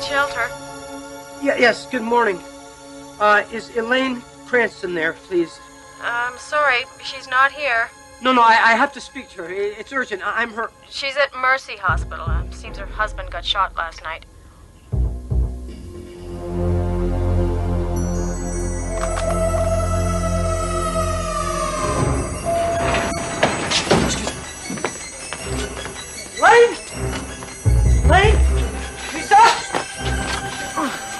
Shelter. Yes, good morning. Is Elaine Cranston there, please? I'm sorry, she's not here. No, I have to speak to her. It's urgent. I'm her... She's at Mercy Hospital. Seems her husband got shot last night. Elaine? Lisa?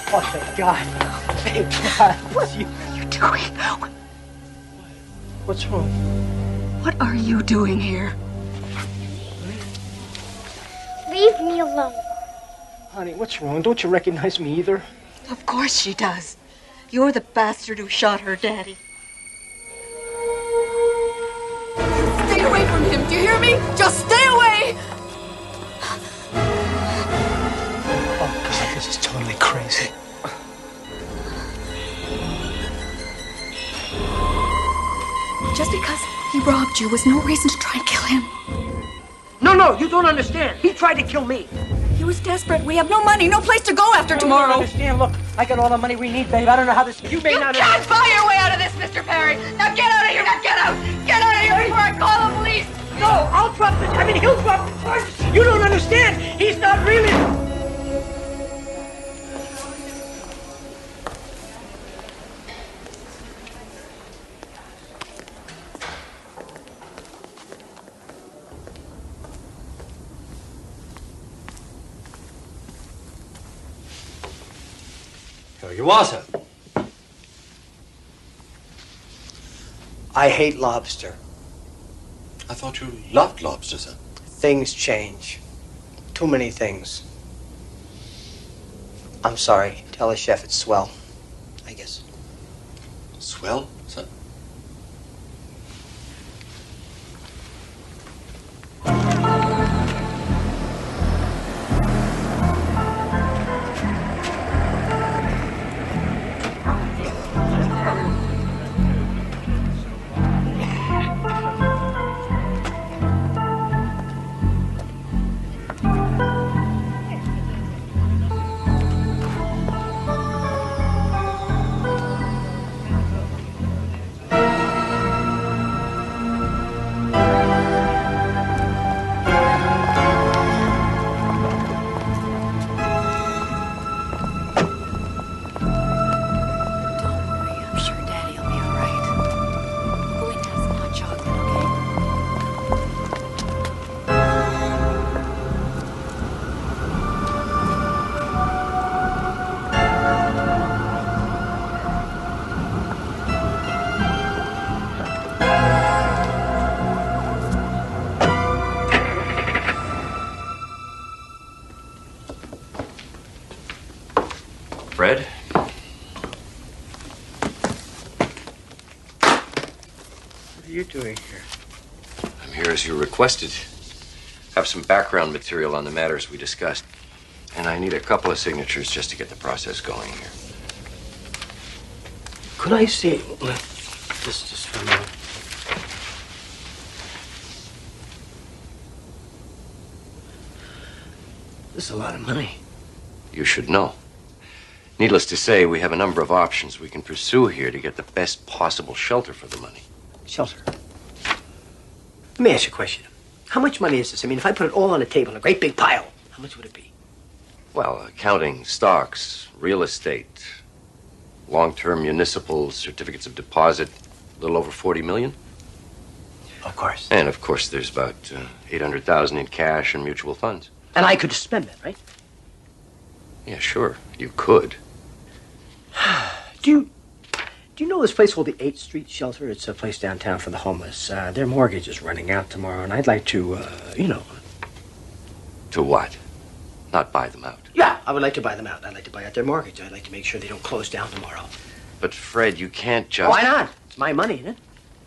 Oh, thank God. Thank God. What are you doing? What's wrong? What are you doing here? Leave me alone. Honey, what's wrong? Don't you recognize me either? Of course she does. You're the bastard who shot her daddy. Stay away from him, do you hear me? Just stay away! Oh, God, this is totally crazy. Just because he robbed you was no reason to try and kill him. No, you don't understand. He tried to kill me. He was desperate. We have no money, no place to go after tomorrow. You don't understand. Look, I got all the money we need, babe. I don't know how this... You may not... You can't buy your way out of this, Mr. Perry. Now get out of here. Now get out. Get out of here before I call the police. No, I'll drop the... he'll drop the charges. You don't understand. He's not really... Here you are, sir. I hate lobster. I thought you loved lobster, sir. Things change. Too many things. I'm sorry. Tell the chef it's swell. I guess. Swell, sir? Fred. What are you doing here? I'm here as you requested. Have some background material on the matters we discussed. And I need a couple of signatures just to get the process going here. Could I see just for a minute? This is a lot of money. You should know. Needless to say, we have a number of options we can pursue here to get the best possible shelter for the money. Shelter. Let me ask you a question. How much money is this? I mean, if I put it all on a table in a great big pile, how much would it be? Well, counting stocks, real estate, long-term municipal certificates of deposit, a little over 40 million. Of course. And of course, there's about 800,000 in cash and mutual funds. And I could spend that, right? Yeah, sure. You could. Do you know this place called the 8th Street Shelter? It's a place downtown for the homeless. Their mortgage is running out tomorrow, and I'd like to, To what? Not buy them out. Yeah, I would like to buy them out. I'd like to buy out their mortgage. I'd like to make sure they don't close down tomorrow. But Fred, you can't just... Why not? It's my money, isn't it?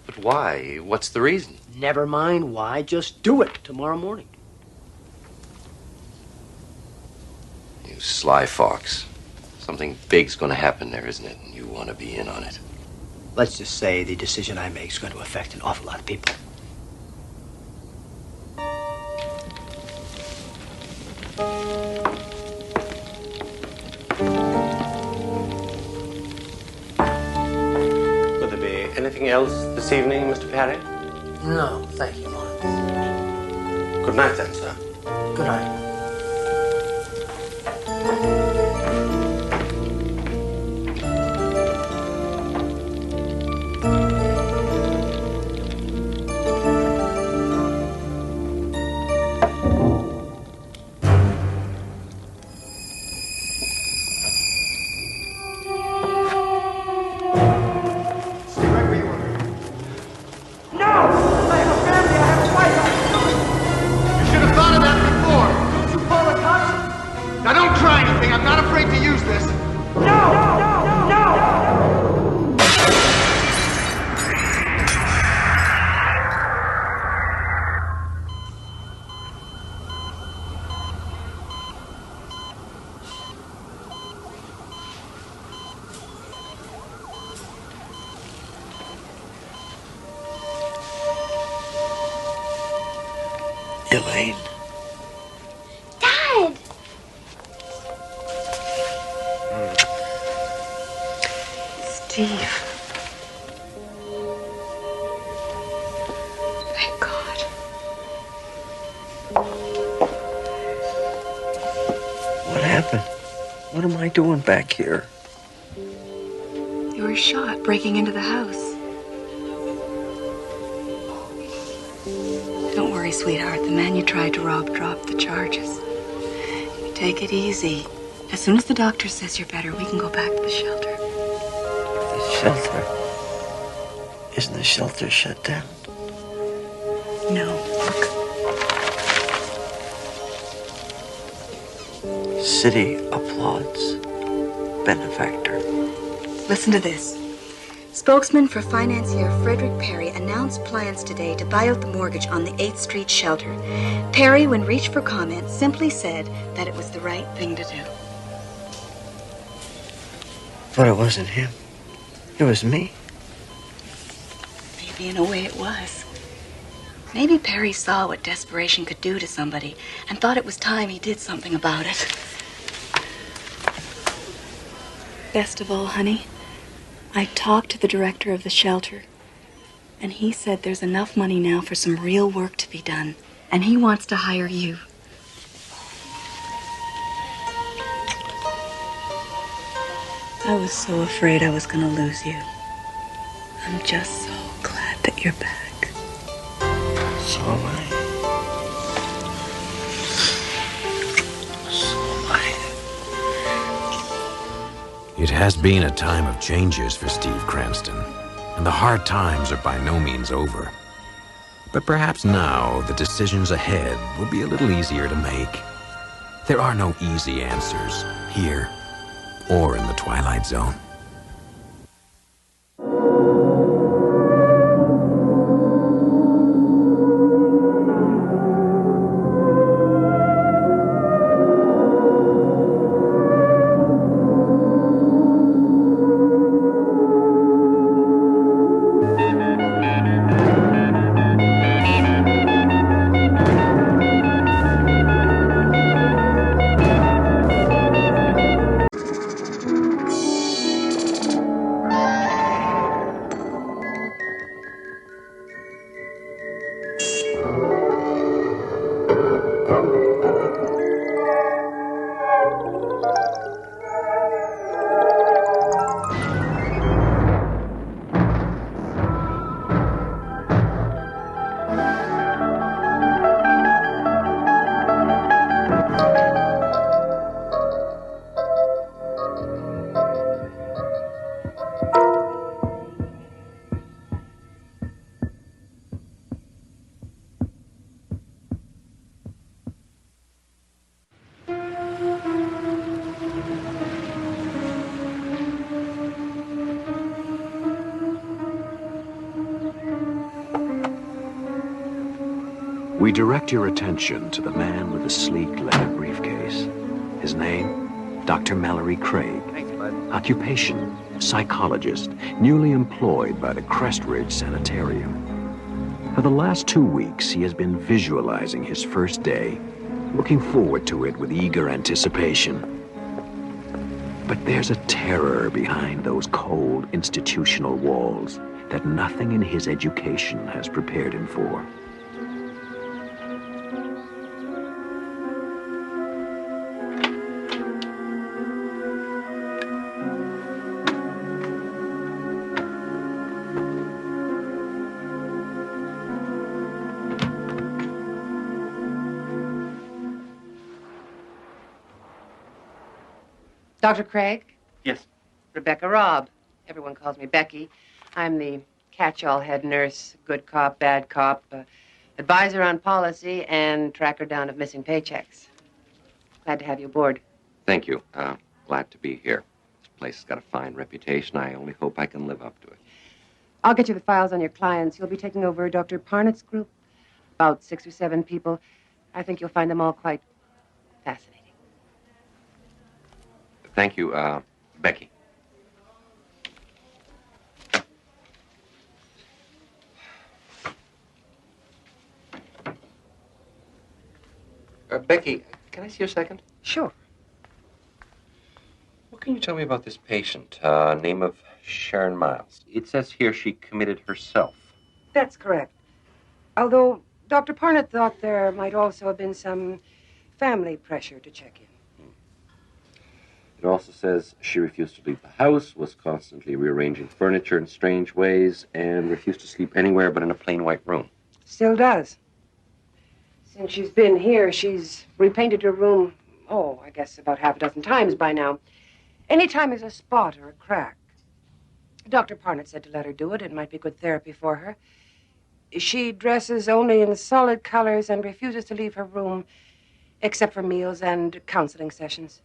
But why? What's the reason? Never mind why. Just do it tomorrow morning. You sly fox. Something big's going to happen there, isn't it? And you want to be in on it. Let's just say the decision I make is going to affect an awful lot of people. Would there be anything else this evening, Mr. Perry? No, thank you, Lawrence. Good night, then, sir. Good night. Elaine. Dad! Steve. Thank God. What happened? What am I doing back here? You were shot breaking into the house. Don't worry, sweetheart. The man you tried to rob dropped the charges. You take it easy. As soon as the doctor says you're better, we can go back to the shelter. The shelter? Isn't the shelter shut down? No. City applauds. Benefactor. Listen to this. Spokesman for financier Frederick Perry announced plans today to buy out the mortgage on the 8th Street shelter. Perry, when reached for comment, simply said that it was the right thing to do. But it wasn't him. It was me. Maybe in a way it was. Maybe Perry saw what desperation could do to somebody and thought it was time he did something about it. Best of all, honey, I talked to the director of the shelter, and he said there's enough money now for some real work to be done, and he wants to hire you. I was so afraid I was going to lose you. I'm just so glad that you're back. So am I. So am I. It has been a time of changes for Steve Cranston, and the hard times are by no means over. But perhaps now the decisions ahead will be a little easier to make. There are no easy answers here or in the Twilight Zone. We direct your attention to the man with the sleek leather briefcase. His name, Dr. Mallory Craig. Thanks, bud. Occupation, psychologist, newly employed by the Crestridge Sanitarium. For the last 2 weeks, he has been visualizing his first day, looking forward to it with eager anticipation. But there's a terror behind those cold institutional walls that nothing in his education has prepared him for. Dr. Craig? Yes. Rebecca Robb. Everyone calls me Becky. I'm the catch-all head nurse, good cop, bad cop, advisor on policy, and tracker down of missing paychecks. Glad to have you aboard. Thank you. Glad to be here. This place has got a fine reputation. I only hope I can live up to it. I'll get you the files on your clients. You'll be taking over Dr. Parnett's group, about 6 or 7 people. I think you'll find them all quite fascinating. Thank you, Becky. Becky, can I see you a second? Sure. What can you tell me about this patient? Name of Sharon Miles. It says here she committed herself. That's correct. Although Dr. Parnett thought there might also have been some family pressure to check in. It also says she refused to leave the house, was constantly rearranging furniture in strange ways, and refused to sleep anywhere but in a plain white room. Still does. Since she's been here, she's repainted her room, I guess about half a dozen times by now. Anytime there's a spot or a crack. Dr. Parnett said to let her do it. It might be good therapy for her. She dresses only in solid colors and refuses to leave her room except for meals and counseling sessions.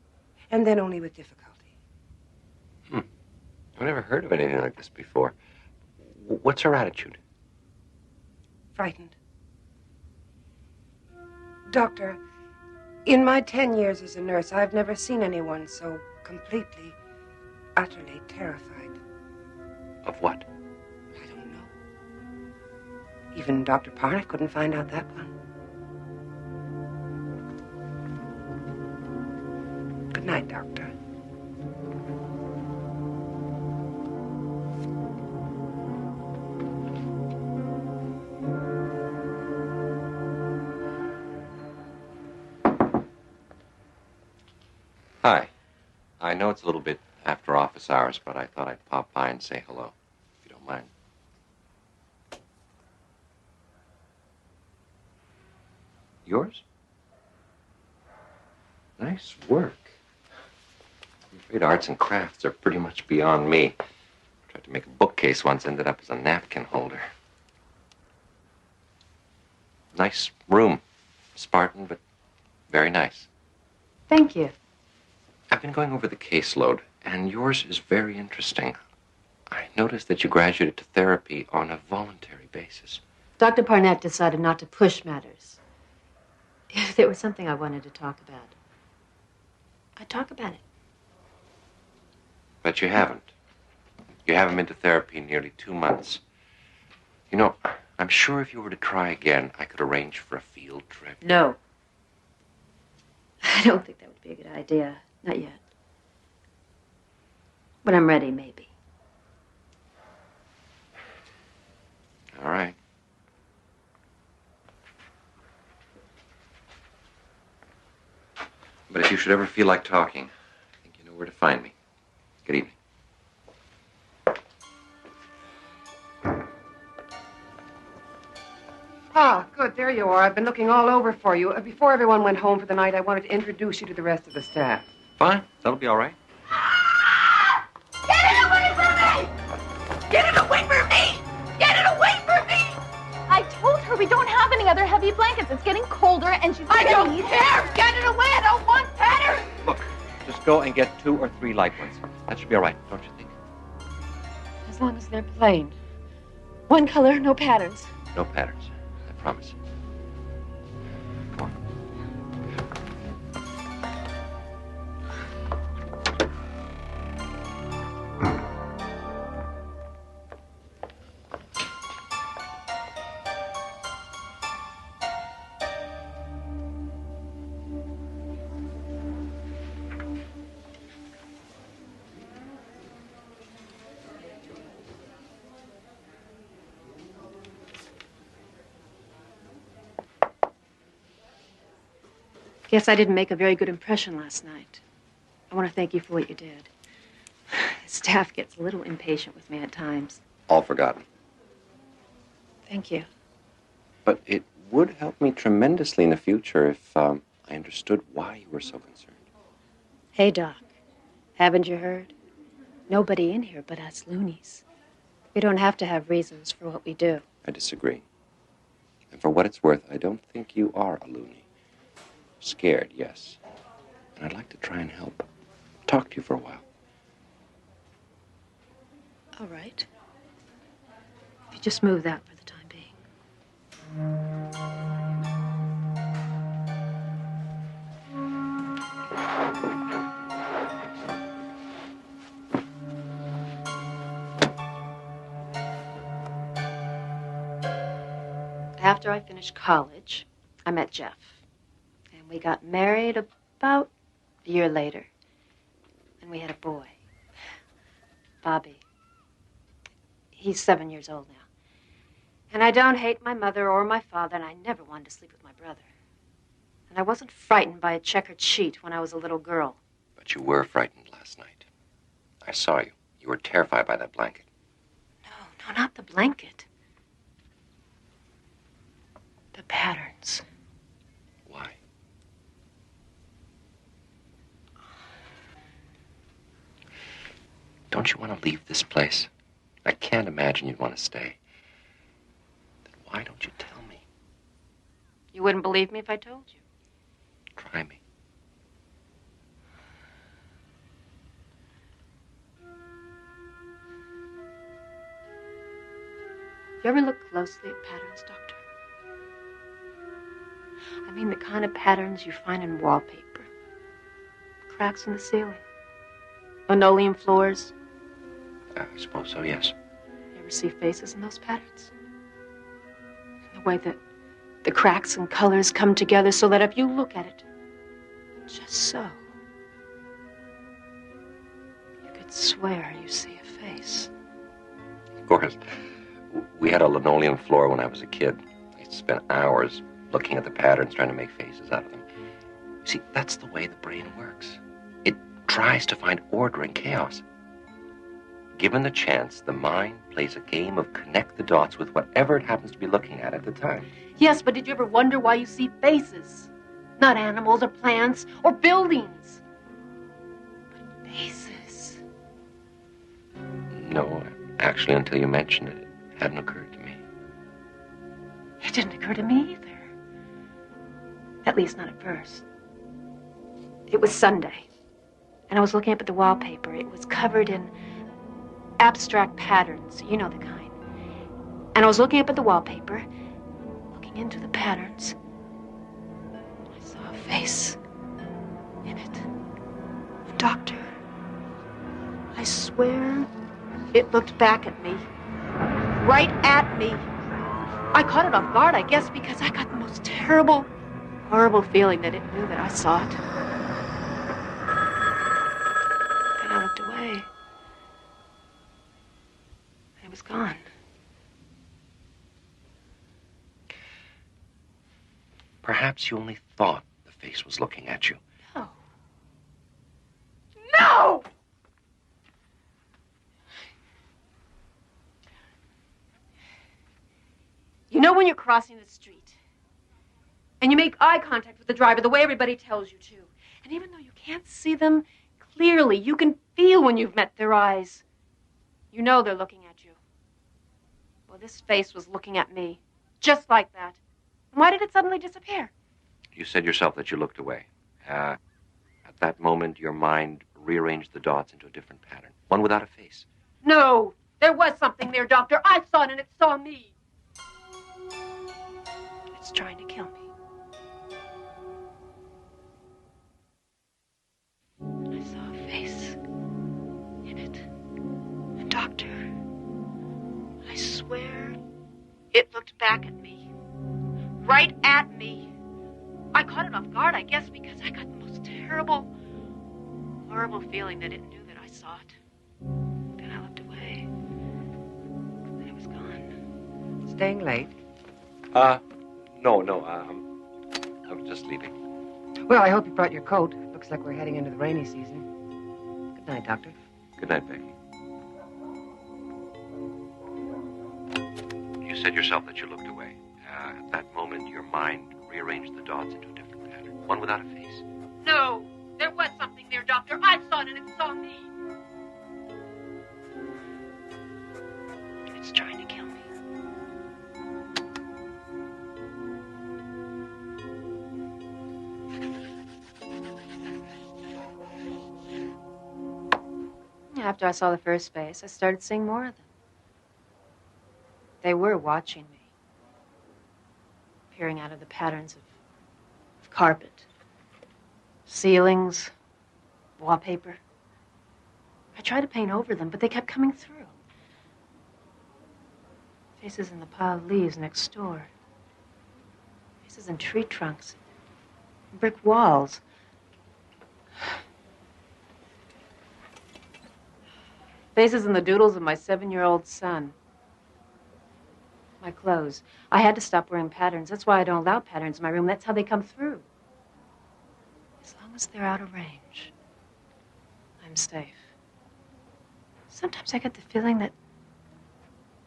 And then only with difficulty. I've never heard of anything like this before. What's her attitude? Frightened. Doctor, in my 10 years as a nurse, I've never seen anyone so completely, utterly terrified. Of what? I don't know. Even Dr. Parnett couldn't find out that one. Good night, Doctor. Hi. I know it's a little bit after office hours, but I thought I'd pop by and say hello, if you don't mind. Yours? Nice work. I'm afraid arts and crafts are pretty much beyond me. Tried to make a bookcase once, ended up as a napkin holder. Nice room. Spartan, but very nice. Thank you. I've been going over the caseload, and yours is very interesting. I noticed that you graduated to therapy on a voluntary basis. Dr. Parnett decided not to push matters. If there was something I wanted to talk about, I'd talk about it. But you haven't. You haven't been to therapy in nearly 2 months. You know, I'm sure if you were to try again, I could arrange for a field trip. No. I don't think that would be a good idea. Not yet. When I'm ready, maybe. All right. But if you should ever feel like talking, I think you know where to find me. Good evening. Ah, good. There you are. I've been looking all over for you. Before everyone went home for the night, I wanted to introduce you to the rest of the staff. Fine. That'll be all right. Get it away from me! Get it away from me! Get it away from me! I told her we don't have any other heavy blankets. It's getting colder and she's I don't care! Get it away! I don't want patterns! Look, just go and get 2 or 3 light ones. That should be all right, don't you think? As long as they're plain. One color, no patterns. No patterns. I promise. Come on. Guess I didn't make a very good impression last night. I want to thank you for what you did. Staff gets a little impatient with me at times. All forgotten. Thank you. But it would help me tremendously in the future if I understood why you were so concerned. Hey, Doc. Haven't you heard? Nobody in here but us loonies. We don't have to have reasons for what we do. I disagree. And for what it's worth, I don't think you are a loony. Scared, yes. And I'd like to try and help. Talk to you for a while. All right. If you just move that for the time being. After I finished college, I met Jeff. And we got married about a year later. And we had a boy, Bobby. He's 7 years old now. And I don't hate my mother or my father, and I never wanted to sleep with my brother. And I wasn't frightened by a checkered sheet when I was a little girl. But you were frightened last night. I saw you. You were terrified by that blanket. No, not the blanket. The patterns. Why? Don't you want to leave this place? I can't imagine you'd want to stay. Then why don't you tell me? You wouldn't believe me if I told you. Try me. You ever look closely at patterns, Doctor? I mean the kind of patterns you find in wallpaper. Cracks in the ceiling. Linoleum floors. I suppose so, yes. You ever see faces in those patterns? The way that the cracks and colors come together so that if you look at it, just so, you could swear you see a face. Of course. We had a linoleum floor when I was a kid. I used to spend hours looking at the patterns, trying to make faces out of them. See, that's the way the brain works. It tries to find order in chaos. Given the chance, the mind plays a game of connect the dots with whatever it happens to be looking at the time. Yes, but did you ever wonder why you see faces? Not animals or plants or buildings. But faces. No, actually, until you mentioned it, it hadn't occurred to me. It didn't occur to me either. At least not at first. It was Sunday. And I was looking up at the wallpaper. It was covered in abstract patterns. You know the kind. And I was looking up at the wallpaper, looking into the patterns. I saw a face in it. The doctor. I swear it looked back at me. Right at me. I caught it off guard, I guess, because I got the most terrible, horrible feeling that it knew that I saw it. And I looked away. And it was gone. Perhaps you only thought the face was looking at you. No! No! You know when you're crossing the street and you make eye contact with the driver the way everybody tells you to, and even though you can't see them clearly, you can feel when you've met their eyes. You know they're looking at you. Well, this face was looking at me, just like that. And why did it suddenly disappear? You said yourself that you looked away. At that moment, your mind rearranged the dots into a different pattern, one without a face. No, there was something there, Doctor. I saw it and it saw me. It's trying to kill me. I saw a face in it. A doctor. I swear it looked back at me. Right at me. I caught it off guard, I guess, because I got the most terrible, horrible feeling that it knew that I saw it. Then I looked away. And it was gone. Staying late? No, I was just leaving. Well, I hope you brought your coat. Looks like we're heading into the rainy season. Good night, Doctor. Good night, Becky. You said yourself that you looked away. At that moment, your mind rearranged the dots into a different pattern, one without a face. No, there was something there, Doctor. I saw it and it saw me. It's trying to kill me. After I saw the first face, I started seeing more of them. They were watching me, peering out of the patterns of carpet, ceilings, wallpaper. I tried to paint over them, but they kept coming through. Faces in the pile of leaves next door. Faces in tree trunks, brick walls. Faces in the doodles of my 7-year-old son. My clothes. I had to stop wearing patterns. That's why I don't allow patterns in my room. That's how they come through. As long as they're out of range, I'm safe. Sometimes I get the feeling that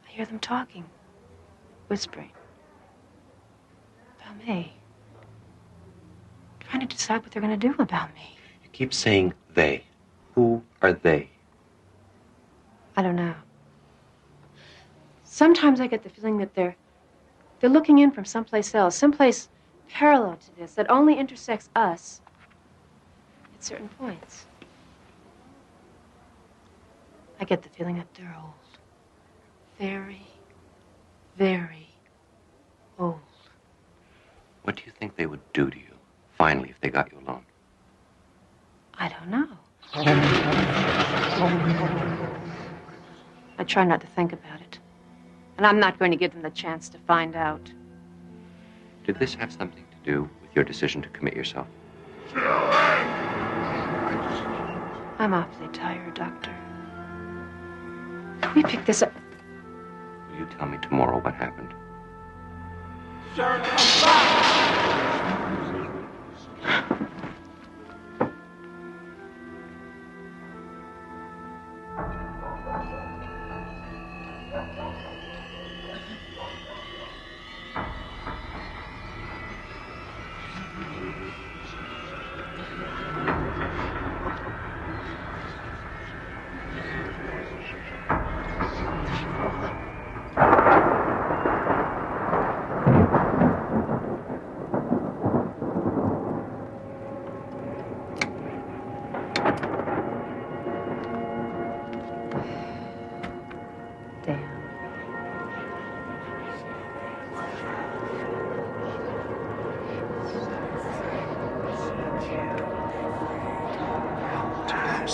I hear them talking, whispering about me, trying to decide what they're going to do about me. You keep saying they. Who are they? I don't know. Sometimes I get the feeling that they're looking in from someplace else, someplace parallel to this, that only intersects us at certain points. I get the feeling that they're old. Very, very old. What do you think they would do to you, finally, if they got you alone? I don't know. I try not to think about it. And I'm not going to give them the chance to find out. Did this have something to do with your decision to commit yourself? I'm awfully tired, Doctor. Can we pick this up? Will you tell me tomorrow what happened?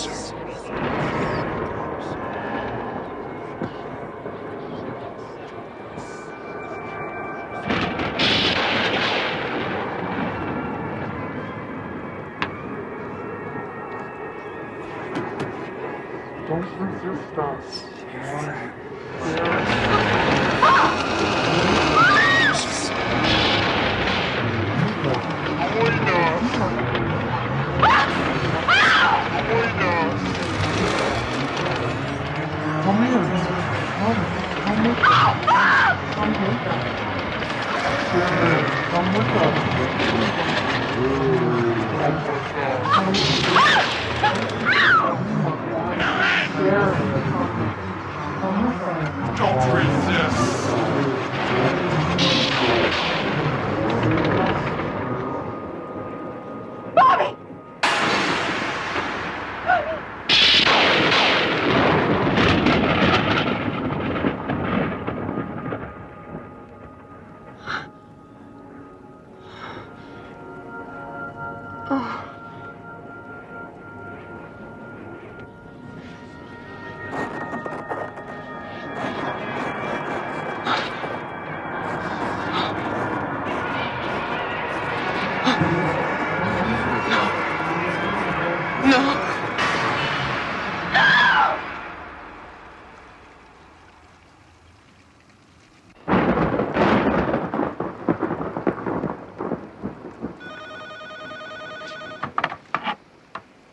Don't resist us. Come in. Come with us. Come with us. Come with us. Don't resist. Bobby!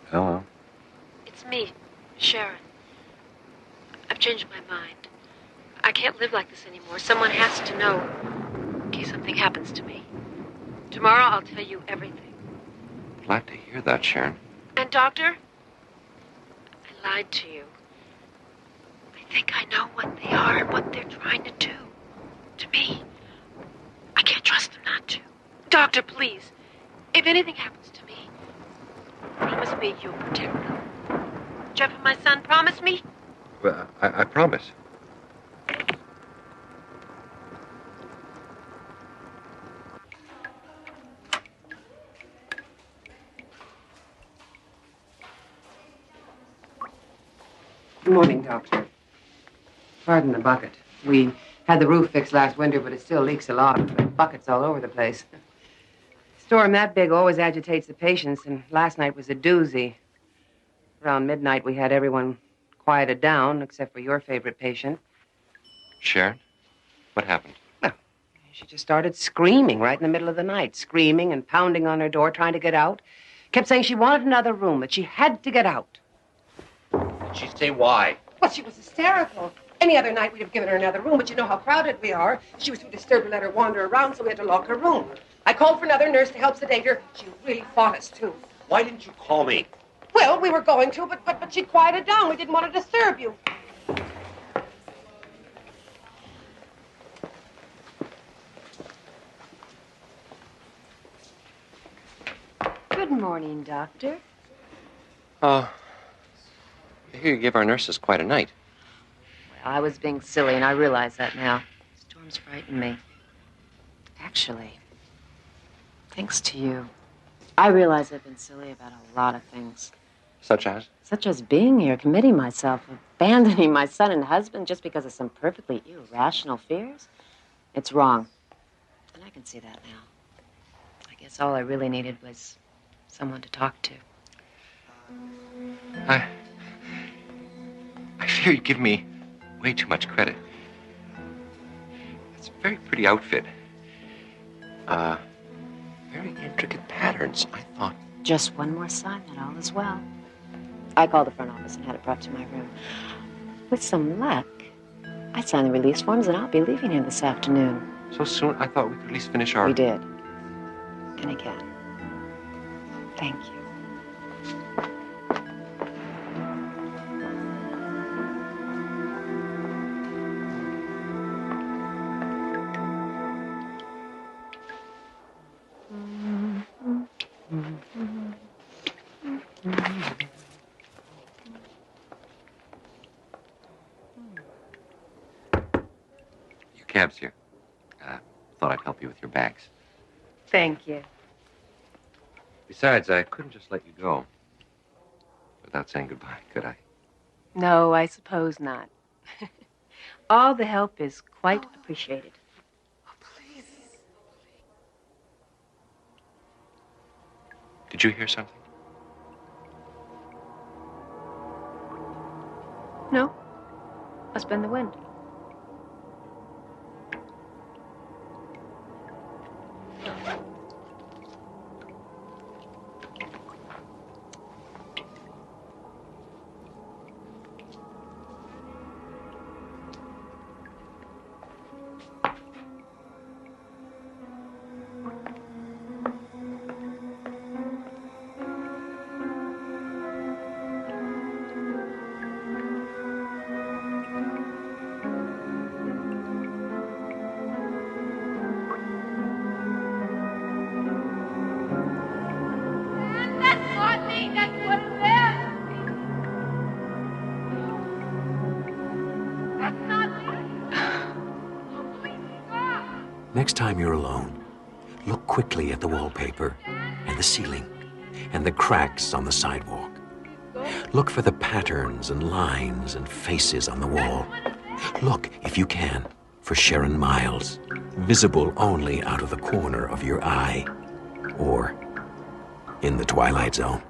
Hello. It's me, Sharon. I've changed my mind. I can't live like this anymore. Someone has to know in case something happens to me. Tomorrow I'll tell you everything. Glad to hear that, Sharon. And, Doctor, I lied to you. I think I know what they are and what they're trying to do to me. I can't trust them not to. Doctor, please, if anything happens to me, promise me you'll protect them. Jeff and my son, promise me? Well, I promise. Good morning, Doctor. Pardon the bucket. We had the roof fixed last winter, but it still leaks a lot. The buckets all over the place. A storm that big always agitates the patients, and last night was a doozy. Around midnight, we had everyone quieted down, except for your favorite patient. Sharon? What happened? She just started screaming right in the middle of the night, screaming and pounding on her door, trying to get out. Kept saying she wanted another room, that she had to get out. Did she say why? Well, she was hysterical. Any other night, we'd have given her another room, but you know how crowded we are. She was too disturbed to let her wander around, so we had to lock her room. I called for another nurse to help sedate her. She really fought us, too. Why didn't you call me? Well, we were going to, but she quieted down. We didn't want to disturb you. Good morning, Doctor. I hear you give our nurses quite a night. Well, I was being silly, and I realize that now. Storms frighten me. Actually, thanks to you, I realize I've been silly about a lot of things. Such as? Such as being here, committing myself, abandoning my son and husband just because of some perfectly irrational fears. It's wrong. And I can see that now. I guess all I really needed was someone to talk to. I fear you give me way too much credit. It's a very pretty outfit. Very intricate patterns, I thought. Just one more sign that all is well. I called the front office and had it brought to my room. With some luck, I signed the release forms and I'll be leaving here this afternoon. So soon? I thought we could at least finish our... We did. And again. Thank you. Your cab's here. Thought I'd help you with your bags. Thank you. Besides, I couldn't just let you go. without saying goodbye, could I? No, I suppose not. All the help is quite appreciated. Did you hear something? No. Must have been the wind. That's not me. That's what it is. That's not me. Next time you're alone, look quickly at the wallpaper and the ceiling and the cracks on the sidewalk. Look for the patterns and lines and faces on the wall. Look, if you can, for Sharon Miles, visible only out of the corner of your eye, or in the Twilight Zone.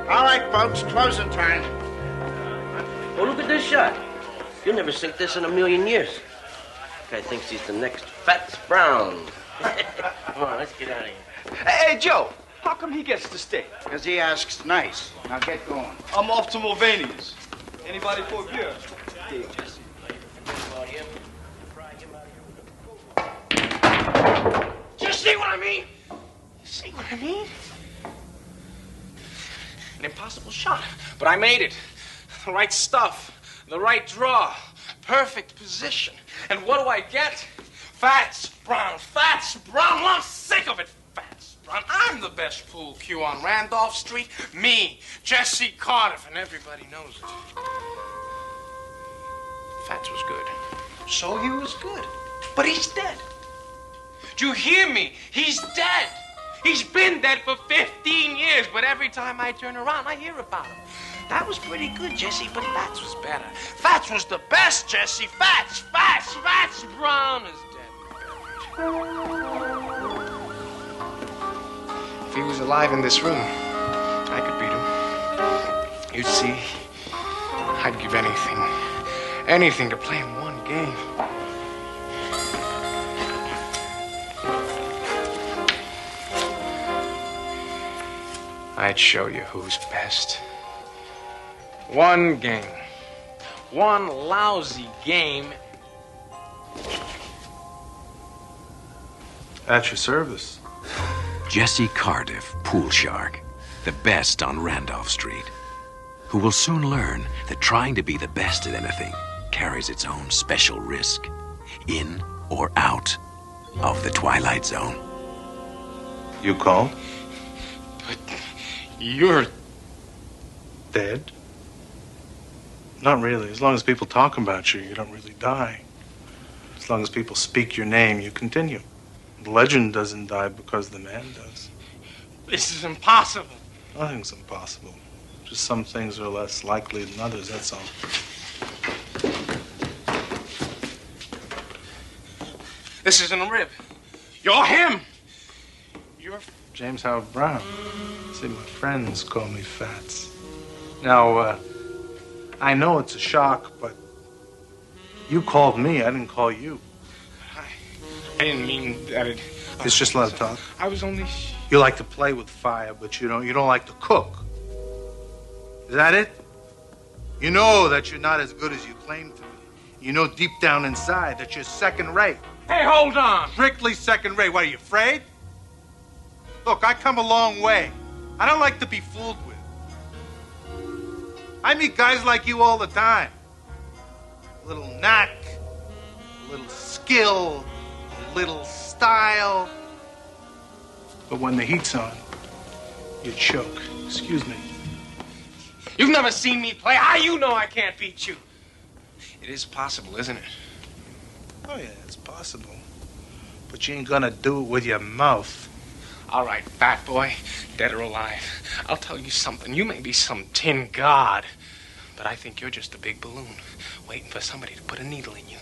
All right, folks, closing time. Oh, look at this shot. You'll never think this in a million years. Guy thinks he's the next Fats Brown. Come on, let's get out of here. Hey, Joe, how come he gets to stay? Because he asks nice. Now get going. I'm off to Mulvaney's. Anybody for a beer? Here, Jesse. Do you see what I mean? You see what I mean? An impossible shot, but I made it. The right stuff, the right draw, perfect position. And what do I get? Fats Brown, Fats Brown. Well, I'm sick of it, Fats Brown. I'm the best pool cue on Randolph Street. Me, Jesse Cardiff, and everybody knows it. Fats was good. So he was good. But he's dead. Do you hear me? He's dead. He's been dead for 15 years, but every time I turn around, I hear about him. That was pretty good, Jesse, but Fats was better. Fats was the best, Jesse. Fats Brown is dead. If he was alive in this room, I could beat him. You'd see, I'd give anything to play him one game. I'd show you who's best. One game. One lousy game. At your service. Jesse Cardiff, pool shark, the best on Randolph Street, who will soon learn that trying to be the best at anything carries its own special risk, in or out of the Twilight Zone. You called? But you're Dead? Not really. As long as people talk about you, you don't really die. As long as people speak your name, you continue. The legend doesn't die because the man does. This is impossible. Nothing's impossible. Just some things are less likely than others, that's all. This isn't a rib. You're him. You're James Howard Brown. See, my friends call me Fats. Now, I know it's a shock, but you called me. I didn't call you. I didn't mean that it... It's just a lot of talk. I was only... You like to play with fire, but you don't like to cook. Is that it? You know that you're not as good as you claim to be. You know deep down inside that you're second rate. Hey, hold on. Strictly second rate. What, are you afraid? Look, I come a long way. I don't like to be fooled with. I meet guys like you all the time. A little knack, a little skill, a little style. But when the heat's on, you choke. Excuse me. You've never seen me play. How you know I can't beat you? It is possible, isn't it? Oh, yeah, it's possible. But you ain't gonna do it with your mouth. All right, fat boy, dead or alive. I'll tell you something. You may be some tin god, but I think you're just a big balloon waiting for somebody to put a needle in you.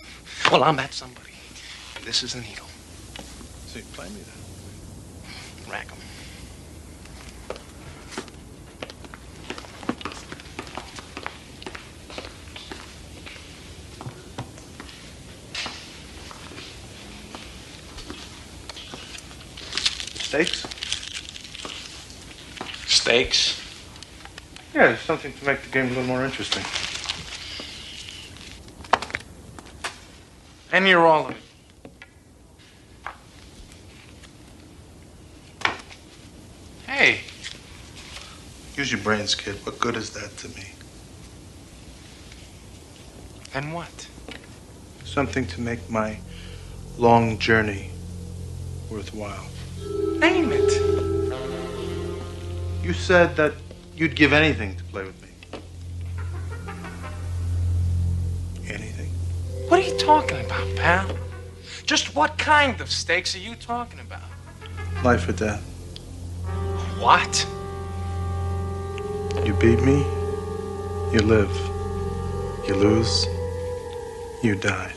Well, I'm that somebody. This is the needle. So you play me then? Rack 'em. Steaks? Steaks? Yeah, there's something to make the game a little more interesting. And you're all of it. Hey. Use your brains, kid. What good is that to me? And what? Something to make my long journey worthwhile. Name it. You said that you'd give anything to play with me. Anything? What are you talking about, pal? Just what kind of stakes are you talking about? Life or death. What? You beat me, you live. You lose, you die.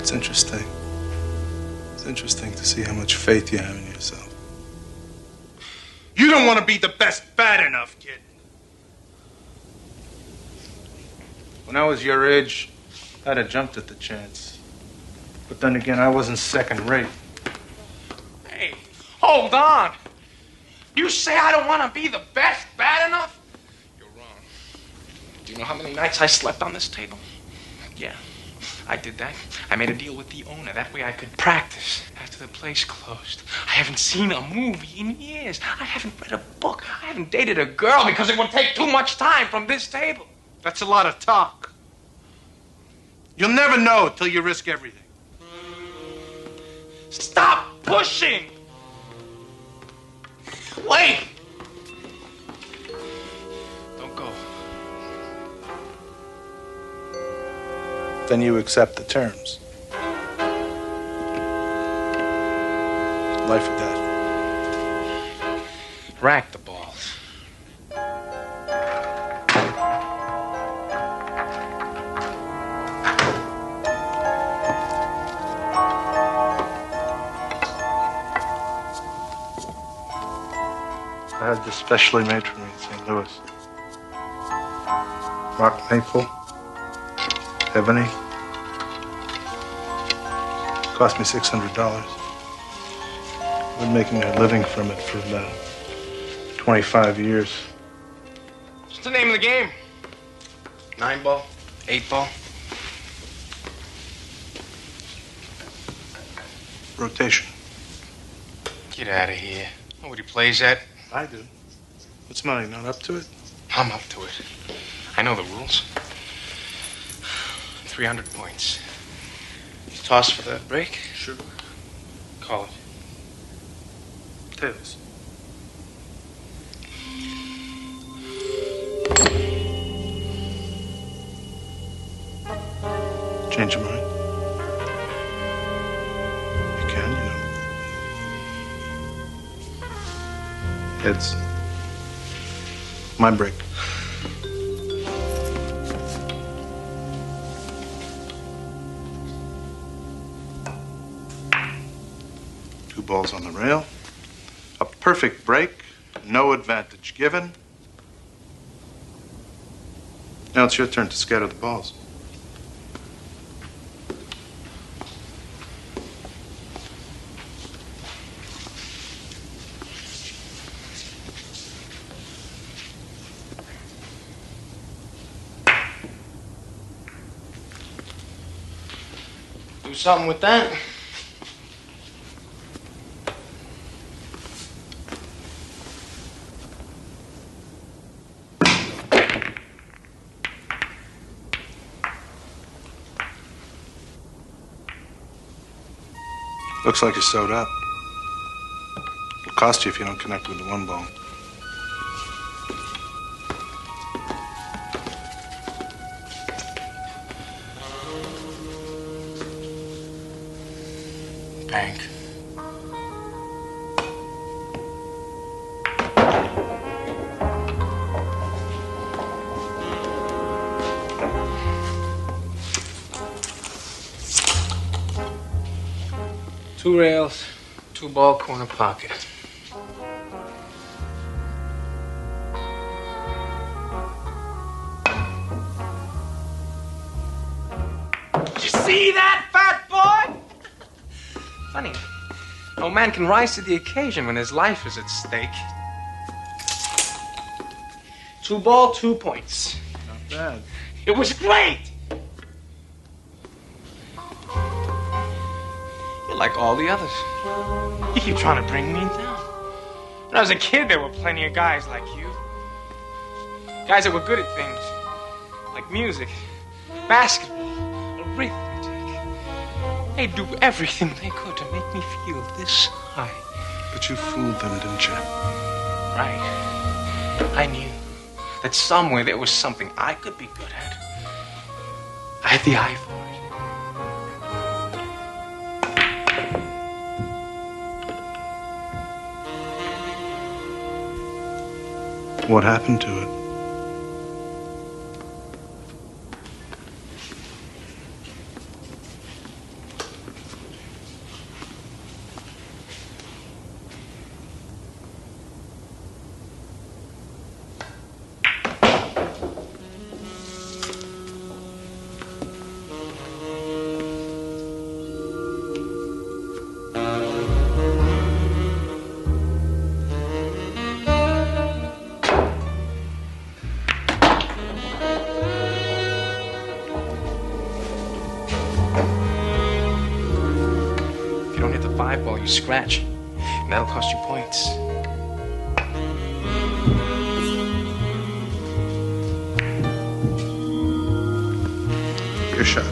It's interesting. It's interesting to see how much faith you have in yourself. You don't want to be the best bad enough, kid. When I was your age, I'd have jumped at the chance. But then again, I wasn't second rate. Hey, hold on. You say I don't want to be the best bad enough? You're wrong. Do you know how many nights I slept on this table? Yeah, I did that. I made a deal with the owner. That way I could practice after the place closed. I haven't seen a movie in years. I haven't read a book. I haven't dated a girl because it would take too much time from this table. That's a lot of talk. You'll never know till you risk everything. Stop pushing! Wait! Don't go. Then you accept the terms. Life or death. Rack the balls. I had this specially made for me in St. Louis. Rock maple, ebony. Cost me $600. I've been making a living from it for about 25 years. What's the name of the game? 9-ball? 8-ball? Rotation. Get out of here. Nobody plays that. I do. What's money, not up to it? I'm up to it. I know the rules. 300 points. You toss for that break? Sure. Call it. Tails. Change your mind? You can, you know. It's my break. Two balls on the rail. A perfect break. No advantage given. Now it's your turn to scatter the balls. Do something with that. Looks like you're sewed up. It'll cost you if you don't connect with the one ball. Bank. Two rails, two ball, corner pocket. Did you see that, fat boy? Funny. No man can rise to the occasion when his life is at stake. Two ball, 2 points. Not bad. It was great! You're like all the others. You keep trying to bring me down. When I was a kid, there were plenty of guys like you. Guys that were good at things. Like music, basketball, arithmetic. They'd do everything they could to make me feel this high. But you fooled them, didn't you? Right. I knew that somewhere there was something I could be good at. I had the eye for it. What happened to it? Ball, you scratch. And that'll cost you points. Your shot.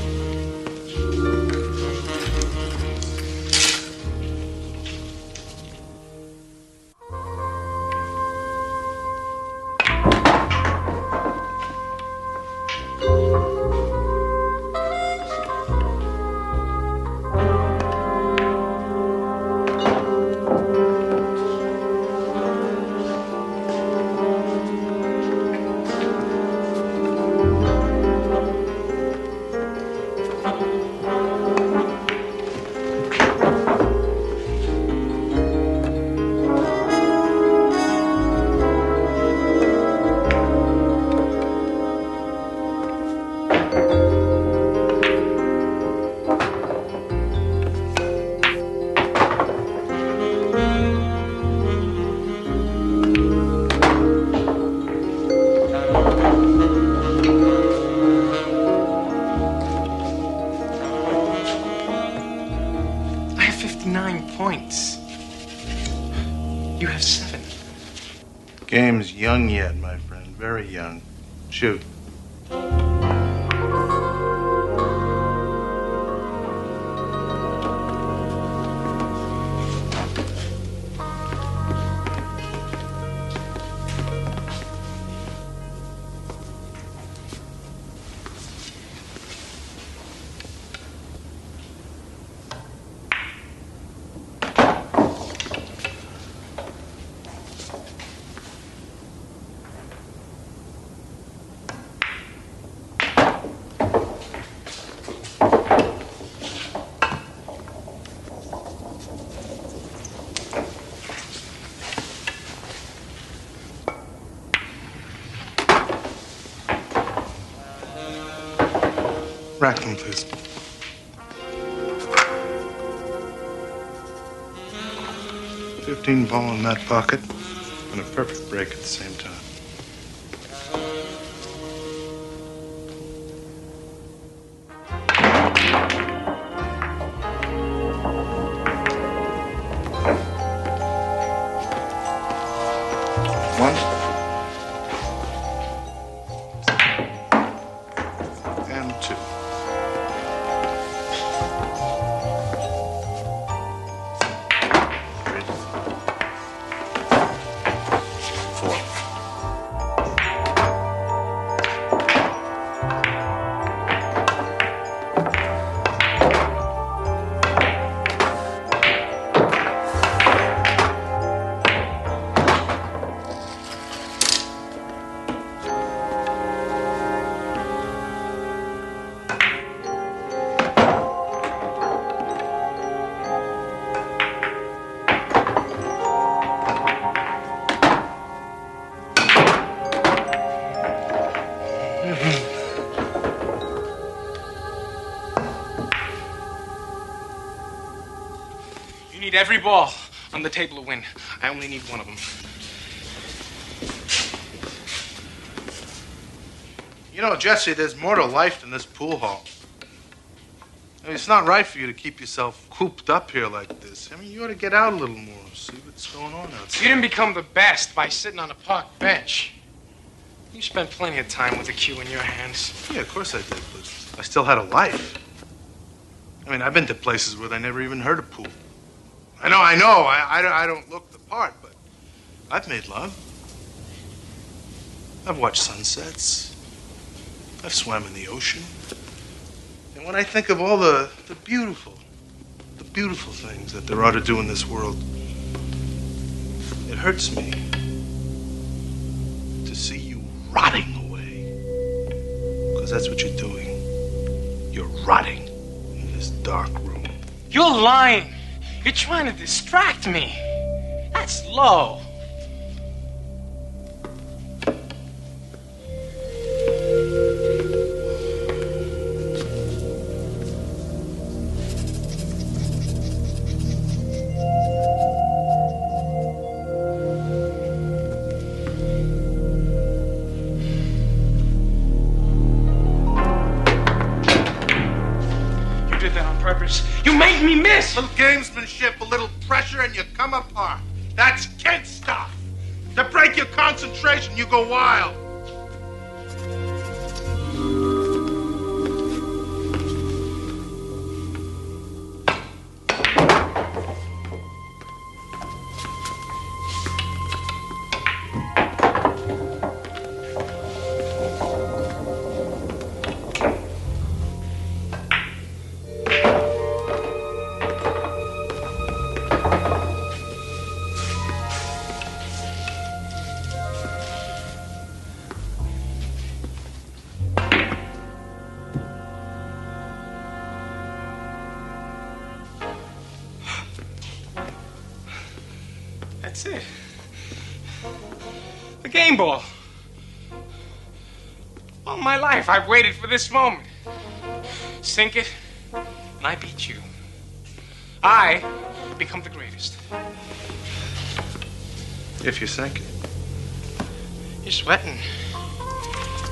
Points. You have 7. Game's young yet, my friend. Very young. Shoot. Rack them, please. $15 ball in that pocket, and a perfect break at the same time. One. And two. Three. Four. You need every ball on the table to win. I only need one of them. You know, Jesse, there's more to life than this pool hall. I mean, it's not right for you to keep yourself cooped up here like this. I mean, you ought to get out a little more, see what's going on outside. You didn't become the best by sitting on a park bench. You spent plenty of time with the cue in your hands. Yeah, of course I did, but I still had a life. I mean, I've been to places where they never even heard of pool. I know. I don't look the part, but I've made love. I've watched sunsets. I've swam in the ocean. And when I think of all the beautiful things that there are to do in this world, it hurts me to see you rotting away. Because that's what you're doing. You're rotting in this dark room. You're lying. You're trying to distract me. That's low. You made me miss! A little gamesmanship, a little pressure, and you come apart. That's kid stuff. To break your concentration, you go wild. That's it. The game ball. All my life, I've waited for this moment. Sink it, and I beat you. I become the greatest. If you sink it. You're sweating.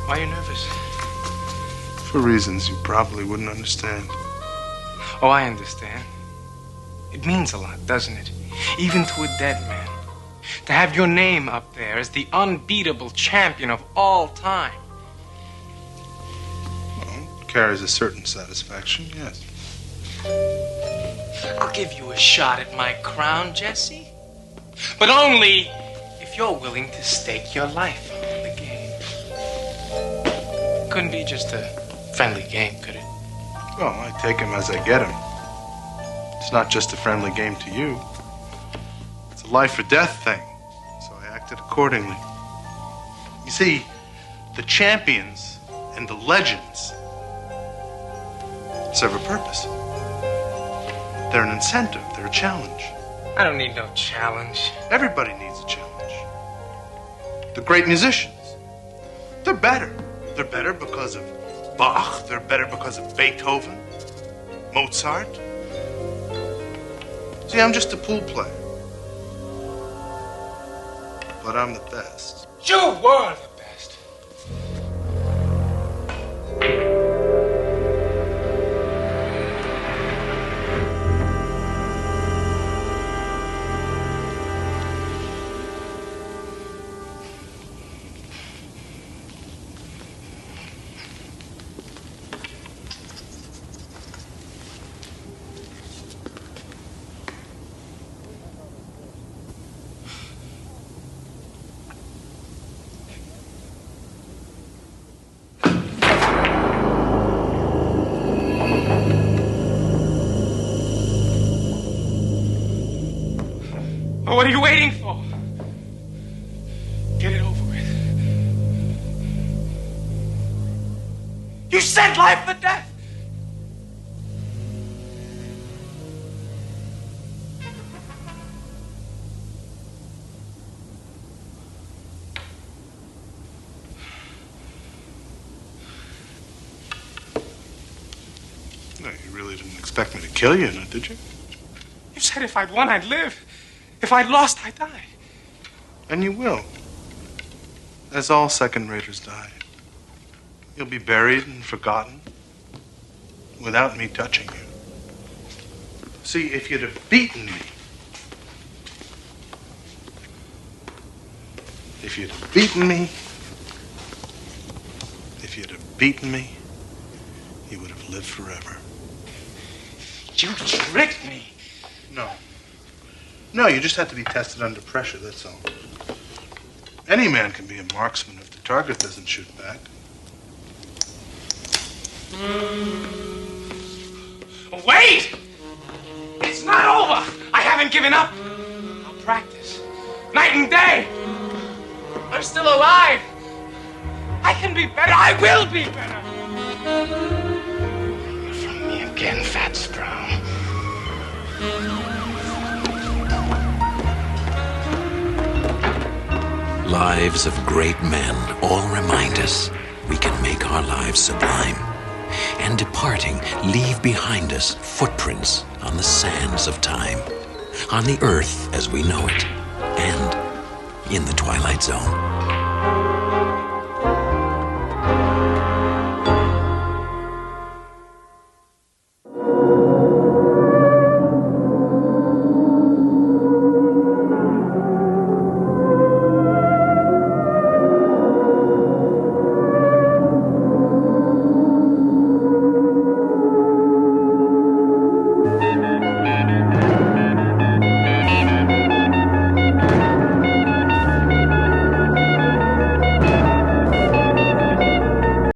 Why are you nervous? For reasons you probably wouldn't understand. Oh, I understand. It means a lot, doesn't it? Even to a dead man. To have your name up there as the unbeatable champion of all time. Well, it carries a certain satisfaction, yes. I'll give you a shot at my crown, Jesse. But only if you're willing to stake your life on the game. Couldn't be just a friendly game, could it? Well, I take him as I get him. It's not just a friendly game to you. It's a life or death thing. So I acted accordingly. You see, the champions and the legends serve a purpose. They're an incentive. They're a challenge. I don't need no challenge. Everybody needs a challenge. The great musicians, they're better. They're better because of Bach. They're better because of Beethoven, Mozart. See, I'm just a pool player. But I'm the best. You were the best. What are you waiting for? Get it over with. You said life or death. No, you really didn't expect me to kill you, no, did you? You said if I'd won, I'd live. If I'd lost, I'd die. And you will. As all second-raters die. You'll be buried and forgotten without me touching you. See, if you'd have beaten me, if you'd have beaten me, you would have lived forever. You tricked me. No. No, you just have to be tested under pressure, that's all. Any man can be a marksman if the target doesn't shoot back. Wait! It's not over! I haven't given up. I'll practice. Night and day. I'm still alive. I can be better. I will be better. From me again, Fat Sprout. Lives of great men all remind us we can make our lives sublime. And departing, leave behind us footprints on the sands of time, on the earth as we know it, and in the Twilight Zone.